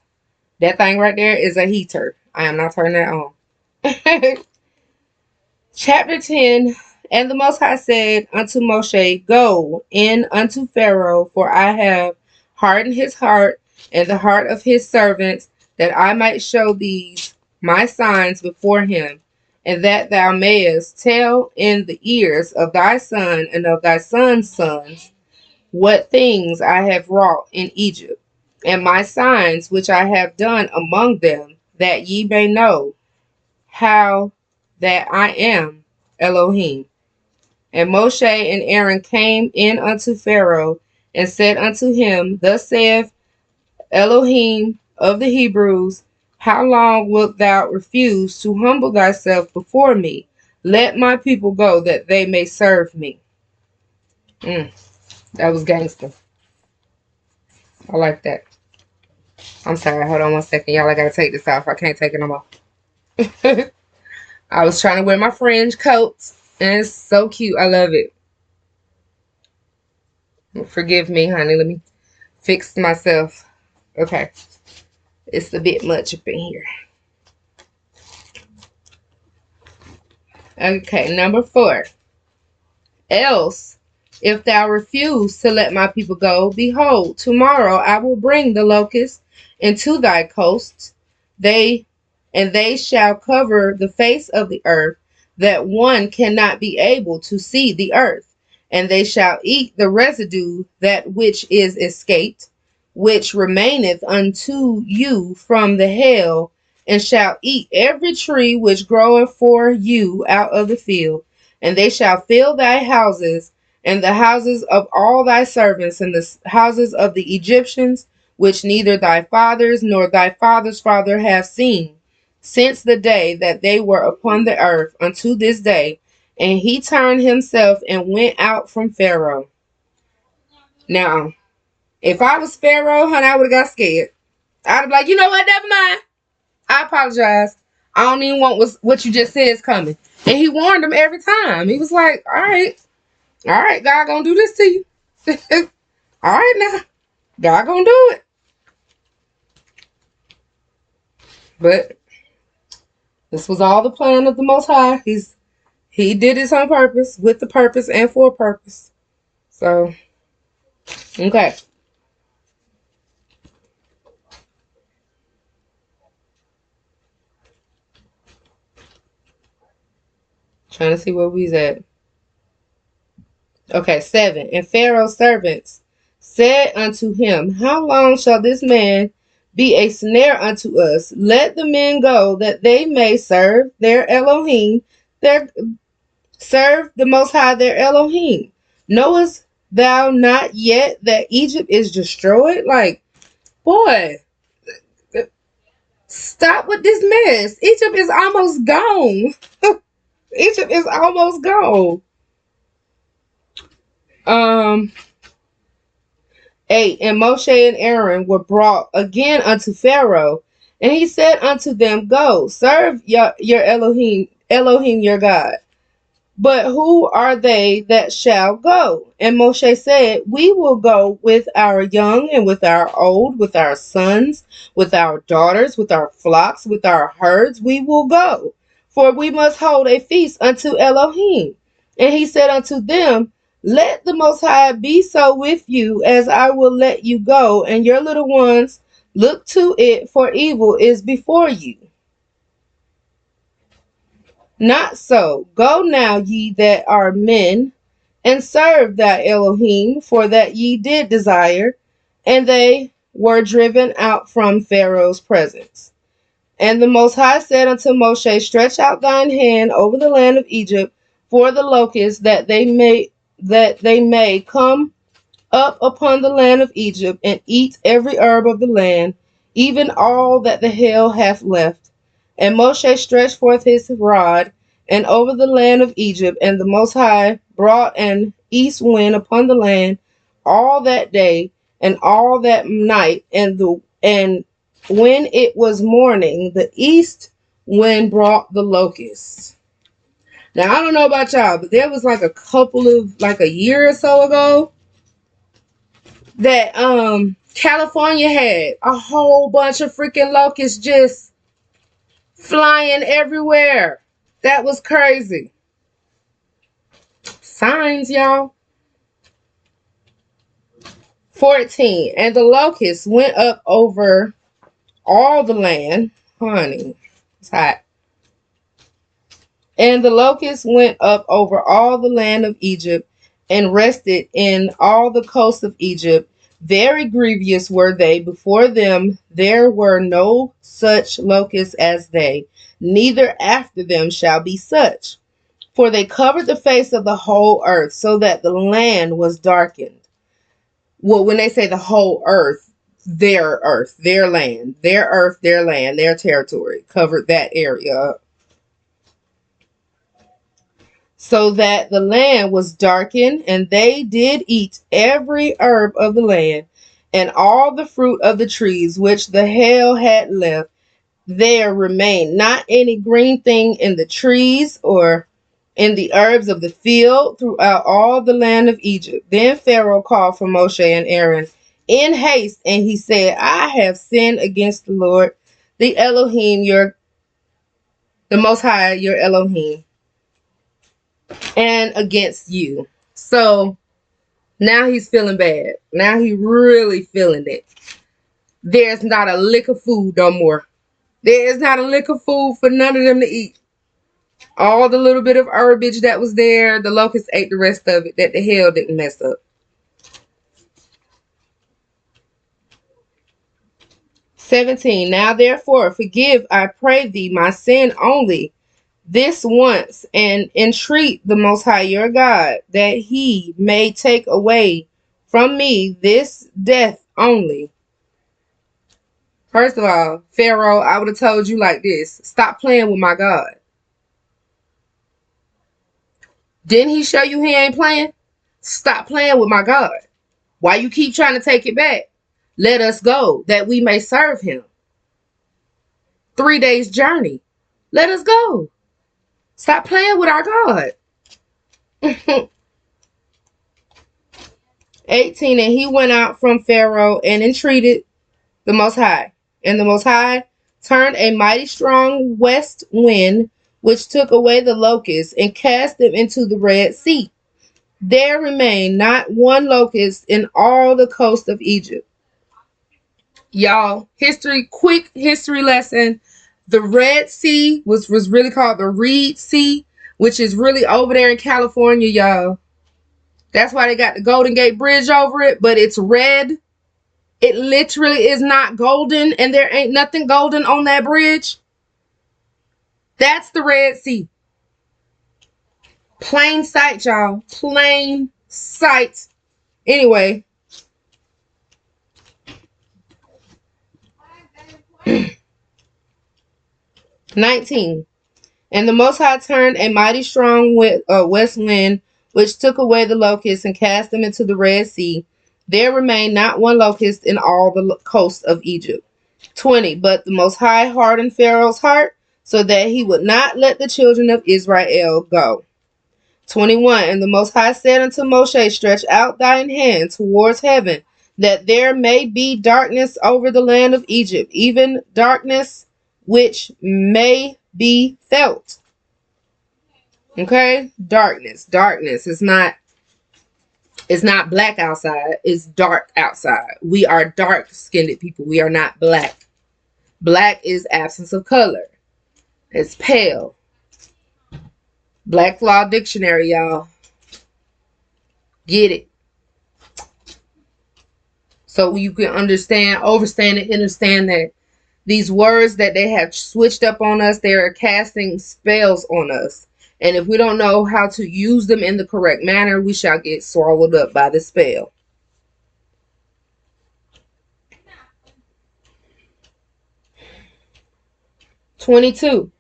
That thing right there is a heater. I am not turning that on. Chapter 10. And the Most High said unto Moshe, go in unto Pharaoh, for I have hardened his heart and the heart of his servants, that I might show these my signs before him, and that thou mayest tell in the ears of thy son and of thy son's sons what things I have wrought in Egypt, and my signs which I have done among them, that ye may know how that I am Elohim. And Moshe and Aaron came in unto Pharaoh, and said unto him, thus saith Elohim of the Hebrews, How long wilt thou refuse to humble thyself before me? Let my people go that they may serve me. That was gangster. I like that. I'm sorry. Hold on one second, y'all. I gotta take this off. I can't take it no more. I was trying to wear my fringe coats, and it's so cute. I love it. Forgive me, honey. Let me fix myself. Okay. It's a bit much up in here. Okay, number 4. Else, if thou refuse to let my people go, behold, tomorrow I will bring the locusts into thy coasts, they shall cover the face of the earth, that one cannot be able to see the earth, and they shall eat the residue that which is escaped, which remaineth unto you from the hail, and shall eat every tree which groweth for you out of the field, and they shall fill thy houses, and the houses of all thy servants, and the houses of the Egyptians, which neither thy fathers nor thy father's father have seen, since the day that they were upon the earth unto this day. And he turned himself and went out from Pharaoh. Now, if I was Pharaoh, honey, I would have got scared. I'd be like, you know what, never mind. I apologize. I don't even want what you just said is coming. And he warned them every time. He was like, all right, God gonna do this to you. All right now, God gonna do it. But this was all the plan of the Most High. He did this on purpose, with the purpose and for a purpose. So, okay. Trying to see where we's at. Okay, 7. And Pharaoh's servants said unto him, how long shall this man be a snare unto us? Let the men go, that they may serve their Elohim, serve the Most High their Elohim. Knowest thou not yet that Egypt is destroyed? Like, boy, stop with this mess. Egypt is almost gone. Egypt is almost gone. 8. And Moshe and Aaron were brought again unto Pharaoh, and he said unto them, go, serve your Elohim your God. But who are they that shall go? And Moshe said, we will go with our young and with our old, with our sons, with our daughters, with our flocks, with our herds, we will go. For we must hold a feast unto Elohim. And he said unto them, let the Most High be so with you, as I will let you go, and your little ones. Look to it, for evil is before you. Not so. Go now, ye that are men, and serve thy Elohim, for that ye did desire. And they were driven out from Pharaoh's presence. And the Most High said unto Moshe, stretch out thine hand over the land of Egypt for the locusts, that they may come up upon the land of Egypt, and eat every herb of the land, even all that the hail hath left. And Moshe stretched forth his rod, and over the land of Egypt, and the Most High brought an east wind upon the land all that day and all that night, and when it was morning, the east wind brought the locusts. Now, I don't know about y'all, but there was like a year or so ago that California had a whole bunch of freaking locusts just flying everywhere. That was crazy. Signs, y'all. 14. And the locusts went up over all the land. Honey, it's hot. And the locusts went up over all the land of Egypt, and rested in all the coasts of Egypt. Very grievous were they. Before them there were no such locusts as they, neither after them shall be such. For they covered the face of the whole earth, so that the land was darkened. Well, when they say the whole earth, their earth, their land, their earth, their land, their territory, covered that area up. So that the land was darkened, and they did eat every herb of the land, and all the fruit of the trees which the hail had left. There remained not any green thing in the trees or in the herbs of the field throughout all the land of Egypt. Then Pharaoh called for Moshe and Aaron in haste, and he said, I have sinned against the Lord, the Elohim, the Most High, your Elohim, and against you. So now he's feeling bad. Now he really feeling it. There's not a lick of food no more. There is not a lick of food for none of them to eat. All the little bit of herbage that was there, the locusts ate the rest of it that the hail didn't mess up. 17. Now therefore forgive, I pray thee, my sin only this once, and entreat the Most High your God, that he may take away from me this death only. First of all, Pharaoh, I would have told you like this. Stop playing with my God. Didn't he show you he ain't playing? Stop playing with my God. Why you keep trying to take it back? Let us go, that we may serve him. 3 days journey. Let us go. Stop playing with our God. 18. And he went out from Pharaoh and entreated the Most High. And the Most High turned a mighty strong west wind, which took away the locusts and cast them into the Red Sea. There remained not one locust in all the coast of Egypt. Y'all, quick history lesson. The Red Sea was really called the Reed Sea, which is really over there in California, y'all. That's why they got the Golden Gate Bridge over it, but it's red. It literally is not golden, and there ain't nothing golden on that bridge. That's the Red Sea. Plain sight, y'all. Plain sight. Anyway. 19. And the Most High turned a mighty strong west wind, which took away the locusts and cast them into the Red Sea. There remained not one locust in all the coast of Egypt. 20. But the Most High hardened Pharaoh's heart, so that he would not let the children of Israel go. 21. And the Most High said unto Moshe, stretch out thine hand towards heaven, that there may be darkness over the land of Egypt, even darkness which may be felt. Okay? Darkness. Darkness. It's not black outside. It's dark outside. We are dark-skinned people. We are not black. Black is absence of color. It's pale. Black Law Dictionary, y'all. Get it. So you can understand, overstand, and understand that these words that they have switched up on us, they are casting spells on us. And if we don't know how to use them in the correct manner, we shall get swallowed up by the spell. (22)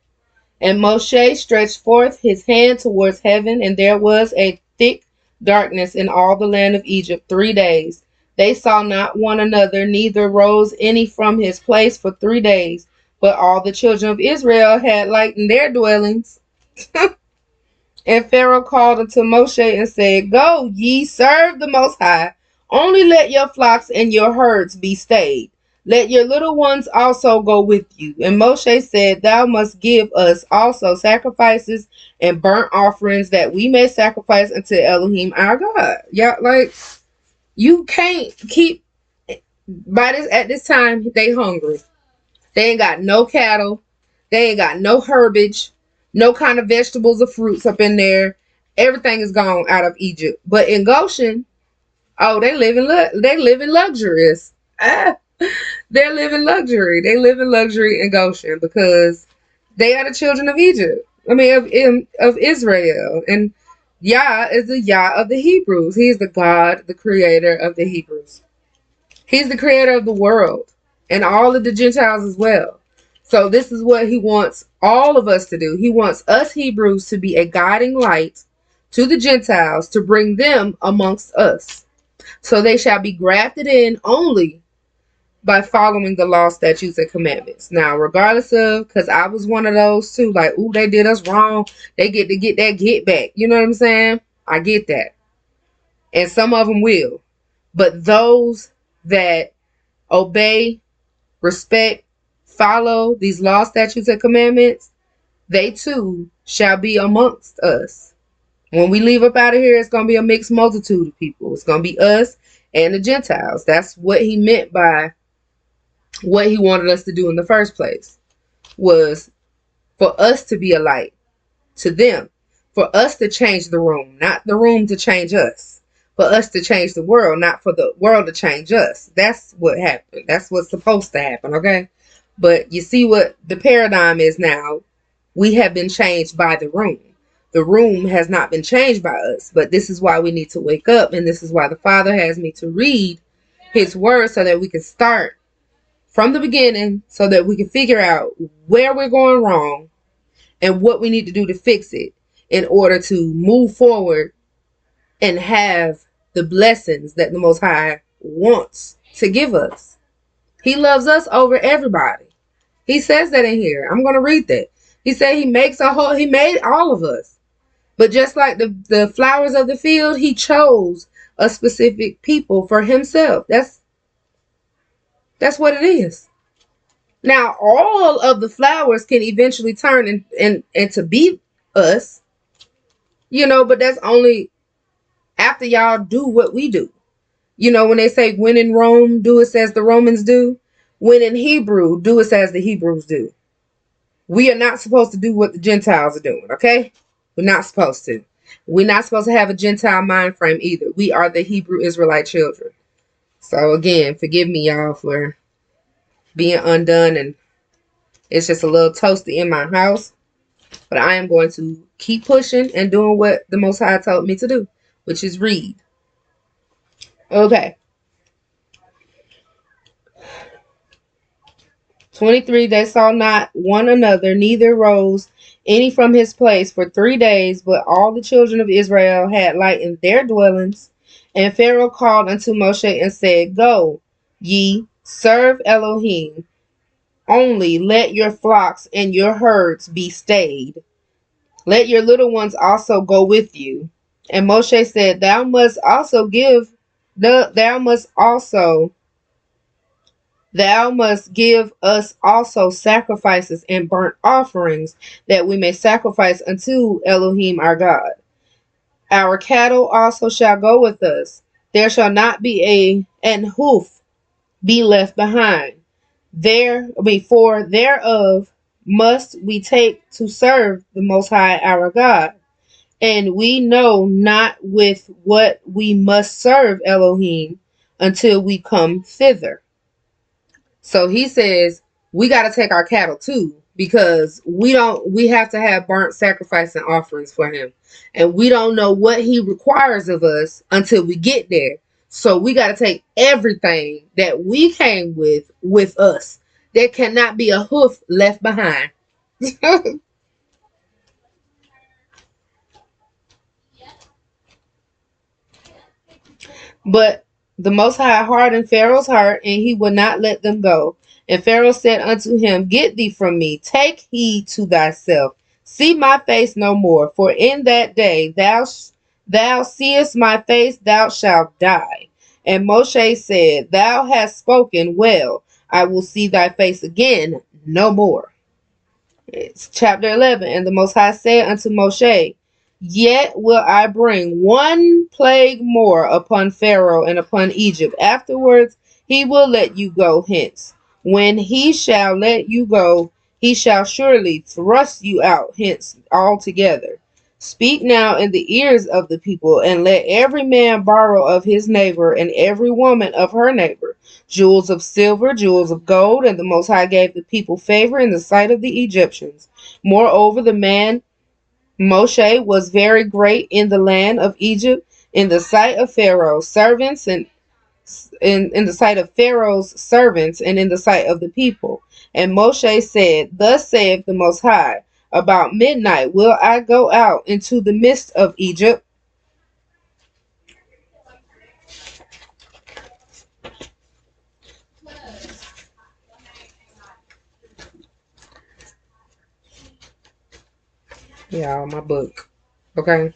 And Moshe stretched forth his hand towards heaven, and there was a thick darkness in all the land of Egypt 3 days. They saw not one another, neither rose any from his place for 3 days. But all the children of Israel had light in their dwellings. And Pharaoh called unto Moshe and said, go ye, serve the Most High. Only let your flocks and your herds be stayed. Let your little ones also go with you. And Moshe said, thou must give us also sacrifices and burnt offerings, that we may sacrifice unto Elohim our God. Yeah, like, you can't keep, at this time, they hungry. They ain't got no cattle. They ain't got no herbage, no kind of vegetables or fruits up in there. Everything is gone out of Egypt. But in Goshen, oh, they live in luxurious. They're living luxury. They live in luxury in Goshen because they are the children of Egypt. I mean, of Israel. And Yah is the Yah of the Hebrews. He is the God, the creator of the Hebrews. He's the creator of the world and all of the Gentiles as well. So this is what he wants all of us to do. He wants us Hebrews to be a guiding light to the Gentiles to bring them amongst us. So they shall be grafted in only by following the law, statutes, and commandments. Now, regardless of, because I was one of those too, like, ooh, they did us wrong. They get to get that get back. You know what I'm saying? I get that. And some of them will. But those that obey, respect, follow these law, statutes, and commandments, they too shall be amongst us. When we leave up out of here, it's going to be a mixed multitude of people. It's going to be us and the Gentiles. That's what he meant by what he wanted us to do in the first place, was for us to be a light to them, for us to change the room, not the room to change us, for us to change the world, not for the world to change us. That's what happened. That's what's supposed to happen, okay? But you see what the paradigm is now. We have been changed by the room. The room has not been changed by us, but this is why we need to wake up, and this is why the Father has me to read his word so that we can start from the beginning, so that we can figure out where we're going wrong and what we need to do to fix it in order to move forward and have the blessings that the Most High wants to give us. He loves us over everybody. He says that in here. I'm going to read that. He said he made all of us. But just like the flowers of the field, he chose a specific people for himself. That's what it is. Now, all of the flowers can eventually turn into be us, but that's only after y'all do what we do. When they say, when in Rome, do it as the Romans do. When in Hebrew, do it as the Hebrews do. We are not supposed to do what the Gentiles are doing, okay? We're not supposed to. We're not supposed to have a Gentile mind frame either. We are the Hebrew Israelite children. So again, forgive me, y'all, for being undone, and it's just a little toasty in my house. But I am going to keep pushing and doing what the Most High told me to do, which is read. Okay. 23, they saw not one another, neither rose any from his place for 3 days, but all the children of Israel had light in their dwellings. And Pharaoh called unto Moshe and said, Go, ye, serve Elohim, only let your flocks and your herds be stayed. Let your little ones also go with you. And Moshe said, Thou must give us also sacrifices and burnt offerings, that we may sacrifice unto Elohim our God. Our cattle also shall go with us. There shall not be an hoof be left behind. For thereof must we take to serve the Most High our God. And we know not with what we must serve Elohim until we come thither. So he says we got to take our cattle too, because we have to have burnt sacrifice and offerings for him. And we don't know what he requires of us until we get there. So we got to take everything that we came with us. There cannot be a hoof left behind. But the Most High hardened Pharaoh's heart, and he would not let them go. And Pharaoh said unto him, Get thee from me, take heed to thyself, see my face no more, for in that day thou seest my face, thou shalt die. And Moshe said, Thou hast spoken well, I will see thy face again no more. It's chapter 11. And the Most High said unto Moshe, Yet will I bring one plague more upon Pharaoh and upon Egypt. Afterwards he will let you go hence. When he shall let you go, he shall surely thrust you out hence altogether. Speak now in the ears of the people, and let every man borrow of his neighbor, and every woman of her neighbor, jewels of silver, jewels of gold. And the Most High gave the people favor in the sight of the Egyptians. Moreover, the man Moshe was very great in the land of Egypt, in the sight of Pharaoh. Servants in the sight of Pharaoh's servants and in the sight of the people. And Moshe said, Thus saith the Most High, about midnight will I go out into the midst of Egypt. Yeah, my book. Okay.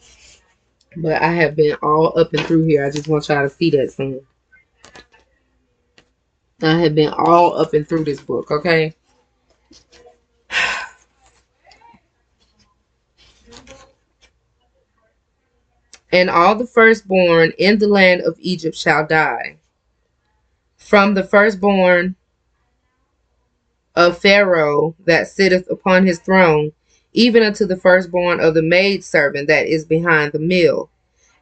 But I have been all up and through here. I just want y'all to see that soon. I have been all up and through this book, okay? And all the firstborn in the land of Egypt shall die. From the firstborn of Pharaoh that sitteth upon his throne, even unto the firstborn of the maidservant that is behind the mill,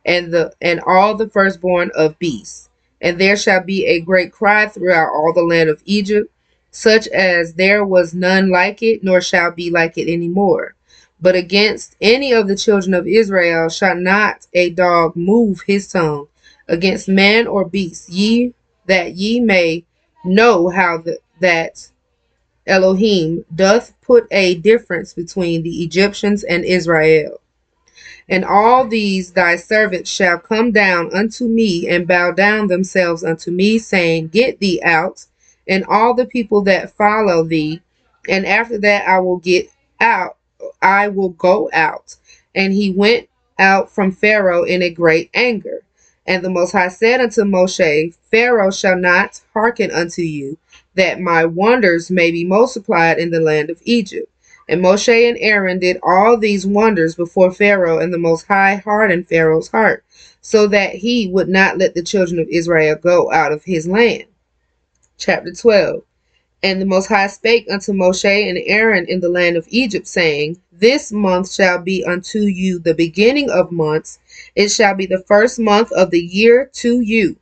and all the firstborn of beasts. And there shall be a great cry throughout all the land of Egypt, such as there was none like it, nor shall be like it any more. But against any of the children of Israel shall not a dog move his tongue against man or beast, that ye may know how that Elohim doth put a difference between the Egyptians and Israel. And all these thy servants shall come down unto me and bow down themselves unto me, saying, Get thee out, and all the people that follow thee. And after that I will go out. And he went out from Pharaoh in a great anger. And the Most High said unto Moshe, Pharaoh shall not hearken unto you, that my wonders may be multiplied in the land of Egypt. And Moshe and Aaron did all these wonders before Pharaoh, and the Most High hardened Pharaoh's heart, so that he would not let the children of Israel go out of his land. Chapter 12. And the Most High spake unto Moshe and Aaron in the land of Egypt, saying, This month shall be unto you the beginning of months. It shall be the first month of the year to you.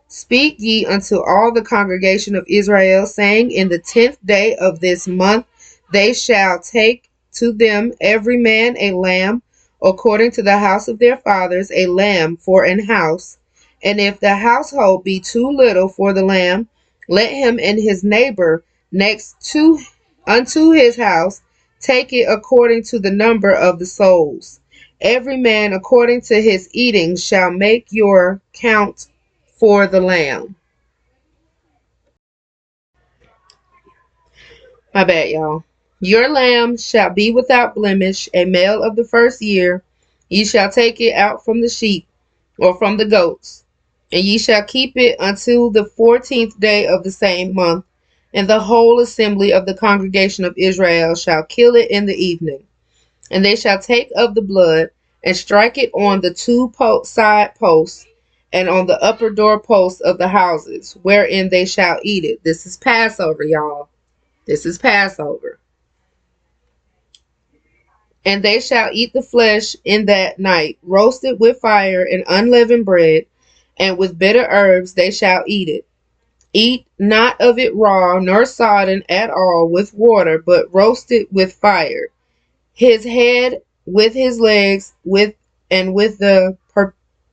Speak ye unto all the congregation of Israel, saying, In the 10th day of this month they shall take to them every man a lamb, according to the house of their fathers, a lamb for an house. And if the household be too little for the lamb, let him and his neighbor next to unto his house take it according to the number of the souls. Every man according to his eating shall make your count for the lamb. My bad, y'all. Your lamb shall be without blemish, a male of the first year. Ye shall take it out from the sheep or from the goats, and ye shall keep it until the 14th day of the same month. And the whole assembly of the congregation of Israel shall kill it in the evening. And they shall take of the blood and strike it on the two side posts and on the upper door posts of the houses, wherein they shall eat it. This is Passover, y'all. This is Passover. And they shall eat the flesh in that night, roasted with fire and unleavened bread, and with bitter herbs they shall eat it. Eat not of it raw, nor sodden at all with water, but roasted with fire. His head with his legs, with the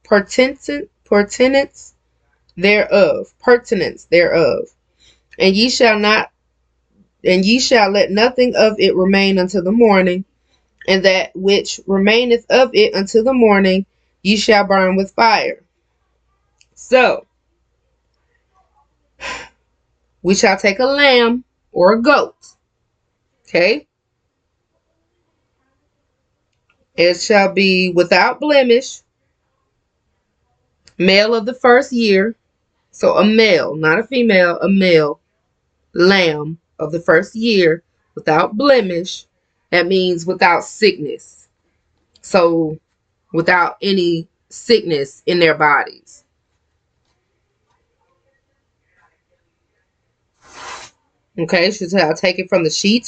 pertinence thereof. And ye shall let nothing of it remain until the morning, and that which remaineth of it until the morning ye shall burn with fire. So, we shall take a lamb or a goat. Okay? It shall be without blemish, male of the first year. So a male, not a female, a male lamb of the first year without blemish. That means without sickness. So without any sickness in their bodies. Okay, so I'll take it from the sheep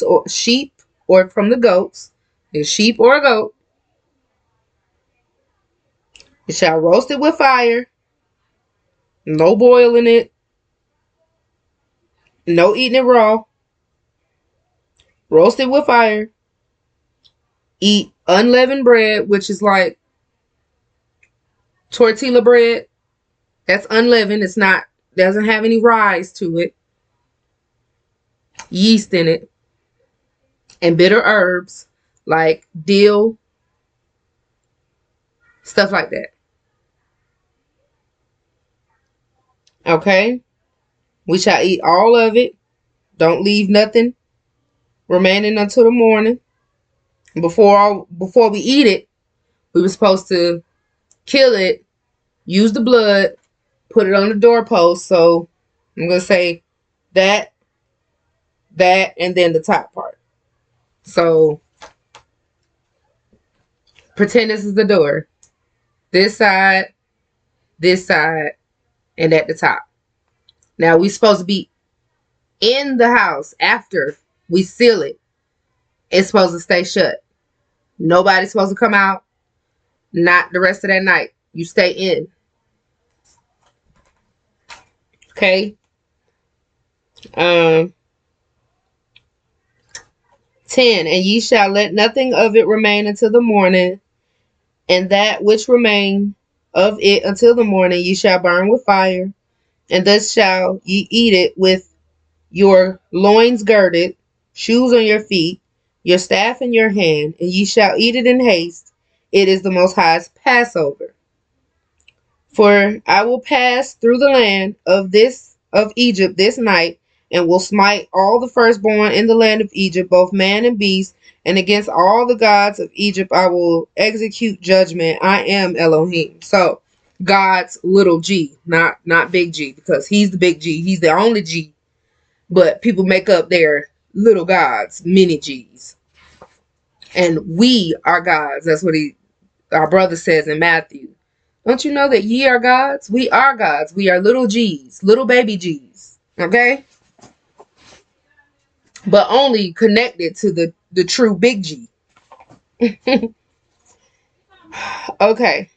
or from the goats. A sheep or a goat. You shall roast it with fire. No boiling it. No eating it raw. Roast it with fire. Eat unleavened bread, which is like tortilla bread. That's unleavened. It's not doesn't have any rise to it, yeast in it, and bitter herbs like dill, stuff like that. Okay? We shall eat all of it. Don't leave nothing remaining until the morning. Before we eat it, we were supposed to kill it, use the blood, put it on the doorpost. So I'm going to say that, and then the top part. So pretend this is the door. This side, and at the top. Now we're supposed to be in the house after we seal it. It's supposed to stay shut. Nobody's supposed to come out. Not the rest of that night. You stay in. Okay. 10. And ye shall let nothing of it remain until the morning, and that which remain of it until the morning ye shall burn with fire, and thus shall ye eat it with your loins girded, shoes on your feet, your staff in your hand, and ye shall eat it in haste. It is the Most High's Passover. For I will pass through the land of Egypt this night, and will smite all the firstborn in the land of Egypt, both man and beast, and against all the gods of Egypt I will execute judgment. I am Elohim. So God's little G, not big G, because he's the big G. He's the only G. But people make up their little gods, mini G's. And we are gods. That's what our brother says in Matthew. Don't you know that ye are gods? We are gods. We are little G's, little baby G's. Okay? But only connected to the true big G. Okay.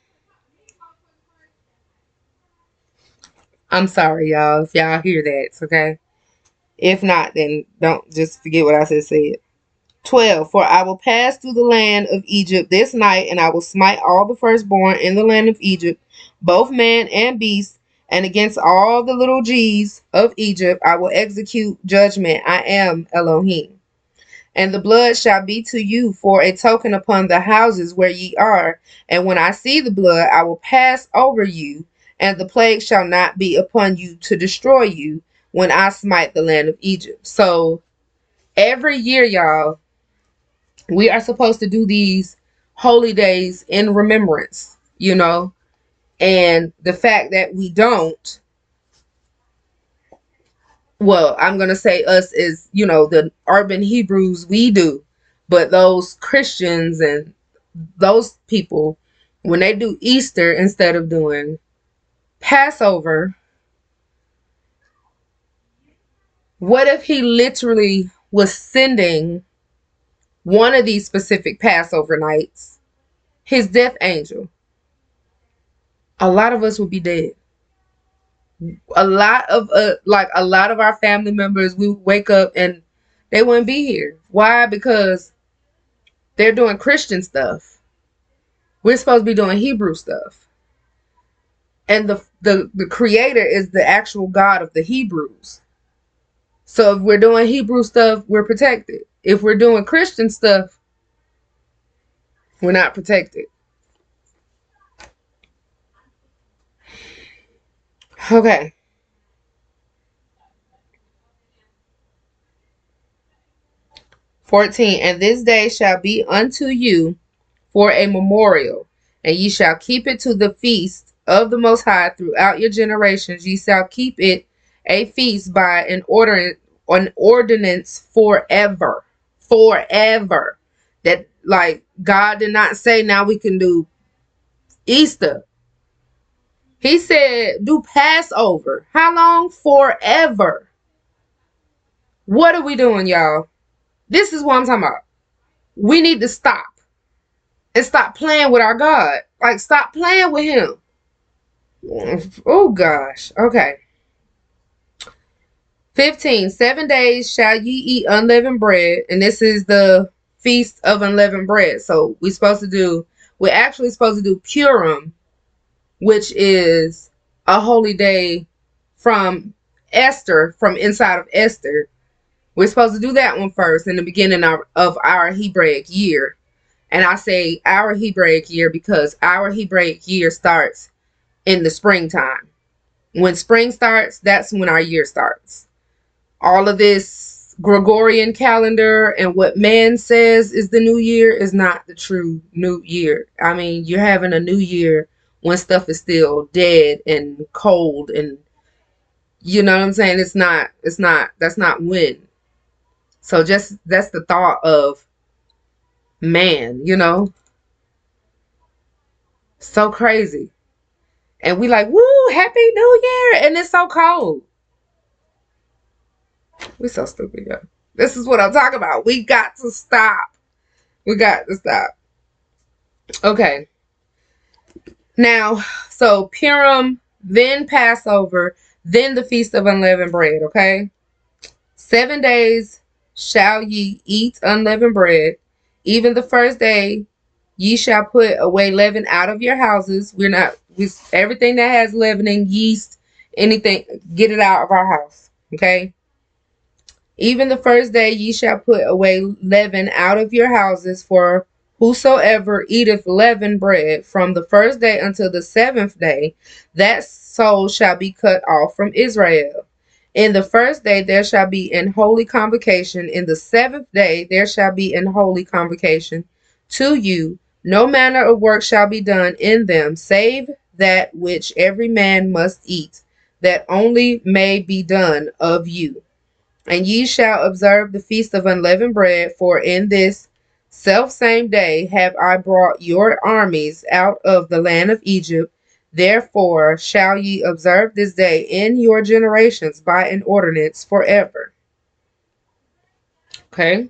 I'm sorry, y'all, if y'all hear that. Okay? If not, then don't just forget what I just said. 12. For I will pass through the land of Egypt this night, and I will smite all the firstborn in the land of Egypt, both man and beast, and against all the little G's of Egypt I will execute judgment. I am Elohim. And the blood shall be to you for a token upon the houses where ye are. And when I see the blood, I will pass over you, and the plague shall not be upon you to destroy you when I smite the land of Egypt. So every year, y'all, we are supposed to do these holy days in remembrance, and the fact that we don't, well, I'm going to say us is, the urban Hebrews, we do, but those Christians and those people, when they do Easter instead of doing Passover, what if he literally was sending one of these specific Passover nights, his death angel? A lot of us would be dead. A lot of our family members, we wake up and they wouldn't be here. Why? Because they're doing Christian stuff. We're supposed to be doing Hebrew stuff. And the creator is the actual God of the Hebrews. So if we're doing Hebrew stuff, we're protected. If we're doing Christian stuff, we're not protected. Okay. (14) And this day shall be unto you for a memorial, and ye shall keep it to the feast of the Most High throughout your generations. Ye shall keep it a feast by an ordinance forever. Forever. That, like, God did not say now we can do Easter. He said do Passover. How long? Forever. What are we doing, y'all? This is what I'm talking about. We need to stop and stop playing with our God. Like, stop playing with him. Oh, gosh. Okay. 15. 7 days shall ye eat unleavened bread. And this is the feast of unleavened bread. So we're actually supposed to do Purim, which is a holy day from Esther, from inside of Esther. We're supposed to do that one first in the beginning of our Hebraic year. And I say our Hebraic year because our Hebraic year starts in the springtime. When spring starts, that's when our year starts. All of this Gregorian calendar and what man says is the new year is not the true new year. I mean, you're having a new year when stuff is still dead and cold, and you know what I'm saying? That's not when. So just that's the thought of man. So crazy. And we like, woo, happy new year. And it's so cold. We so stupid, yo. This is what I'm talking about. We got to stop. We got to stop. Okay. Now, so Purim, then Passover, then the Feast of Unleavened Bread, okay? 7 days shall ye eat unleavened bread. Even the first day ye shall put away leaven out of your houses. Everything that has leavening, yeast, anything, get it out of our house, okay? Even the first day ye shall put away leaven out of your houses, for whosoever eateth leavened bread from the first day until the 7th day, that soul shall be cut off from Israel. In the first day there shall be an holy convocation. In the 7th day there shall be an holy convocation to you. No manner of work shall be done in them, save that which every man must eat, that only may be done of you. And ye shall observe the feast of unleavened bread, for in this selfsame day have I brought your armies out of the land of Egypt. Therefore shall ye observe this day in your generations by an ordinance forever. Okay.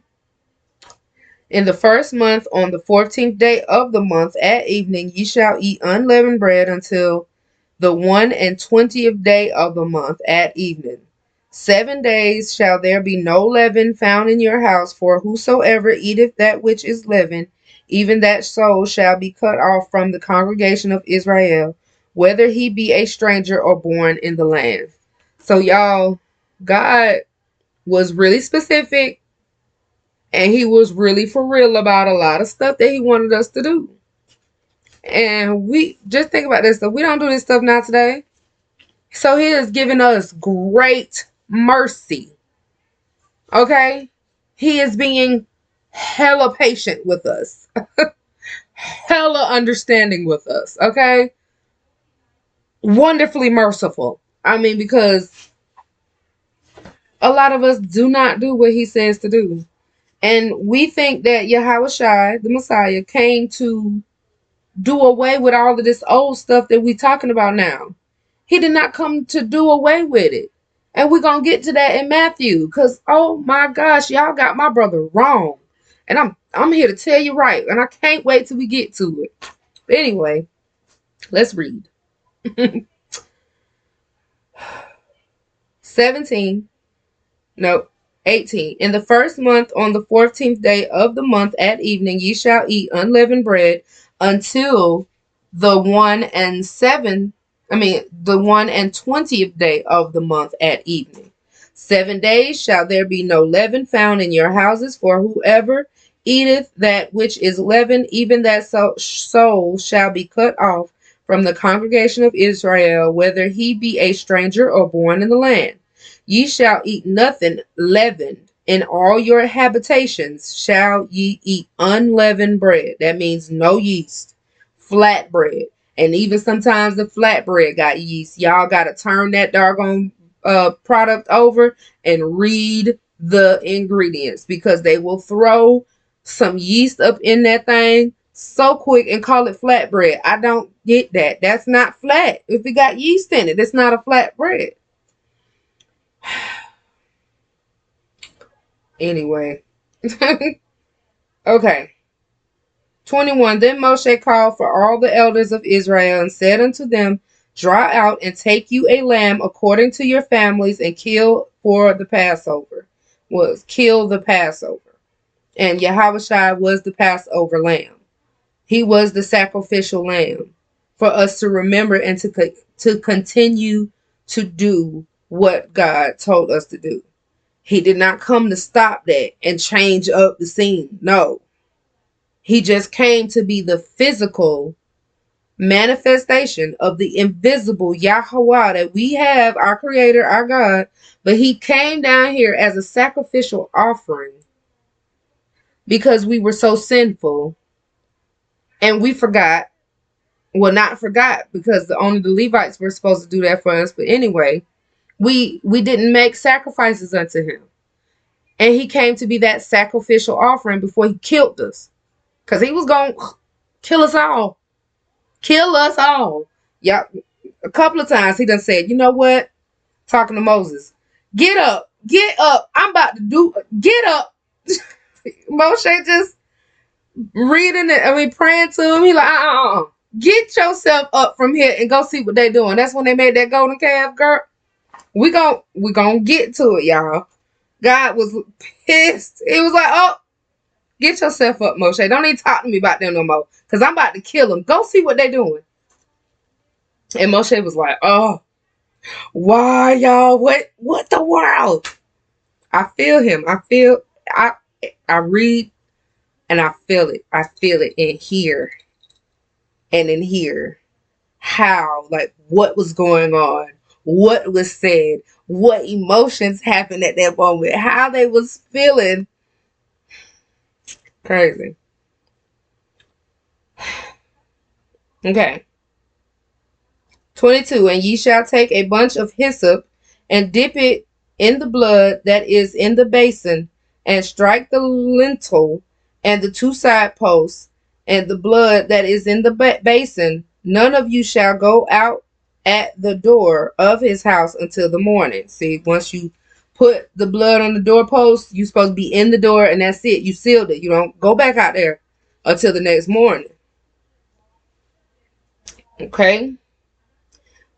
In the first month, on the 14th day of the month, at evening, ye shall eat unleavened bread until the 21st day of the month at evening. 7 days shall there be no leaven found in your house, for whosoever eateth that which is leavened, even that soul shall be cut off from the congregation of Israel, whether he be a stranger or born in the land. So y'all, God was really specific, and he was really for real about a lot of stuff that he wanted us to do. And we just think about this stuff. We don't do this stuff now today. So he has given us great mercy. Okay? He is being hella patient with us. Hella understanding with us. Okay? Wonderfully merciful. I mean, because a lot of us do not do what he says to do. And we think that Yahushua, the Messiah, came to do away with all of this old stuff that we're talking about now. He did not come to do away with it. And we're going to get to that in Matthew. Because, oh my gosh, y'all got my brother wrong. And I'm here to tell you right. And I can't wait till we get to it. But anyway, let's read. 17. No, 18. In the first month, on the 14th day of the month at evening, ye shall eat unleavened bread until the 21st day of the month at evening. 7 days shall there be no leaven found in your houses, for whoever eateth that which is leavened, even that soul shall be cut off from the congregation of Israel, whether he be a stranger or born in the land. Ye shall eat nothing leavened. In all your habitations shall ye eat unleavened bread. That means no yeast. Flat bread. And even sometimes the flat bread got yeast. Y'all got to turn that doggone product over and read the ingredients, because they will throw some yeast up in that thing so quick and call it flat bread. I don't get that. That's not flat. If it got yeast in it, it's not a flat bread. Anyway. Okay. 21. Then Moshe called for all the elders of Israel and said unto them, draw out and take you a lamb according to your families, and kill for the Passover. Kill the Passover. And Yahushua was the Passover lamb. He was the sacrificial lamb for us to remember and to continue to do what God told us to do. He did not come to stop that and change up the scene. No. He just came to be the physical manifestation of the invisible Yahweh that we have, our creator, our God. But he came down here as a sacrificial offering because we were so sinful and we forgot. Well, not forgot, because only the Levites were supposed to do that for us. But anyway, we didn't make sacrifices unto him. And he came to be that sacrificial offering before he killed us. Because he was going to kill us all. Kill us all. Yeah, a couple of times he done said, you know what? Talking to Moses. Get up. Get up. I'm about to do. Get up. Moshe just reading it. I mean, praying to him. He like, get yourself up from here and go see what they doing. That's when they made that golden calf, girl. We gonna get to it, y'all. God was pissed. He was like, oh, get yourself up, Moshe. Don't even talk to me about them no more. Because I'm about to kill them. Go see what they doing. And Moshe was like, oh, why, y'all? What the world? I feel him. I read and I feel it. I feel it in here and in here. How, like, what was going on? What was said? What emotions happened at that moment? How they was feeling? Crazy. Okay. 22. And ye shall take a bunch of hyssop and dip it in the blood that is in the basin, and strike the lintel and the two side posts and the blood that is in the basin. None of you shall go out at the door of his house until the morning. See, once you put the blood on the doorpost, you're supposed to be in the door, and that's it. You sealed it. You don't go back out there until the next morning. Okay?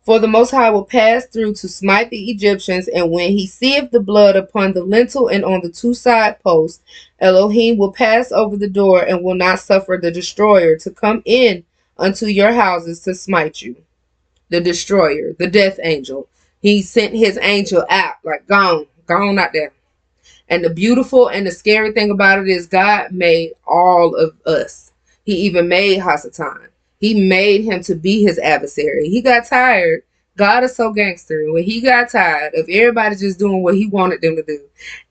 For the Most High will pass through to smite the Egyptians, and when he seeth the blood upon the lintel and on the two side posts, Elohim will pass over the door and will not suffer the destroyer to come in unto your houses to smite you. The destroyer, the death angel. He sent his angel out, like gone out there. And the beautiful and the scary thing about it is God made all of us. He even made Hasatan. He made him to be his adversary. He got tired. God is so gangster. When he got tired of everybody just doing what he wanted them to do,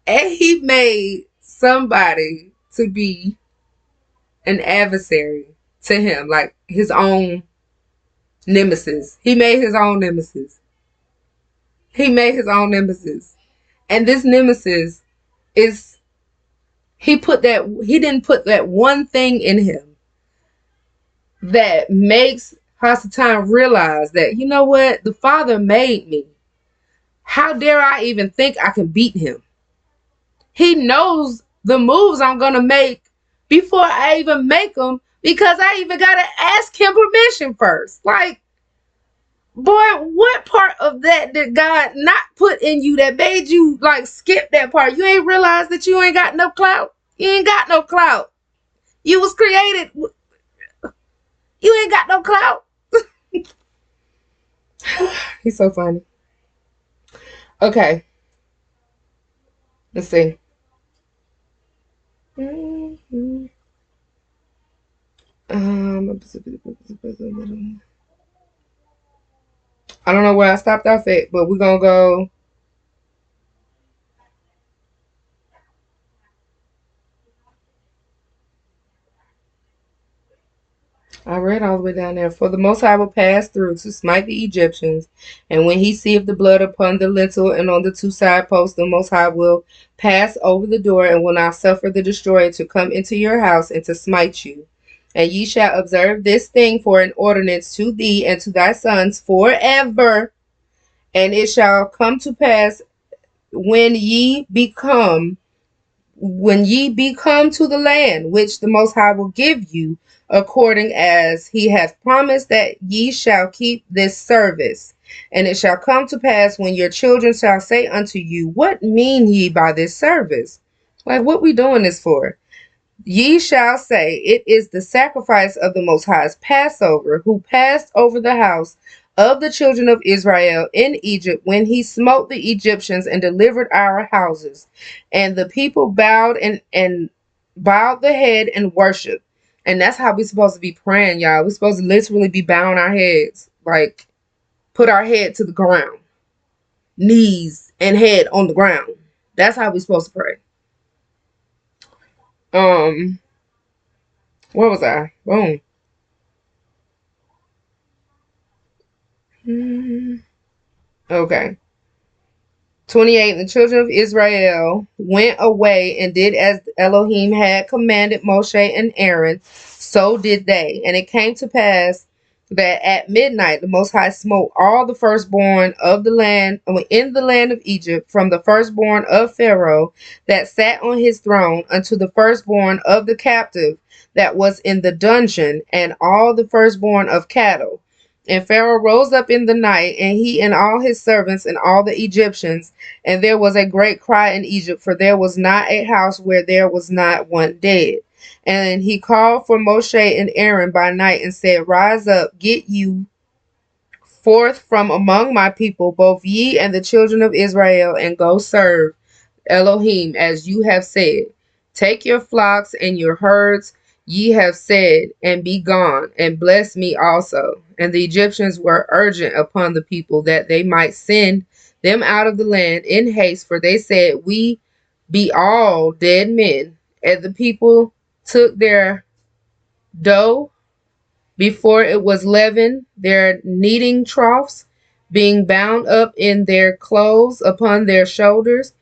and he made somebody to be an adversary to him, like his own nemesis. He made his own nemesis. He made his own nemesis. And this nemesis is, he didn't put that one thing in him that makes Hasatan realize that, you know what, the Father made me. How dare I even think I can beat him? He knows the moves I'm going to make before I even make them, because I even got to ask him permission first. Like, boy, what part of that did God not put in you that made you, like, skip that part? You ain't realized that you ain't got no clout. You ain't got no clout. You was created. You ain't got no clout. He's so funny. Okay. Let's see. I don't know where I stopped off at, but we're going to go. I read all the way down there. For the Most High will pass through to smite the Egyptians, and when he seeth the blood upon the lintel and on the two side posts, the Most High will pass over the door and will not suffer the destroyer to come into your house and to smite you. And ye shall observe this thing for an ordinance to thee and to thy sons forever. And it shall come to pass when ye become to the land which the Most High will give you, according as he hath promised, that ye shall keep this service. And it shall come to pass when your children shall say unto you, what mean ye by this service? Like, what we doing this for? Ye shall say, it is the sacrifice of the Most High's Passover, who passed over the house of the children of Israel in Egypt when he smote the Egyptians and delivered our houses. And the people bowed bowed the head and worshiped. And that's how we're supposed to be praying, y'all. We're supposed to literally be bowing our heads, like put our head to the ground, knees and head on the ground. That's how we're supposed to pray. Where was I? Boom. Okay. 28. And the children of Israel went away and did as Elohim had commanded Moshe and Aaron, so did they. And it came to pass that at midnight the Most High smote all the firstborn of the land in the land of Egypt, from the firstborn of Pharaoh that sat on his throne unto the firstborn of the captive that was in the dungeon, and all the firstborn of cattle. And Pharaoh rose up in the night, and he and all his servants and all the Egyptians, and there was a great cry in Egypt, for there was not a house where there was not one dead. And he called for Moshe and Aaron by night and said, Rise up, get you forth from among my people, both ye and the children of Israel, and go serve Elohim as you have said. Take your flocks and your herds, ye have said, and be gone, and bless me also. And the Egyptians were urgent upon the people that they might send them out of the land in haste, for they said, We be all dead men. And the people took their dough before it was leavened, their kneading troughs, being bound up in their clothes upon their shoulders.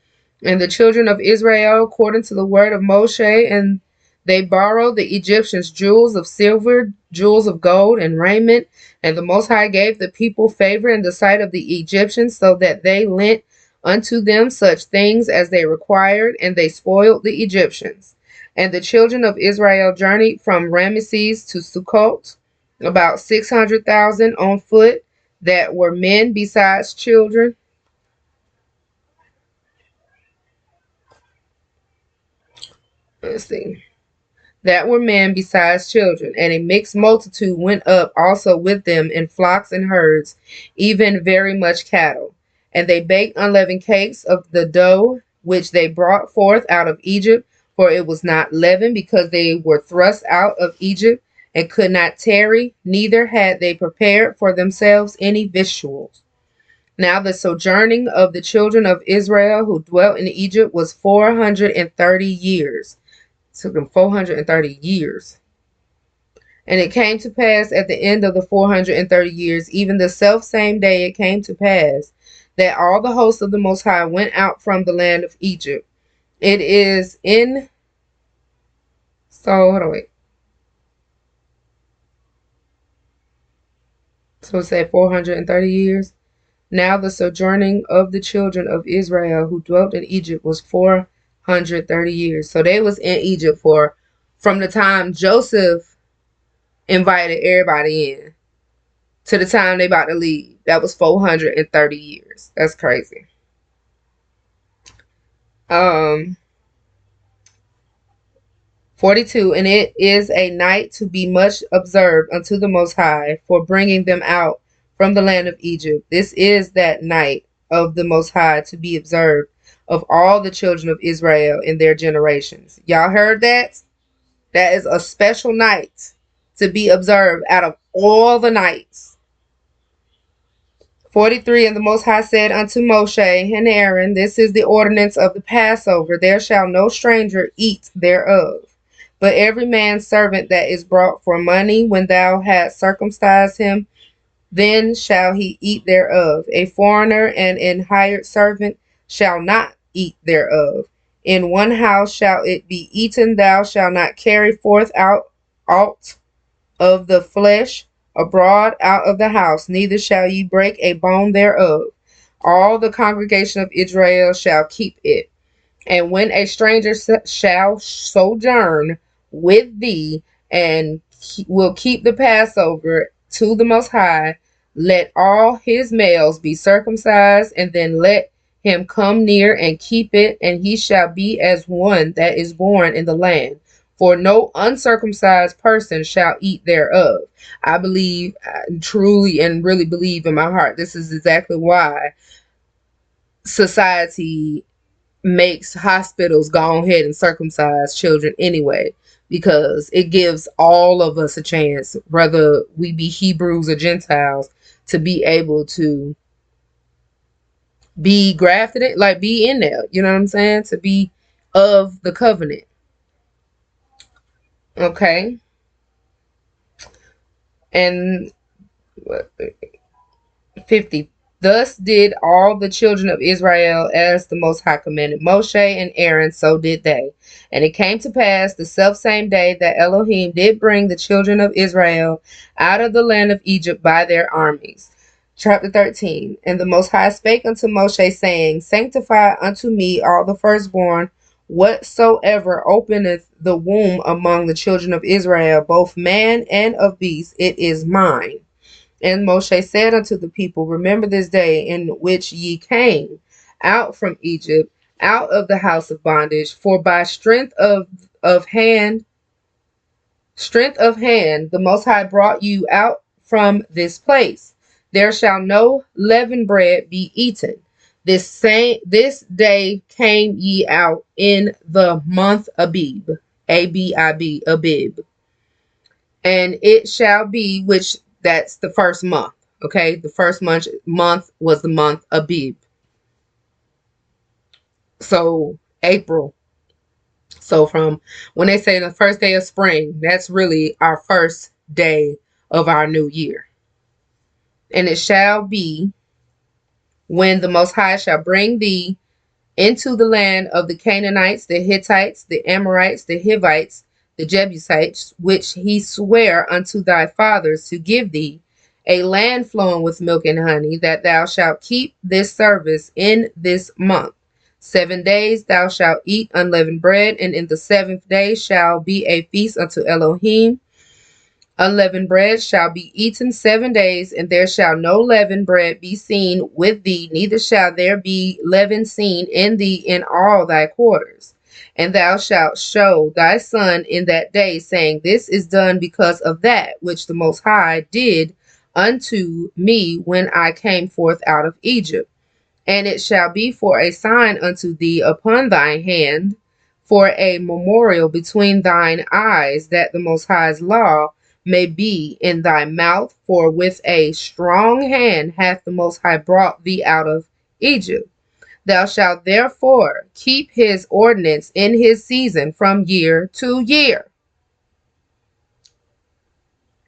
And the children of Israel, according to the word of Moshe, and they borrowed the Egyptians jewels of silver, jewels of gold, and raiment. And the Most High gave the people favor in the sight of the Egyptians, so that they lent unto them such things as they required, and they spoiled the Egyptians. And the children of Israel journeyed from Ramesses to Sukkot, about 600,000 on foot, that were men besides children. Let's see. That were men besides children, and a mixed multitude went up also with them in flocks and herds, even very much cattle. And they baked unleavened cakes of the dough which they brought forth out of Egypt, for it was not leavened, because they were thrust out of Egypt and could not tarry, neither had they prepared for themselves any victuals. Now the sojourning of the children of Israel who dwelt in Egypt was 430 years. It took them 430 years. And it came to pass at the end of the 430 years, even the self same day it came to pass, that all the hosts of the Most High went out from the land of Egypt. It is in... So, hold on, wait. So it said 430 years. Now the sojourning of the children of Israel who dwelt in Egypt was 430 years. So they was in Egypt from the time Joseph invited everybody in to the time they about to leave. That was 430 years. That's crazy. 42. And it is a night to be much observed unto the Most High for bringing them out from the land of Egypt. This is that night of the Most High to be observed of all the children of Israel in their generations. Y'all heard that? That is a special night to be observed out of all the nights. 43. And the Most High said unto Moshe and Aaron, This is the ordinance of the Passover. There shall no stranger eat thereof. But every man's servant that is brought for money, when thou hast circumcised him, then shall he eat thereof. A foreigner and an hired servant shall not eat thereof. In one house shall it be eaten. Thou shalt not carry forth out aught of the flesh abroad out of the house, neither shall ye break a bone thereof. All the congregation of Israel shall keep it. And when a stranger shall sojourn with thee, and will keep the Passover to the Most High, let all his males be circumcised, and then let him come near and keep it, and he shall be as one that is born in the land, For no uncircumcised person shall eat thereof. I believe, truly and really believe in my heart, this is exactly why society makes hospitals go ahead and circumcise children anyway, because it gives all of us a chance, whether we be Hebrews or Gentiles, to be able to be grafted in, like be in there, you know what I'm saying, to be of the covenant. Okay. And 50. Thus did all the children of Israel as the Most High commanded Moshe and Aaron, so did they. And it came to pass the selfsame day that Elohim did bring the children of Israel out of the land of Egypt by their armies. Chapter 13. And the Most High spake unto Moshe, saying, Sanctify unto me all the firstborn, whatsoever openeth the womb among the children of Israel, both man and of beast, it is mine. And Moshe said unto the people, Remember this day in which ye came out from Egypt, out of the house of bondage, for by strength of hand, the Most High brought you out from this place. There shall no leavened bread be eaten. This day came ye out in the month Abib, Abib, Abib. And it shall be, which that's the first month. Okay, the first month was the month Abib. So April. So from when they say the first day of spring, that's really our first day of our new year. And it shall be when the Most High shall bring thee into the land of the Canaanites, the Hittites, the Amorites, the Hivites, the Jebusites, which he sware unto thy fathers to give thee, a land flowing with milk and honey, that thou shalt keep this service in this month. 7 days thou shalt eat unleavened bread, and in the 7th day shall be a feast unto Elohim. Unleavened bread shall be eaten 7 days, and there shall no leavened bread be seen with thee, neither shall there be leaven seen in thee in all thy quarters. And thou shalt show thy son in that day, saying, This is done because of that which the Most High did unto me when I came forth out of Egypt. And it shall be for a sign unto thee upon thy hand, for a memorial between thine eyes, that the Most High's law may be in thy mouth, for with a strong hand hath the Most High brought thee out of Egypt. Thou shalt therefore keep his ordinance in his season from year to year.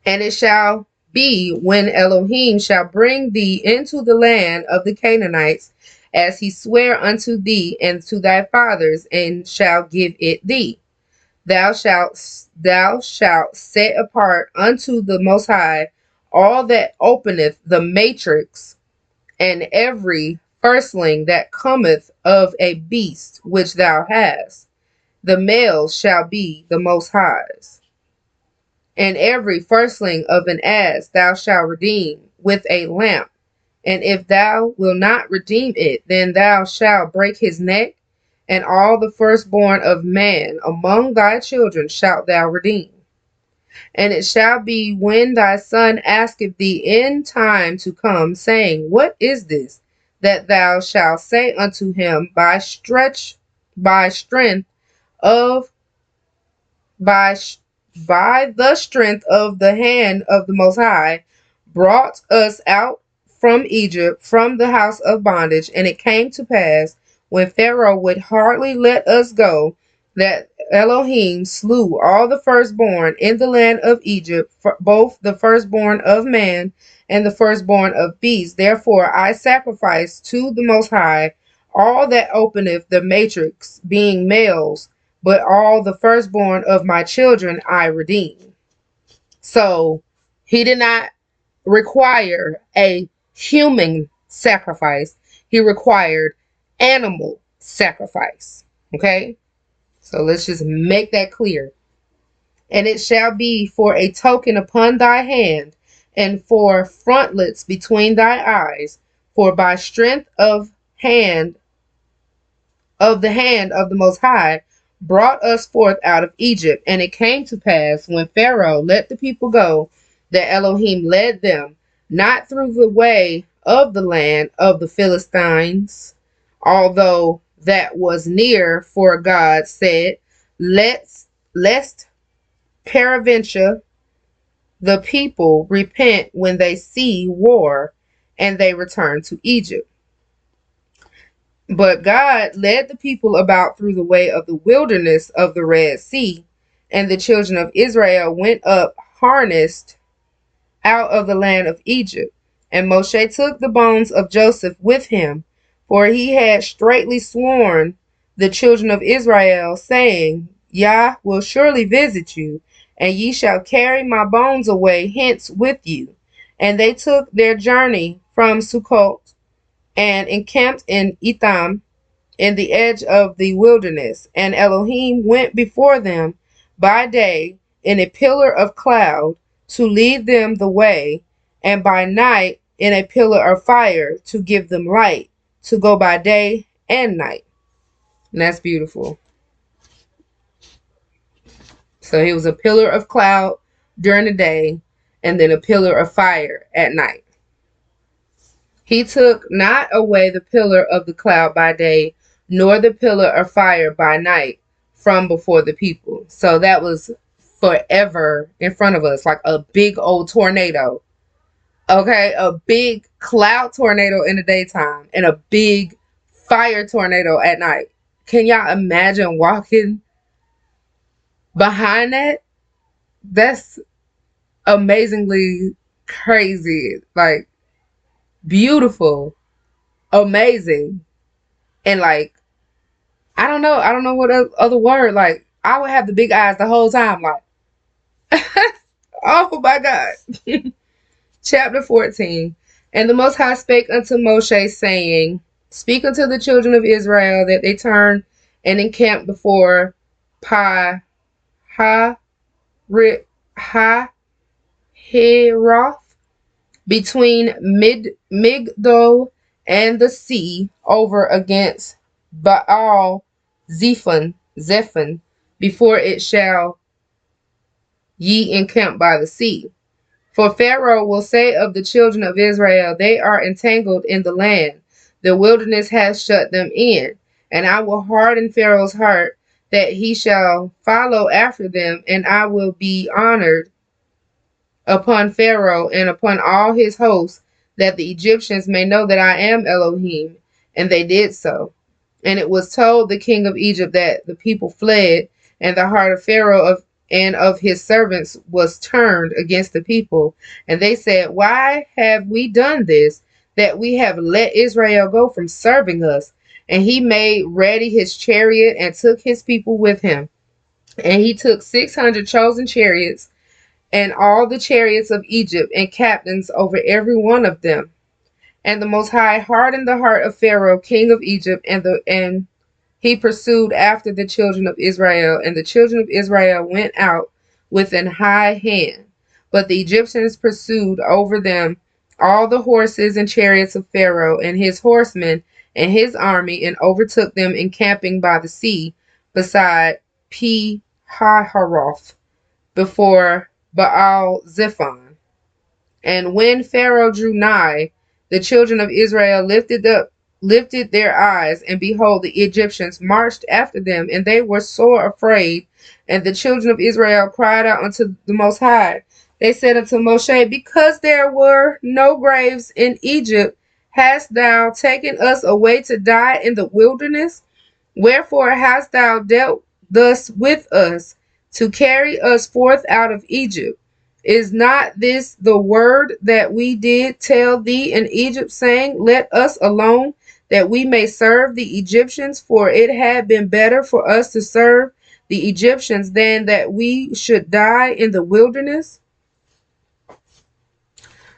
And it shall be when Elohim shall bring thee into the land of the Canaanites, as he sware unto thee and to thy fathers, and shall give it thee. Thou shalt set apart unto the Most High all that openeth the matrix, and every firstling that cometh of a beast which thou hast. The males shall be the Most High's. And every firstling of an ass thou shalt redeem with a lamp. And if thou wilt not redeem it, then thou shalt break his neck. And all the firstborn of man among thy children shalt thou redeem. And it shall be when thy son asketh thee in time to come, saying, What is this? That thou shalt say unto him, by strength of by the strength of the hand of the Most High, brought us out from Egypt, from the house of bondage. And it came to pass, when Pharaoh would hardly let us go, that Elohim slew all the firstborn in the land of Egypt, both the firstborn of man and the firstborn of beast. Therefore I sacrifice to the Most High all that openeth the matrix, being males, but all the firstborn of my children I redeem. So he did not require a human sacrifice. He required animal sacrifice. Okay? So let's just make that clear. And it shall be for a token upon thy hand, and for frontlets between thy eyes, for by strength of the hand of the Most High brought us forth out of Egypt. And it came to pass, when Pharaoh let the people go, that Elohim led them not through the way of the land of the Philistines, although that was near, for God said, lest peradventure the people repent when they see war, and they return to Egypt. But God led the people about through the way of the wilderness of the Red Sea, and the children of Israel went up harnessed out of the land of Egypt. And Moshe took the bones of Joseph with him, for he had straitly sworn the children of Israel, saying, Yah will surely visit you, and ye shall carry my bones away hence with you. And they took their journey from Sukkot, and encamped in Etham, in the edge of the wilderness. And Elohim went before them by day in a pillar of cloud to lead them the way, and by night in a pillar of fire to give them light, to go by day and night. And that's beautiful. So he was a pillar of cloud during the day, and then a pillar of fire at night. He took not away the pillar of the cloud by day, nor the pillar of fire by night from before the people. So that was forever in front of us, like a big old tornado. Okay, a big cloud tornado in the daytime and a big fire tornado at night. Can y'all imagine walking behind that? That's amazingly crazy, like beautiful, amazing. And like, I don't know what other word. Like, I would have the big eyes the whole time. Like, oh my God. Chapter 14. And the Most High spake unto Moshe, saying, Speak unto the children of Israel that they turn and encamp before Pi Ha Heroth, between Migdol and the sea, over against Baal Zephon, before it shall ye encamp by the sea. For Pharaoh will say of the children of Israel, They are entangled in the land, the wilderness has shut them in. And I will harden Pharaoh's heart, that he shall follow after them, and I will be honored upon Pharaoh and upon all his hosts, that the Egyptians may know that I am Elohim. And they did so. And it was told the king of Egypt that the people fled, and the heart of Pharaoh and of his servants was turned against the people. And they said, Why have we done this, that we have let Israel go from serving us? And he made ready his chariot and took his people with him. And he took 600 chosen chariots and all the chariots of Egypt, and captains over every one of them. And the Most High hardened the heart of Pharaoh, king of Egypt, and he pursued after the children of Israel. And the children of Israel went out with an high hand. But the Egyptians pursued over them all the horses and chariots of Pharaoh, and his horsemen, and his army, and overtook them encamping by the sea, beside Pi Hahiroth, before Baal Zephon. And when Pharaoh drew nigh, the children of Israel lifted their eyes, and behold, the Egyptians marched after them, and they were sore afraid. And the children of Israel cried out unto the Most High. They said unto Moshe, Because there were no graves in Egypt, hast thou taken us away to die in the wilderness? Wherefore hast thou dealt thus with us, to carry us forth out of Egypt? Is not this the word that we did tell thee in Egypt, saying, Let us alone, that we may serve the Egyptians? For it had been better for us to serve the Egyptians than that we should die in the wilderness.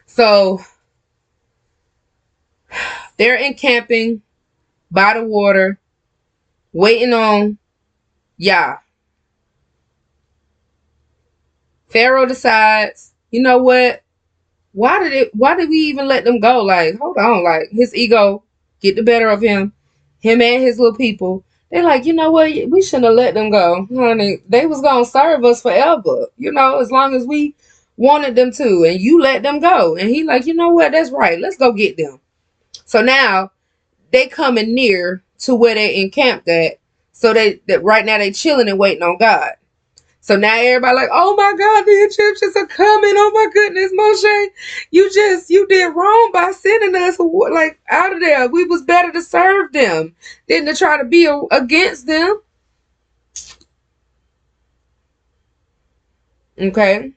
So they're encamping by the water, waiting on Yah. Pharaoh decides, you know what? Why did we even let them go? Like, hold on, like his ego get the better of him and his little people They're like, you know what? We shouldn't have let them go, honey. They was gonna serve us forever, as long as we wanted them to, and you let them go. And he like, you know what? That's right. Let's go get them. So now they coming near to where they encamped at. So that right now they chilling and waiting on God. So now everybody like, oh my God, the Egyptians are coming. Oh my goodness, Moshe, you did wrong by sending us like out of there. We was better to serve them than to try to be against them. Okay.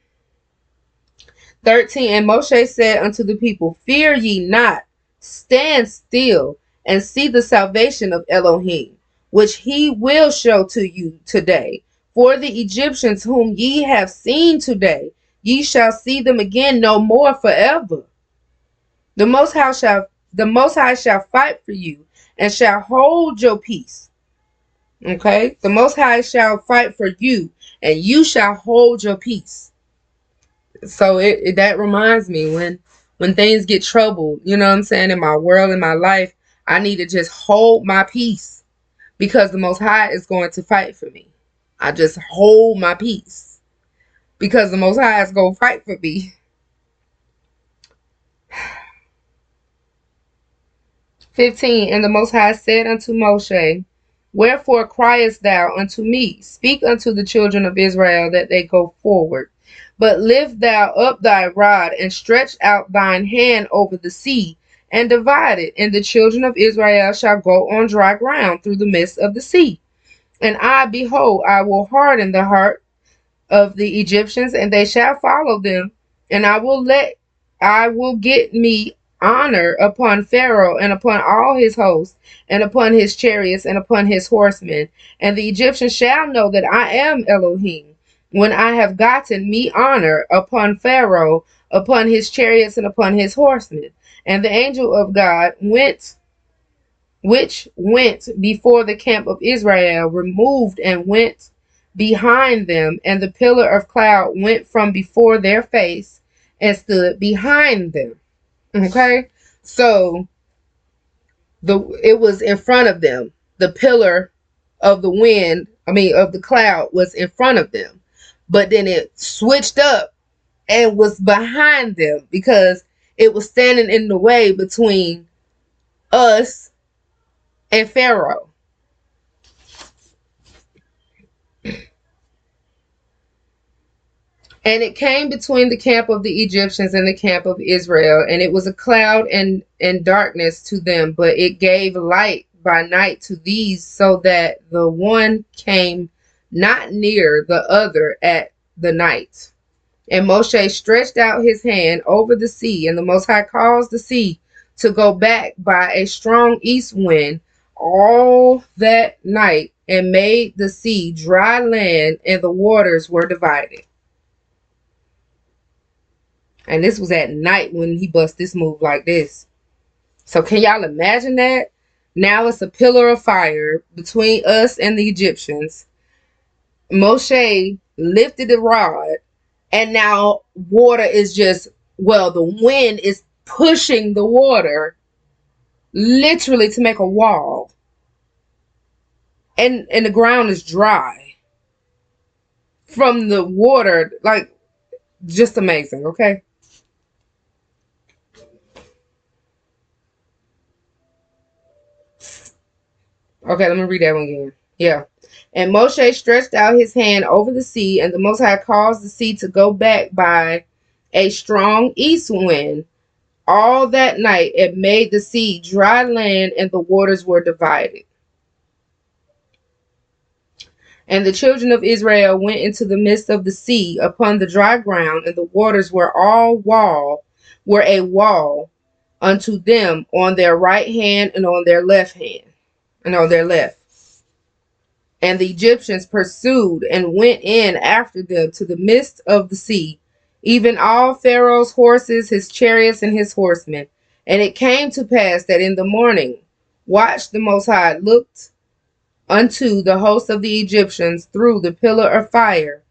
13, and Moshe said unto the people, fear ye not, stand still and see the salvation of Elohim, which he will show to you today. For the Egyptians whom ye have seen today, ye shall see them again no more forever. The Most High shall fight for you and shall hold your peace. Okay? The Most High shall fight for you and you shall hold your peace. So that reminds me when things get troubled, you know what I'm saying, in my world, in my life, I need to just hold my peace because the Most High is going to fight for me. I just hold my peace because the Most High is going to fight for me. 15, and the Most High said unto Moshe, wherefore criest thou unto me? Speak unto the children of Israel that they go forward. But lift thou up thy rod, and stretch out thine hand over the sea, and divide it, and the children of Israel shall go on dry ground through the midst of the sea. And I, behold, I will harden the heart of the Egyptians, and they shall follow them, and I will get me honor upon Pharaoh and upon all his hosts, and upon his chariots and upon his horsemen. And the Egyptians shall know that I am Elohim, when I have gotten me honor upon Pharaoh, upon his chariots and upon his horsemen. And the angel of God which went before the camp of Israel, removed and went behind them, and the pillar of cloud went from before their face and stood behind them. Okay, so it was in front of them. The pillar of the cloud was in front of them, but then it switched up and was behind them because it was standing in the way between us and Pharaoh. And it came between the camp of the Egyptians and the camp of Israel, and it was a cloud and darkness to them, but it gave light by night to these, so that the one came not near the other at the night. And Moshe stretched out his hand over the sea, and the Most High caused the sea to go back by a strong east wind all that night, and made the sea dry land, and the waters were divided. And this was at night when he bust this move like this. So can y'all imagine that? Now it's a pillar of fire between us and the Egyptians. Moshe lifted the rod, and now water is the wind is pushing the water literally to make a wall. And the ground is dry from the water. Like, just amazing, okay? Okay, let me read that one again. Yeah. And Moshe stretched out his hand over the sea, and the Most High caused the sea to go back by a strong east wind all that night, and made the sea dry land, and the waters were divided. And the children of Israel went into the midst of the sea upon the dry ground, and the waters were a wall unto them on their right hand and on their left hand. And on their left. And the Egyptians pursued and went in after them to the midst of the sea, even all Pharaoh's horses, his chariots, and his horsemen. And it came to pass that in the morning watch the Most High looked unto the host of the Egyptians through the pillar of fire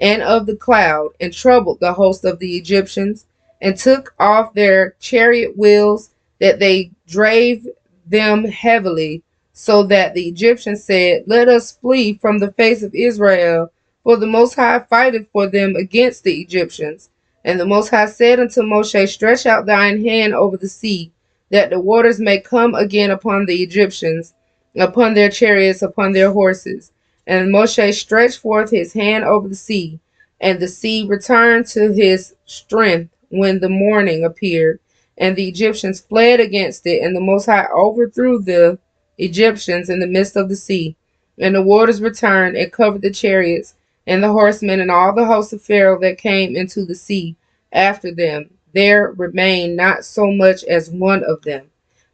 and of the cloud, and troubled the host of the Egyptians, and took off their chariot wheels, that they drave them heavily So that the Egyptians said, let us flee from the face of Israel, for the Most High fighteth for them against the Egyptians. And the Most High said unto Moshe, stretch out thine hand over the sea, that the waters may come again upon the Egyptians, upon their chariots, upon their horses. And Moshe stretched forth his hand over the sea, and the sea returned to his strength when the morning appeared. And the Egyptians fled against it, and the Most High overthrew the Egyptians in the midst of the sea. And the waters returned and covered the chariots and the horsemen and all the hosts of Pharaoh that came into the sea after them. There remained not so much as one of them.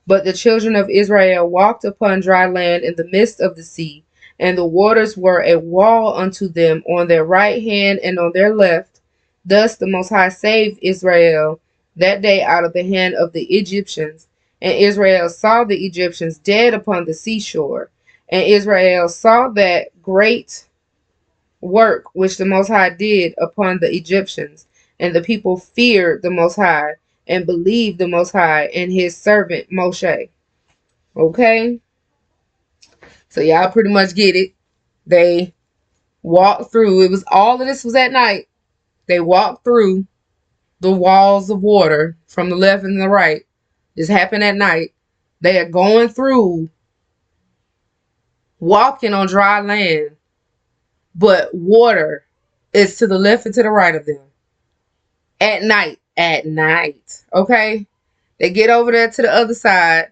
But the children of Israel walked upon dry land in the midst of the sea, and the waters were a wall unto them on their right hand and on their left. Thus the Most High saved Israel that day out of the hand of the Egyptians. And Israel saw the Egyptians dead upon the seashore. And Israel saw that great work which the Most High did upon the Egyptians. And the people feared the Most High and believed the Most High and his servant Moshe. Okay? So y'all pretty much get it. They walked through. It was all of this was at night. They walked through the walls of water from the left and the right. This happened at night. They are going through, walking on dry land, but water is to the left and to the right of them. At night, okay? They get over there to the other side.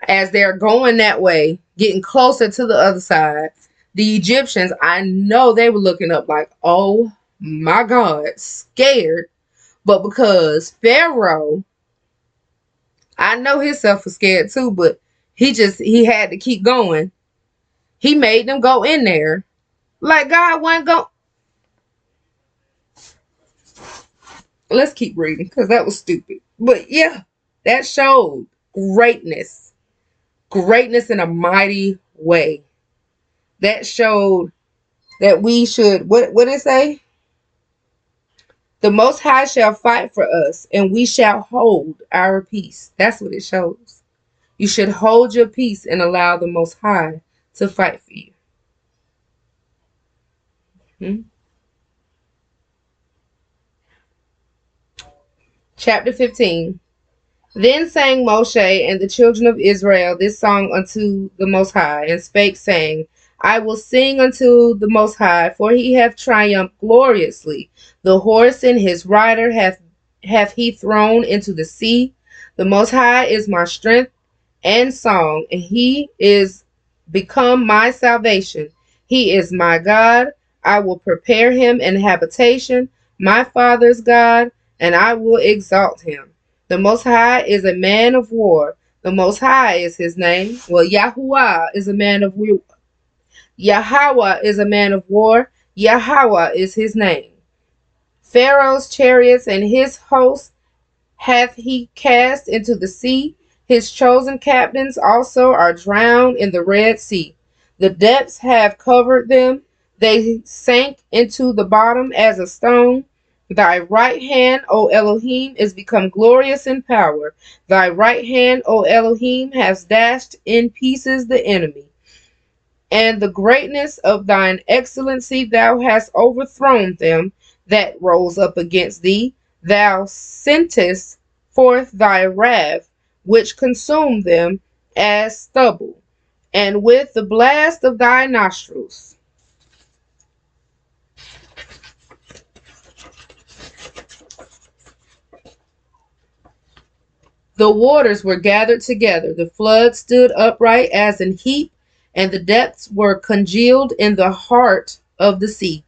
As they're going that way, getting closer to the other side, the Egyptians, I know they were looking up like, oh my God, scared. But because Pharaoh, I know himself was scared too, but he had to keep going. He made them go in there. Like God wasn't going. Let's keep reading because that was stupid. But yeah, that showed greatness. Greatness in a mighty way. That showed that we should, what did it say? The Most High shall fight for us, and we shall hold our peace. That's what it shows. You should hold your peace and allow the Most High to fight for you. Chapter 15. Then sang Moshe and the children of Israel this song unto the Most High, and spake, saying, I will sing unto the Most High, for he hath triumphed gloriously. The horse and his rider hath he thrown into the sea. The Most High is my strength and song, and he is become my salvation. He is my God. I will prepare him an habitation, my father's God, and I will exalt him. The Most High is a man of war. The Most High is his name. Well, Yahuwah is a man of war. Yahweh is a man of war. Yahweh is his name. Pharaoh's chariots and his hosts hath he cast into the sea. His chosen captains also are drowned in the Red Sea. The depths have covered them. They sank into the bottom as a stone. Thy right hand, O Elohim, is become glorious in power. Thy right hand, O Elohim, has dashed in pieces the enemy. And the greatness of thine excellency thou hast overthrown them that rose up against thee. Thou sentest forth thy wrath, which consumed them as stubble, and with the blast of thy nostrils. The waters were gathered together, the flood stood upright as an heap, and the depths were congealed in the heart of the sea.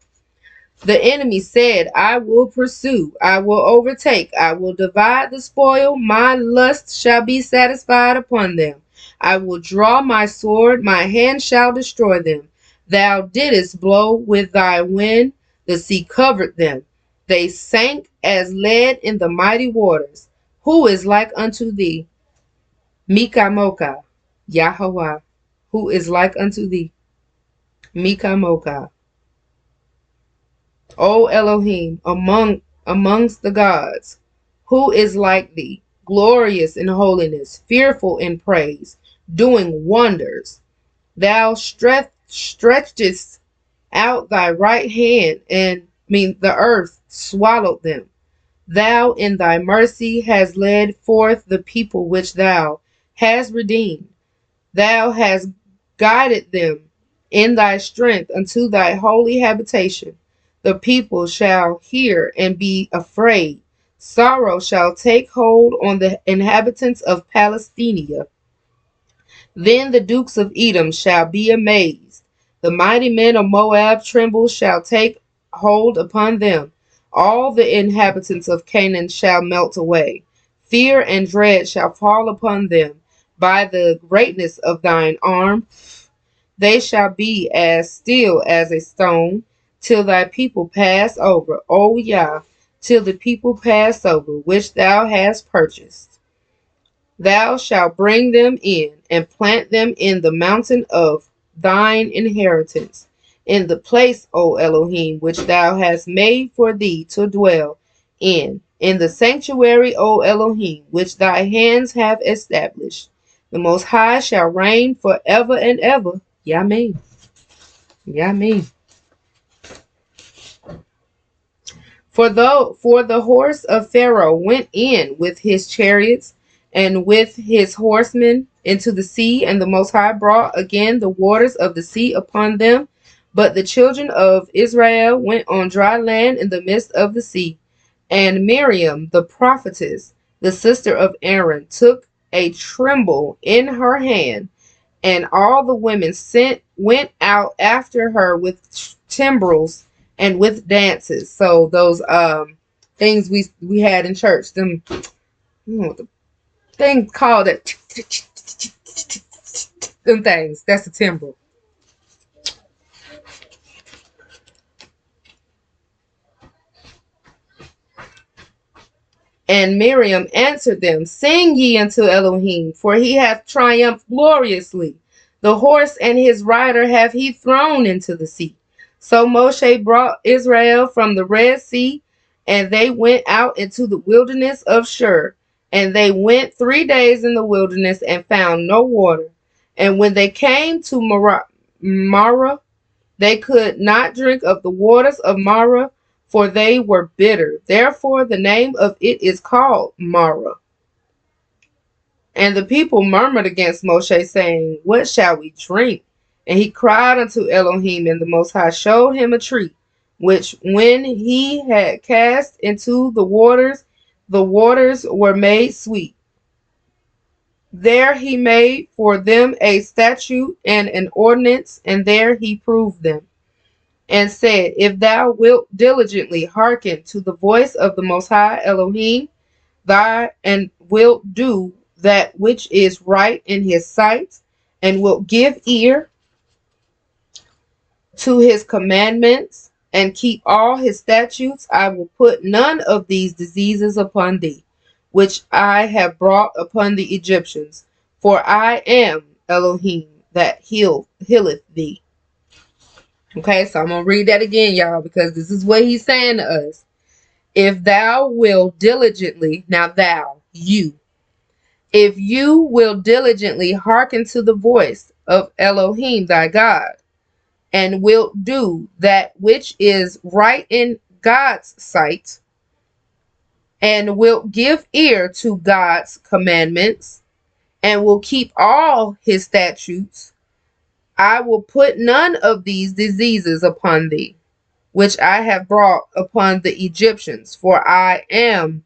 The enemy said, I will pursue, I will overtake, I will divide the spoil, my lust shall be satisfied upon them. I will draw my sword, my hand shall destroy them. Thou didst blow with thy wind, the sea covered them. They sank as lead in the mighty waters. Who is like unto thee? Mikamoka, Yahweh. Who is like unto thee? Mikamoka. O Elohim, amongst the gods, who is like thee? Glorious in holiness, fearful in praise, doing wonders. Thou stretchest out thy right hand, and the earth swallowed them. Thou in thy mercy hast led forth the people which thou hast redeemed. Thou hast guided them in thy strength unto thy holy habitation. The people shall hear and be afraid. Sorrow shall take hold on the inhabitants of Palestina. Then the dukes of Edom shall be amazed. The mighty men of Moab shall take hold upon them. All the inhabitants of Canaan shall melt away. Fear and dread shall fall upon them. By the greatness of thine arm, they shall be as still as a stone, till thy people pass over. O Yah, till the people pass over, which thou hast purchased. Thou shalt bring them in, and plant them in the mountain of thine inheritance, in the place, O Elohim, which thou hast made for thee to dwell in the sanctuary, O Elohim, which thy hands have established. The Most High shall reign forever and ever. Yamin. Yamin. For the horse of Pharaoh went in with his chariots and with his horsemen into the sea, and the Most High brought again the waters of the sea upon them. But the children of Israel went on dry land in the midst of the sea. And Miriam, the prophetess, the sister of Aaron, took a tremble in her hand, and all the women went out after her with timbrels and with dances. So those things we had in church, them the thing called it them things. That's the timbrel. And Miriam answered them, Sing ye unto Elohim, for he hath triumphed gloriously. The horse and his rider hath he thrown into the sea. So Moshe brought Israel from the Red Sea, and they went out into the wilderness of Shur. And they went 3 days in the wilderness and found no water. And when they came to Marah, they could not drink of the waters of Marah, for they were bitter. Therefore the name of it is called Marah. And the people murmured against Moshe, saying, What shall we drink? And he cried unto Elohim, and the Most High showed him a tree, which when he had cast into the waters were made sweet. There he made for them a statute and an ordinance, and there he proved them. And said, If thou wilt diligently hearken to the voice of the Most High Elohim, and wilt do that which is right in his sight, and wilt give ear to his commandments, and keep all his statutes, I will put none of these diseases upon thee, which I have brought upon the Egyptians, for I am Elohim that healeth thee. Okay, so I'm going to read that again, y'all, because this is what he's saying to us. If thou will diligently, if you will diligently hearken to the voice of Elohim thy God, and wilt do that which is right in God's sight, and wilt give ear to God's commandments, and will keep all his statutes, I will put none of these diseases upon thee, which I have brought upon the Egyptians, for I am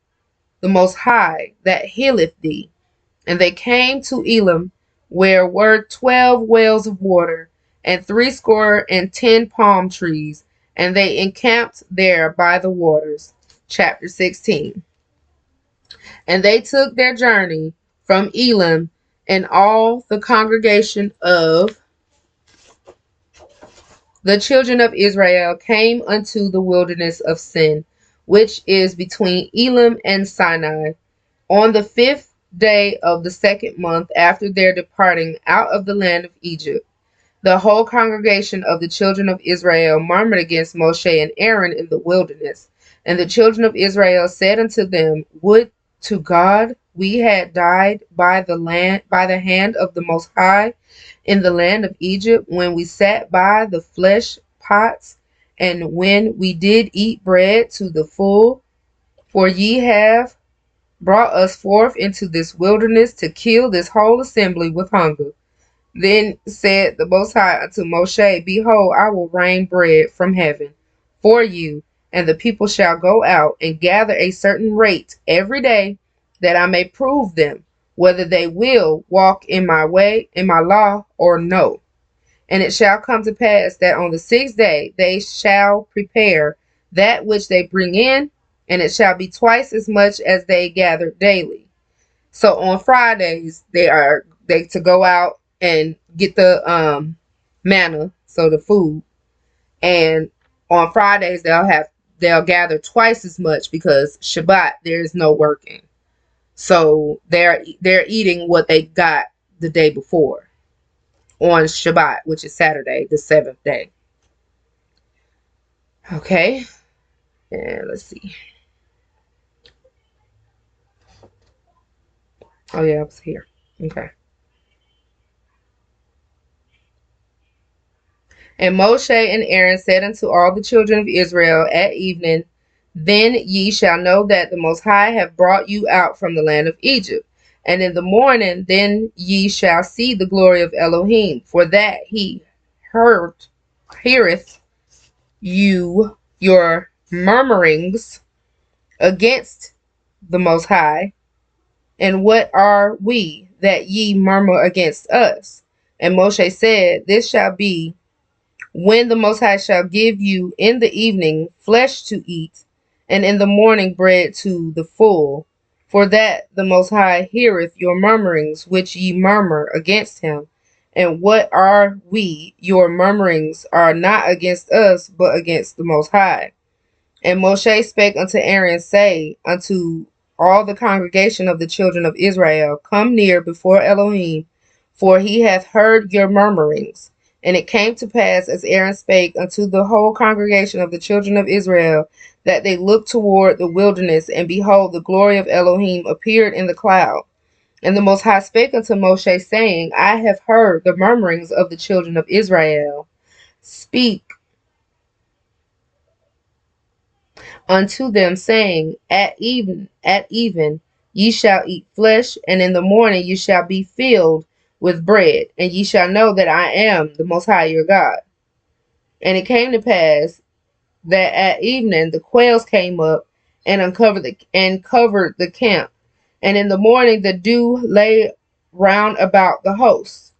the Most High that healeth thee. And they came to Elim, where were 12 wells of water, and 70 palm trees, and they encamped there by the waters. Chapter 16. And they took their journey from Elim, and all the congregation of the children of Israel came unto the wilderness of Sin, which is between Elim and Sinai, on the 5th day of the 2nd month after their departing out of the land of Egypt. The whole congregation of the children of Israel murmured against Moshe and Aaron in the wilderness. And the children of Israel said unto them, Would to God we had died by the hand of the Most High in the land of Egypt, when we sat by the flesh pots, and when we did eat bread to the full. For ye have brought us forth into this wilderness to kill this whole assembly with hunger. Then said the Most High unto Moshe, Behold, I will rain bread from heaven for you, and the people shall go out and gather a certain rate every day, that I may prove them whether they will walk in my way, in my law, or no. And it shall come to pass that on the sixth day they shall prepare that which they bring in, and it shall be twice as much as they gather daily. So on Fridays they to go out and get the manna, so the food, and on Fridays they'll gather twice as much, because Shabbat there is no working. So they're eating what they got the day before on Shabbat, which is Saturday, the seventh day. Okay, and let's see. Oh yeah, I was here. Okay. And Moshe and Aaron said unto all the children of Israel at evening, Then ye shall know that the Most High have brought you out from the land of Egypt. And in the morning, then ye shall see the glory of Elohim, for that he heareth you your murmurings against the Most High. And what are we that ye murmur against us? And Moshe said, This shall be when the Most High shall give you in the evening flesh to eat, and in the morning bread to the full, for that the Most High heareth your murmurings which ye murmur against him. And what are we? Your murmurings are not against us, but against the Most High. And Moshe spake unto Aaron, say unto all the congregation of the children of Israel, Come near before Elohim, for he hath heard your murmurings. And it came to pass, as Aaron spake unto the whole congregation of the children of Israel, that they looked toward the wilderness, and behold, the glory of Elohim appeared in the cloud. And the Most High spake unto Moshe, saying, I have heard the murmurings of the children of Israel. Speak unto them, saying, At even ye shall eat flesh, and in the morning ye shall be filled with bread, and ye shall know that I am the Most High your God. And it came to pass that at evening the quails came up and covered the camp, and in the morning the dew lay round about the host.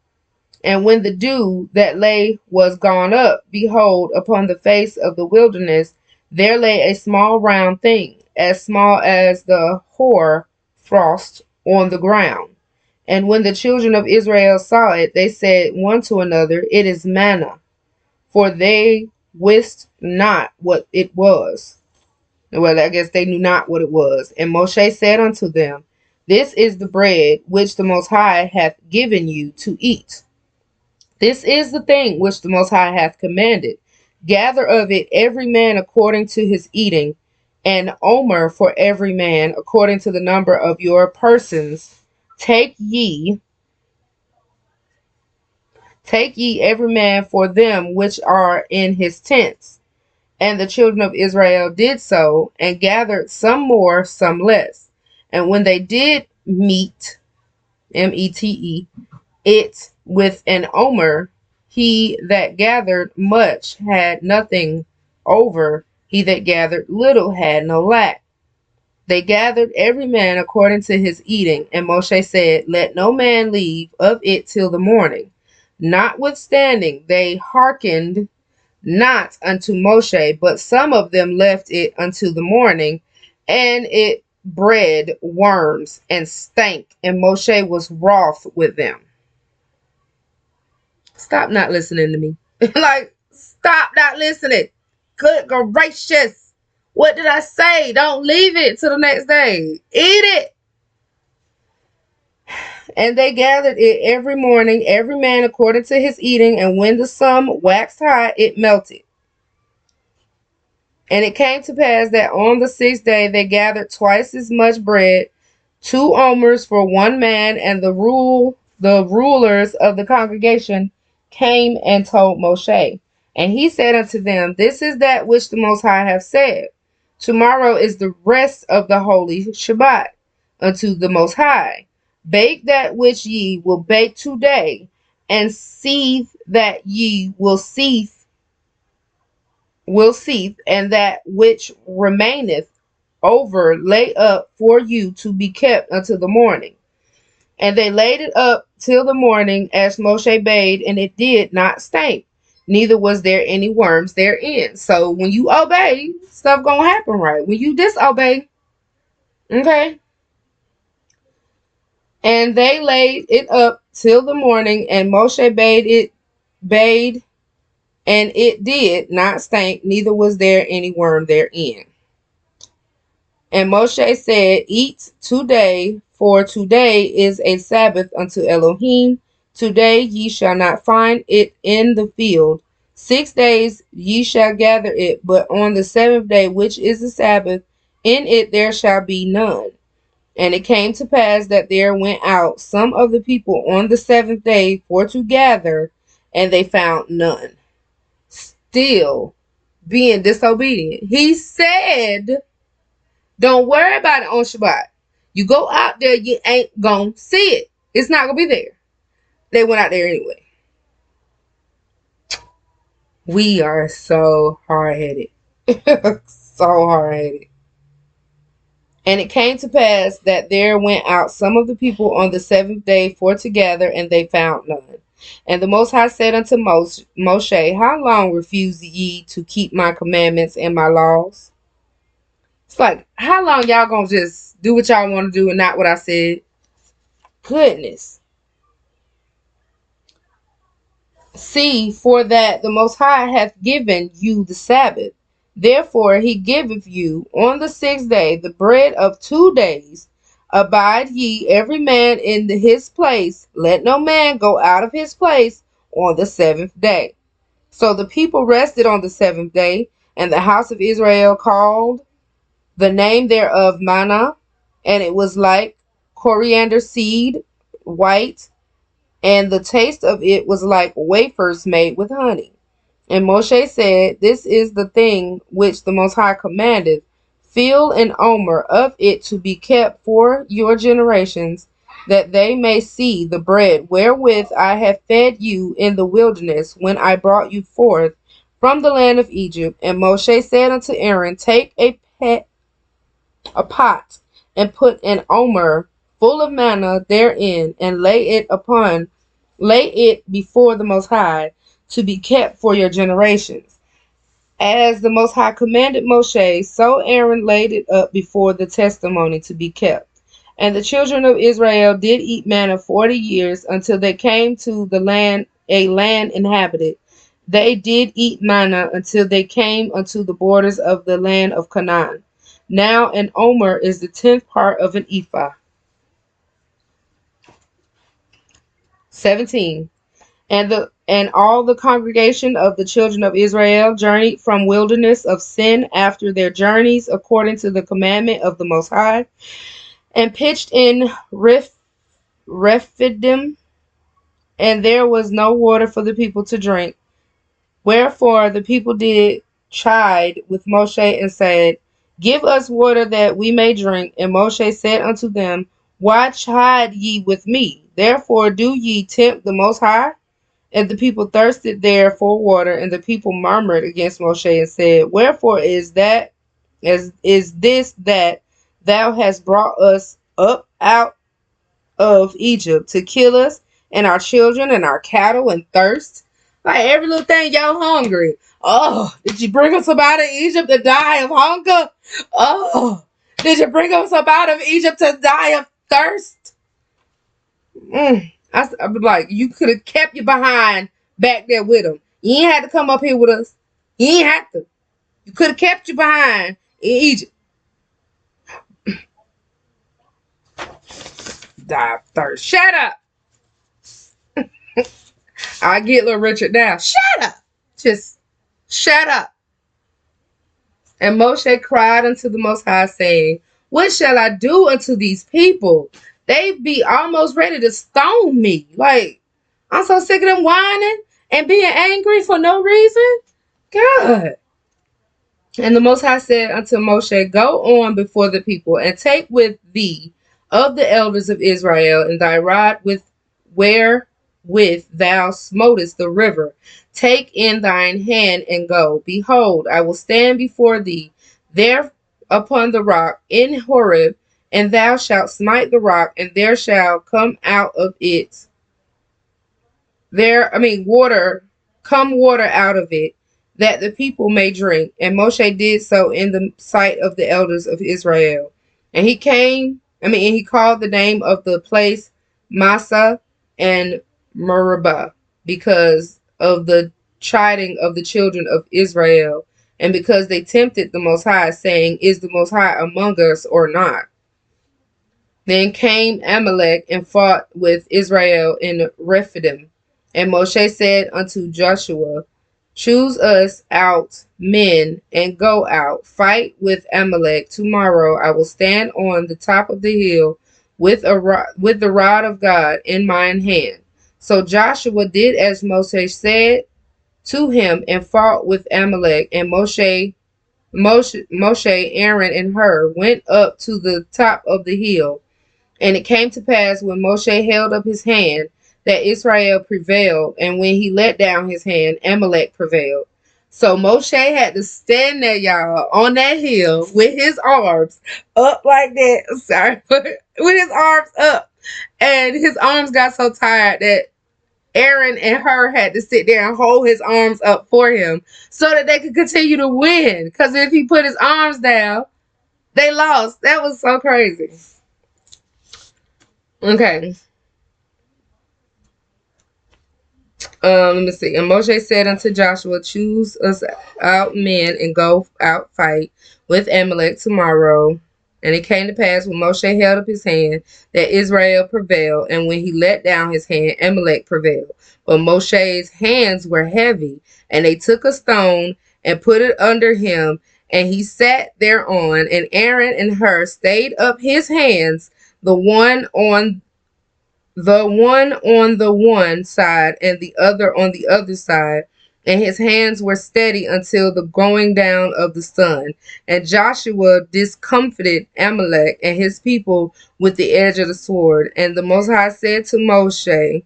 And when the dew that lay was gone up, behold, upon the face of the wilderness there lay a small round thing, as small as the hoar frost on the ground. And when the children of Israel saw it, they said one to another, It is manna, for they wist not what it was. Well, I guess they knew not what it was. And Moshe said unto them, This is the bread which the Most High hath given you to eat. This is the thing which the Most High hath commanded. Gather of it every man according to his eating, an omer for every man according to the number of your persons. Take ye every man for them which are in his tents. And the children of Israel did so, and gathered some more, some less. And when they did meet, mete, it with an omer, he that gathered much had nothing over, he that gathered little had no lack. They gathered every man according to his eating, and Moshe said, Let no man leave of it till the morning. Notwithstanding, they hearkened not unto Moshe, but some of them left it unto the morning, and it bred worms and stank, and Moshe was wroth with them. Stop not listening to me. Like, stop not listening. Good gracious. What did I say? Don't leave it till the next day. Eat it. And they gathered it every morning, every man according to his eating, and when the sun waxed hot, it melted. And it came to pass that on the sixth day they gathered twice as much bread 2 omers for 1 man, and the rulers of the congregation came and told Moshe. And he said unto them, This is that which the Most High hath said. Tomorrow is the rest of the holy Shabbat unto the Most High. Bake that which ye will bake today, and seethe that ye will seethe, and that which remaineth over lay up for you to be kept until the morning. And they laid it up till the morning, as Moshe bade, and it did not stink, neither was there any worms therein. So when you obey, stuff gonna happen right. When you disobey, okay. And they laid it up till the morning, and Moshe bade, and it did not stink, neither was there any worm therein. And Moshe said, Eat today, for today is a Sabbath unto Elohim. Today ye shall not find it in the field. 6 days ye shall gather it, but on the 7th day, which is the Sabbath, in it there shall be none. And it came to pass that there went out some of the people on the 7th day for to gather, and they found none. Still being disobedient. He said, don't worry about it on Shabbat. You go out there, you ain't gonna see it. It's not gonna be there. They went out there anyway. We are so hard-headed. So hard-headed. And it came to pass that there went out some of the people on the 7th day for to gather, and they found none. And the Most High said unto Moshe, How long refuse ye to keep my commandments and my laws? It's like, how long y'all gonna just do what y'all want to do and not what I said? Goodness. See, for that the Most High hath given you the Sabbath. Therefore he giveth you on the 6th day the bread of 2 days. Abide ye every man in his place. Let no man go out of his place on the 7th day. So the people rested on the 7th day, and the house of Israel called the name thereof manna, and it was like coriander seed, white, and the taste of it was like wafers made with honey. And Moshe said, This is the thing which the Most High commanded. Fill an omer of it to be kept for your generations, that they may see the bread wherewith I have fed you in the wilderness, when I brought you forth from the land of Egypt. And Moshe said unto Aaron, Take a pot, and put an omer full of manna therein, and lay it before the Most High, to be kept for your generations. As the Most High commanded Moshe, so Aaron laid it up before the testimony to be kept. And the children of Israel did eat manna 40 years, until they came to a land inhabited. They did eat manna until they came unto the borders of the land of Canaan. Now an omer is the 10th part of an ephah. 17. And all the congregation of the children of Israel journeyed from wilderness of sin after their journeys, according to the commandment of the Most High, and pitched in Rephidim, and there was no water for the people to drink. Wherefore the people did chide with Moshe, and said, Give us water that we may drink. And Moshe said unto them, Why chide ye with me? Therefore do ye tempt the Most High? And the people thirsted there for water, and the people murmured against Moshe, and said, Wherefore is this that thou hast brought us up out of Egypt, to kill us and our children and our cattle and thirst? Like every little thing, y'all hungry. Oh, did you bring us up out of Egypt to die of hunger? Oh, did you bring us up out of Egypt to die of thirst? I was like, you could have kept your behind back there with them. You ain't had to come up here with us. You ain't had to. You could have kept your behind in Egypt. Die of thirst. Shut up. I get little Richard now. Shut up. Just shut up. And Moshe cried unto the Most High, saying, What shall I do unto these people? They be almost ready to stone me. Like, I'm so sick of them whining and being angry for no reason. God. And the Most High said unto Moshe, Go on before the people, and take with thee of the elders of Israel, and thy rod with wherewith thou smotest the river. Take in thine hand and go. Behold, I will stand before thee there upon the rock in Horeb, and thou shalt smite the rock, and there shall come out of it water, come water out of it, that the people may drink. And Moshe did so in the sight of the elders of Israel. And he called the name of the place Massa and Meribah, because of the chiding of the children of Israel, and because they tempted the Most High, saying, Is the Most High among us or not? Then came Amalek and fought with Israel in Rephidim. And Moshe said unto Joshua, Choose us out men and go out, fight with Amalek. Tomorrow I will stand on the top of the hill with the rod of God in mine hand. So Joshua did as Moshe said to him, and fought with Amalek. And Moshe, Aaron, and Hur went up to the top of the hill. And it came to pass, when Moshe held up his hand, that Israel prevailed, and when he let down his hand, Amalek prevailed. So Moshe had to stand there, y'all, on that hill with his arms up like that. Sorry, with his arms up. And his arms got so tired that Aaron and Hur had to sit there and hold his arms up for him so that they could continue to win. Because if he put his arms down, they lost. That was so crazy. Okay. Let me see. And Moshe said unto Joshua, Choose us out men and go out fight with Amalek tomorrow. And it came to pass, when Moshe held up his hand, that Israel prevailed, and when he let down his hand, Amalek prevailed. But Moshe's hands were heavy, and they took a stone and put it under him, and he sat thereon. And Aaron and Hur stayed up his hands, the one on the one side and the other on the other side, and his hands were steady until the going down of the sun. And Joshua discomfited Amalek and his people with the edge of the sword. And the Most High said to Moshe,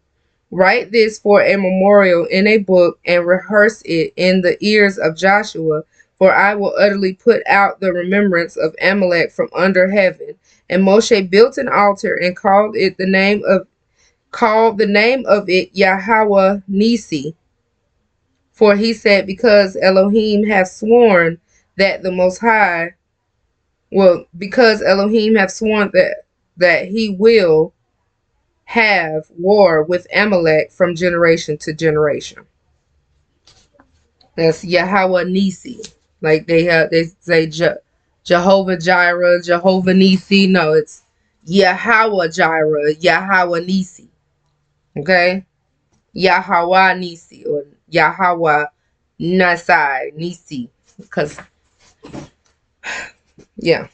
Write this for a memorial in a book, and rehearse it in the ears of Joshua, for I will utterly put out the remembrance of Amalek from under heaven. And Moshe built an altar and called the name of it Yahweh Nisi. For he said, Because Elohim hath sworn that the Most High, because Elohim hath sworn that he will have war with Amalek from generation to generation. That's Yahweh Nisi. Like they say Jehovah Jireh, Jehovah Nisi. No, it's Yahweh Jireh, Yahweh Nisi. Okay? Yahweh Nisi, or Yahweh Nasai Nisi. Because, yeah.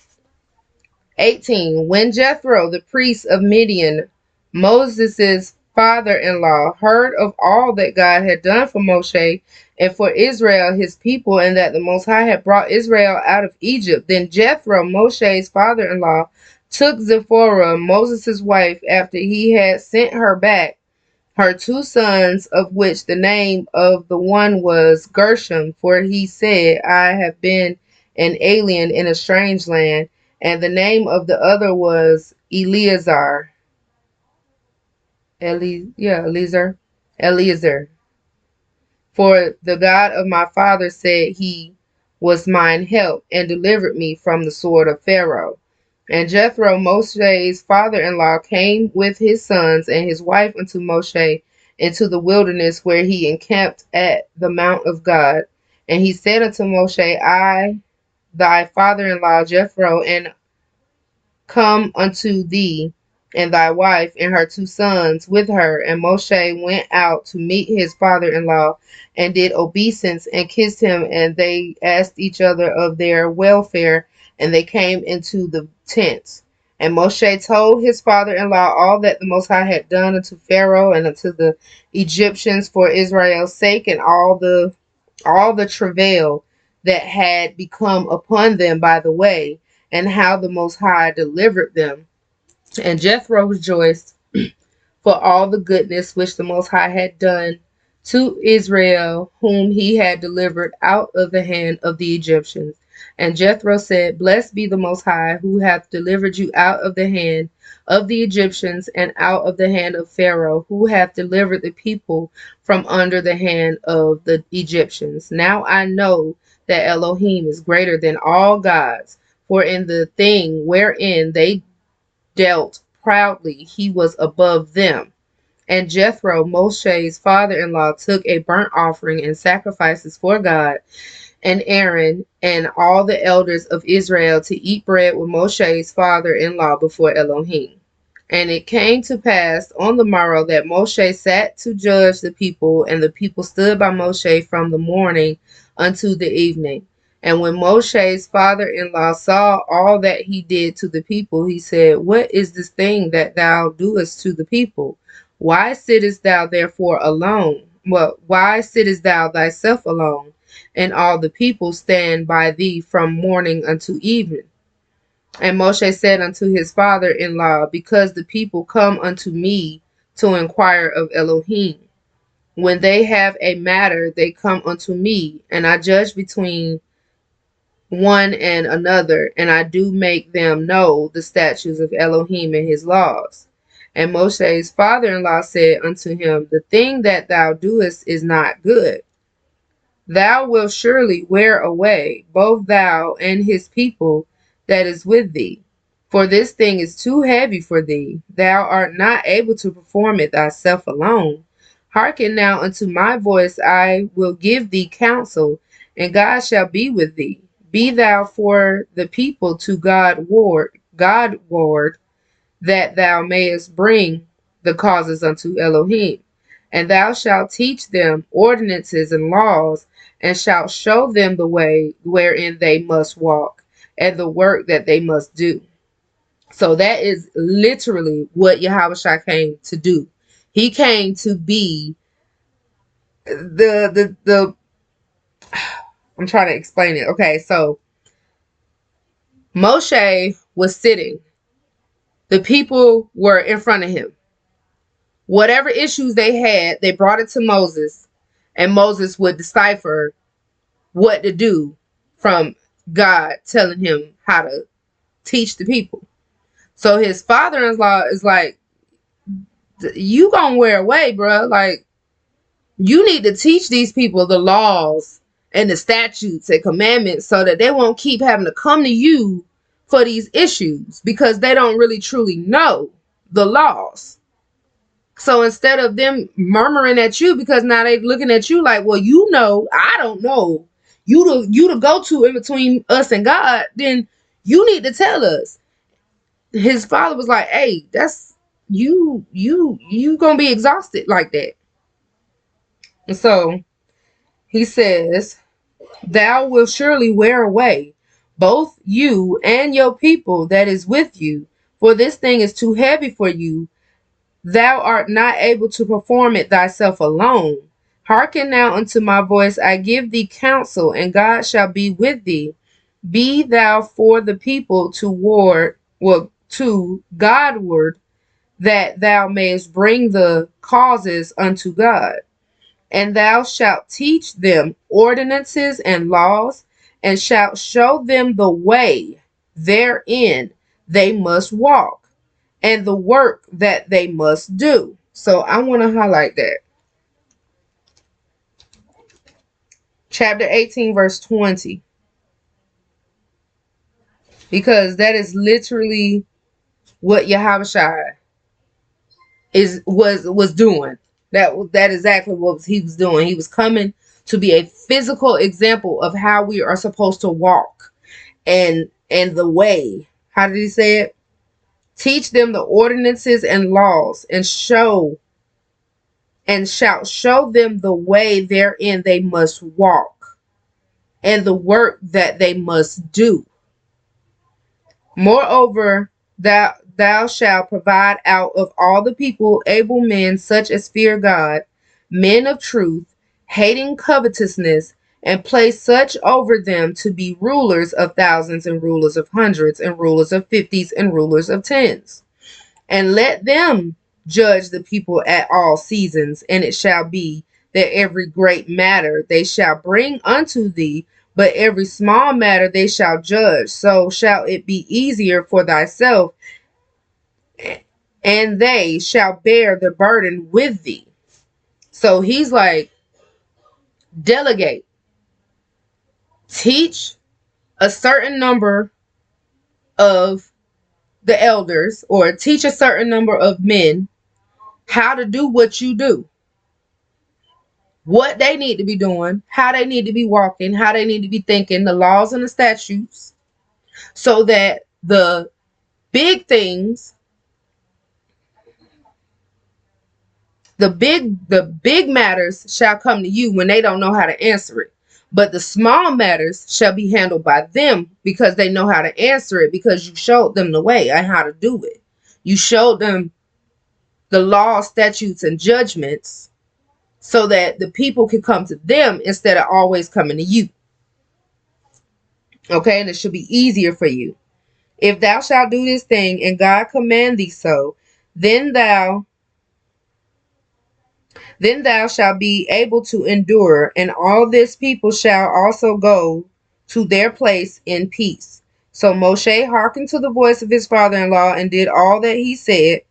18. When Jethro, the priest of Midian, Moses' father-in-law, heard of all that God had done for Moshe and for Israel, his people, and that the Most High had brought Israel out of Egypt, then Jethro, Moshe's father-in-law, took Zipporah, Moses' wife, after he had sent her back, her two sons, of which the name of the one was Gershom, for he said, I have been an alien in a strange land, and the name of the other was Eliezer. Eliezer. For the God of my father said he was mine help, and delivered me from the sword of Pharaoh. And Jethro, Moshe's father-in-law, came with his sons and his wife unto Moshe into the wilderness, where he encamped at the mount of God. And he said unto Moshe, I, thy father-in-law Jethro, and come unto thee, and thy wife and her two sons with her. And Moshe went out to meet his father-in-law, and did obeisance, and kissed him, and they asked each other of their welfare, And they came into the tents. And Moshe told his father-in-law all that the Most High had done unto Pharaoh and unto the Egyptians for Israel's sake, and all the travail that had become upon them by the way, and how the Most High delivered them. And Jethro rejoiced for all the goodness which the Most High had done to Israel, whom he had delivered out of the hand of the Egyptians. And Jethro said, Blessed be the Most High, who hath delivered you out of the hand of the Egyptians, and out of the hand of Pharaoh, who hath delivered the people from under the hand of the Egyptians. Now I know that Elohim is greater than all gods, for in the thing wherein they dealt proudly, he was above them. And Jethro, Moshe's father-in-law, took a burnt offering and sacrifices for God, and Aaron and all the elders of Israel to eat bread with Moshe's father-in-law before Elohim. And it came to pass on the morrow that Moshe sat to judge the people, and the people stood by Moshe from the morning unto the evening. And when Moshe's father-in-law saw all that he did to the people, he said, What is this thing that thou doest to the people? Why sittest thou therefore alone? Well, why sittest thou thyself alone? And all the people stand by thee from morning unto evening. And Moshe said unto his father-in-law, Because the people come unto me to inquire of Elohim. When they have a matter, they come unto me, and I judge between one and another, and I do make them know the statutes of Elohim and his laws. And Moshe's father-in-law said unto him, The thing that thou doest is not good. Thou wilt surely wear away both thou and his people that is with thee. For this thing is too heavy for thee. Thou art not able to perform it thyself alone. Hearken now unto my voice, I will give thee counsel, and God shall be with thee. Be thou for the people to Godward, that thou mayest bring the causes unto Elohim. And thou shalt teach them ordinances and laws, and shalt show them the way wherein they must walk, and the work that they must do. So that is literally what Yahushua came to do. He came to be the I'm trying to explain it. Okay, so Moshe was sitting. The people were in front of him. Whatever issues they had, they brought it to Moses, and Moses would decipher what to do from God telling him how to teach the people. So his father-in-law is like, you gonna wear away, bro. Like, you need to teach these people the laws and the statutes and commandments so that they won't keep having to come to you for these issues, because they don't really truly know the laws. So instead of them murmuring at you, because now they looking at you like, well, you know, I don't know. You to go to in between us and God, then you need to tell us. His father was like, hey, that's you gonna be exhausted like that. And so he says, Thou wilt surely wear away both you and your people that is with you, for this thing is too heavy for you. Thou art not able to perform it thyself alone. Hearken now unto my voice, I give thee counsel, and God shall be with thee. Be thou for the people to Godward, that thou mayest bring the causes unto God. And thou shalt teach them ordinances and laws, and shalt show them the way therein they must walk, and the work that they must do. So I want to highlight that. Chapter 18, verse 20. Because that is literally what Yahushua was doing. That exactly what he was doing. He was coming to be a physical example of how we are supposed to walk, and the way. How did he say it? Teach them the ordinances and laws, and shalt show them the way therein they must walk, and the work that they must do. Moreover, thou shalt provide out of all the people able men such as fear God, men of truth, hating covetousness, and place such over them to be rulers of thousands and rulers of hundreds and rulers of fifties and rulers of tens. And let them judge the people at all seasons, and it shall be that every great matter they shall bring unto thee, but every small matter they shall judge. So shall it be easier for thyself, and they shall bear the burden with thee. So he's like, delegate, teach a certain number of the elders, or teach a certain number of men how to do what you do, what they need to be doing, how they need to be walking, how they need to be thinking, the laws and the statutes, so that the big things, the big matters shall come to you when they don't know how to answer it. But the small matters shall be handled by them because they know how to answer it, because you showed them the way and how to do it. You showed them the law, statutes, and judgments so that the people can come to them instead of always coming to you. Okay, and it should be easier for you. If thou shalt do this thing, and God command thee so, then thou shalt be able to endure, and all this people shall also go to their place in peace. So Moshe hearkened to the voice of his father-in-law and did all that he said.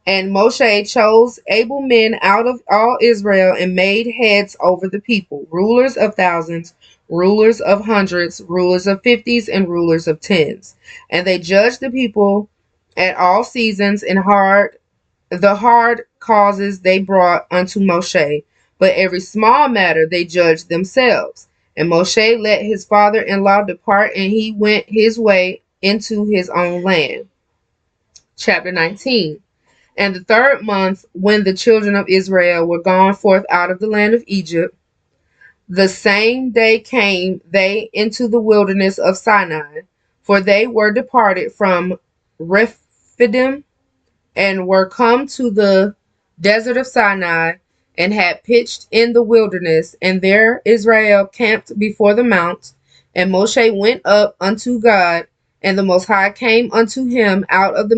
And Moshe chose able men out of all Israel and made heads over the people, rulers of thousands, rulers of hundreds, rulers of fifties, and rulers of tens. And they judged the people at all seasons, and the hard causes they brought unto Moshe, but every small matter they judged themselves. And Moshe let his father-in-law depart, and he went his way into his own land. Chapter 19. And the third month, when the children of Israel were gone forth out of the land of Egypt, the same day came they into the wilderness of Sinai, for they were departed from Rephidim, and were come to the desert of Sinai, and had pitched in the wilderness, and there Israel camped before the mount. And Moshe went up unto God, and the Most High came unto him out of the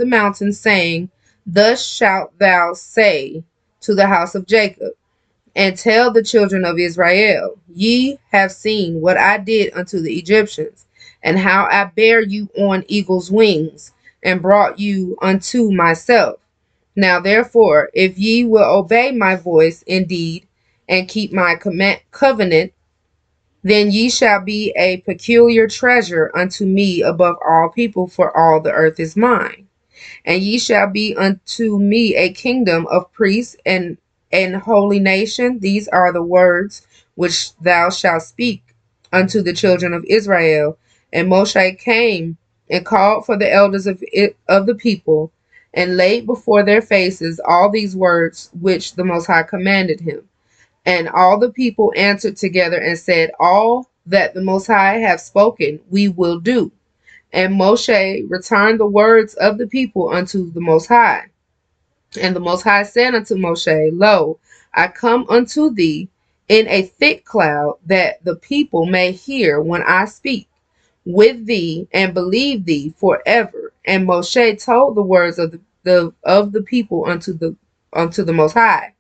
mountain, saying, Thus shalt thou say to the house of Jacob, and tell the children of Israel, Ye have seen what I did unto the Egyptians, and how I bare you on eagle's wings, and brought you unto myself. Now therefore, if ye will obey my voice indeed, and keep my covenant, then ye shall be a peculiar treasure unto me above all people, for all the earth is mine. And ye shall be unto me a kingdom of priests and an holy nation. These are the words which thou shalt speak unto the children of Israel. And Moshe came and called for the elders of the people, and laid before their faces all these words which the Most High commanded him. And all the people answered together and said, All that the Most High hath spoken, we will do. And Moshe returned the words of the people unto the Most High. And the Most High said unto Moshe, Lo, I come unto thee in a thick cloud, that the people may hear when I speak with thee, and believe thee forever. And Moshe told the words of the people unto the Most High.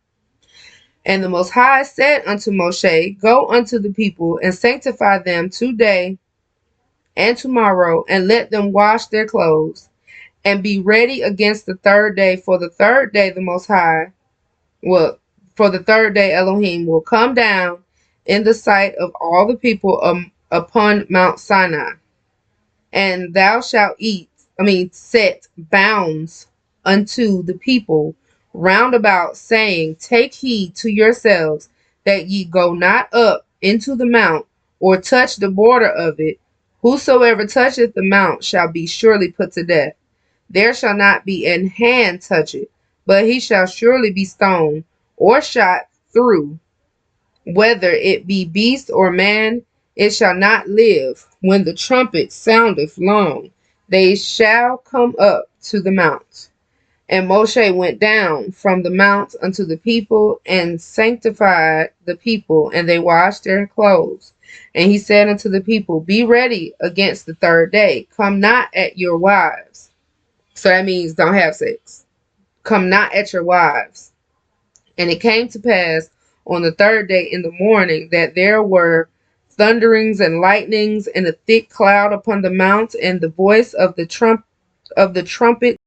And the Most High said unto Moshe, Go unto the people, and sanctify them today and tomorrow, and let them wash their clothes, and be ready against the third day. For the third day Elohim will come down in the sight of all the people upon Mount Sinai. And thou shalt set bounds unto the people round about, saying, Take heed to yourselves that ye go not up into the mount, or touch the border of it. Whosoever toucheth the mount shall be surely put to death. There shall not be an hand touch it, but he shall surely be stoned, or shot through. Whether it be beast or man, it shall not live when the trumpet soundeth long, they shall come up to the mount. And Moshe went down from the mount unto the people, and sanctified the people, and they washed their clothes. And he said unto the people, Be ready against the third day. Come not at your wives. So that means don't have sex. Come not at your wives. And it came to pass on the third day in the morning that there were thunderings and lightnings and a thick cloud upon the mount, and the voice of the trumpet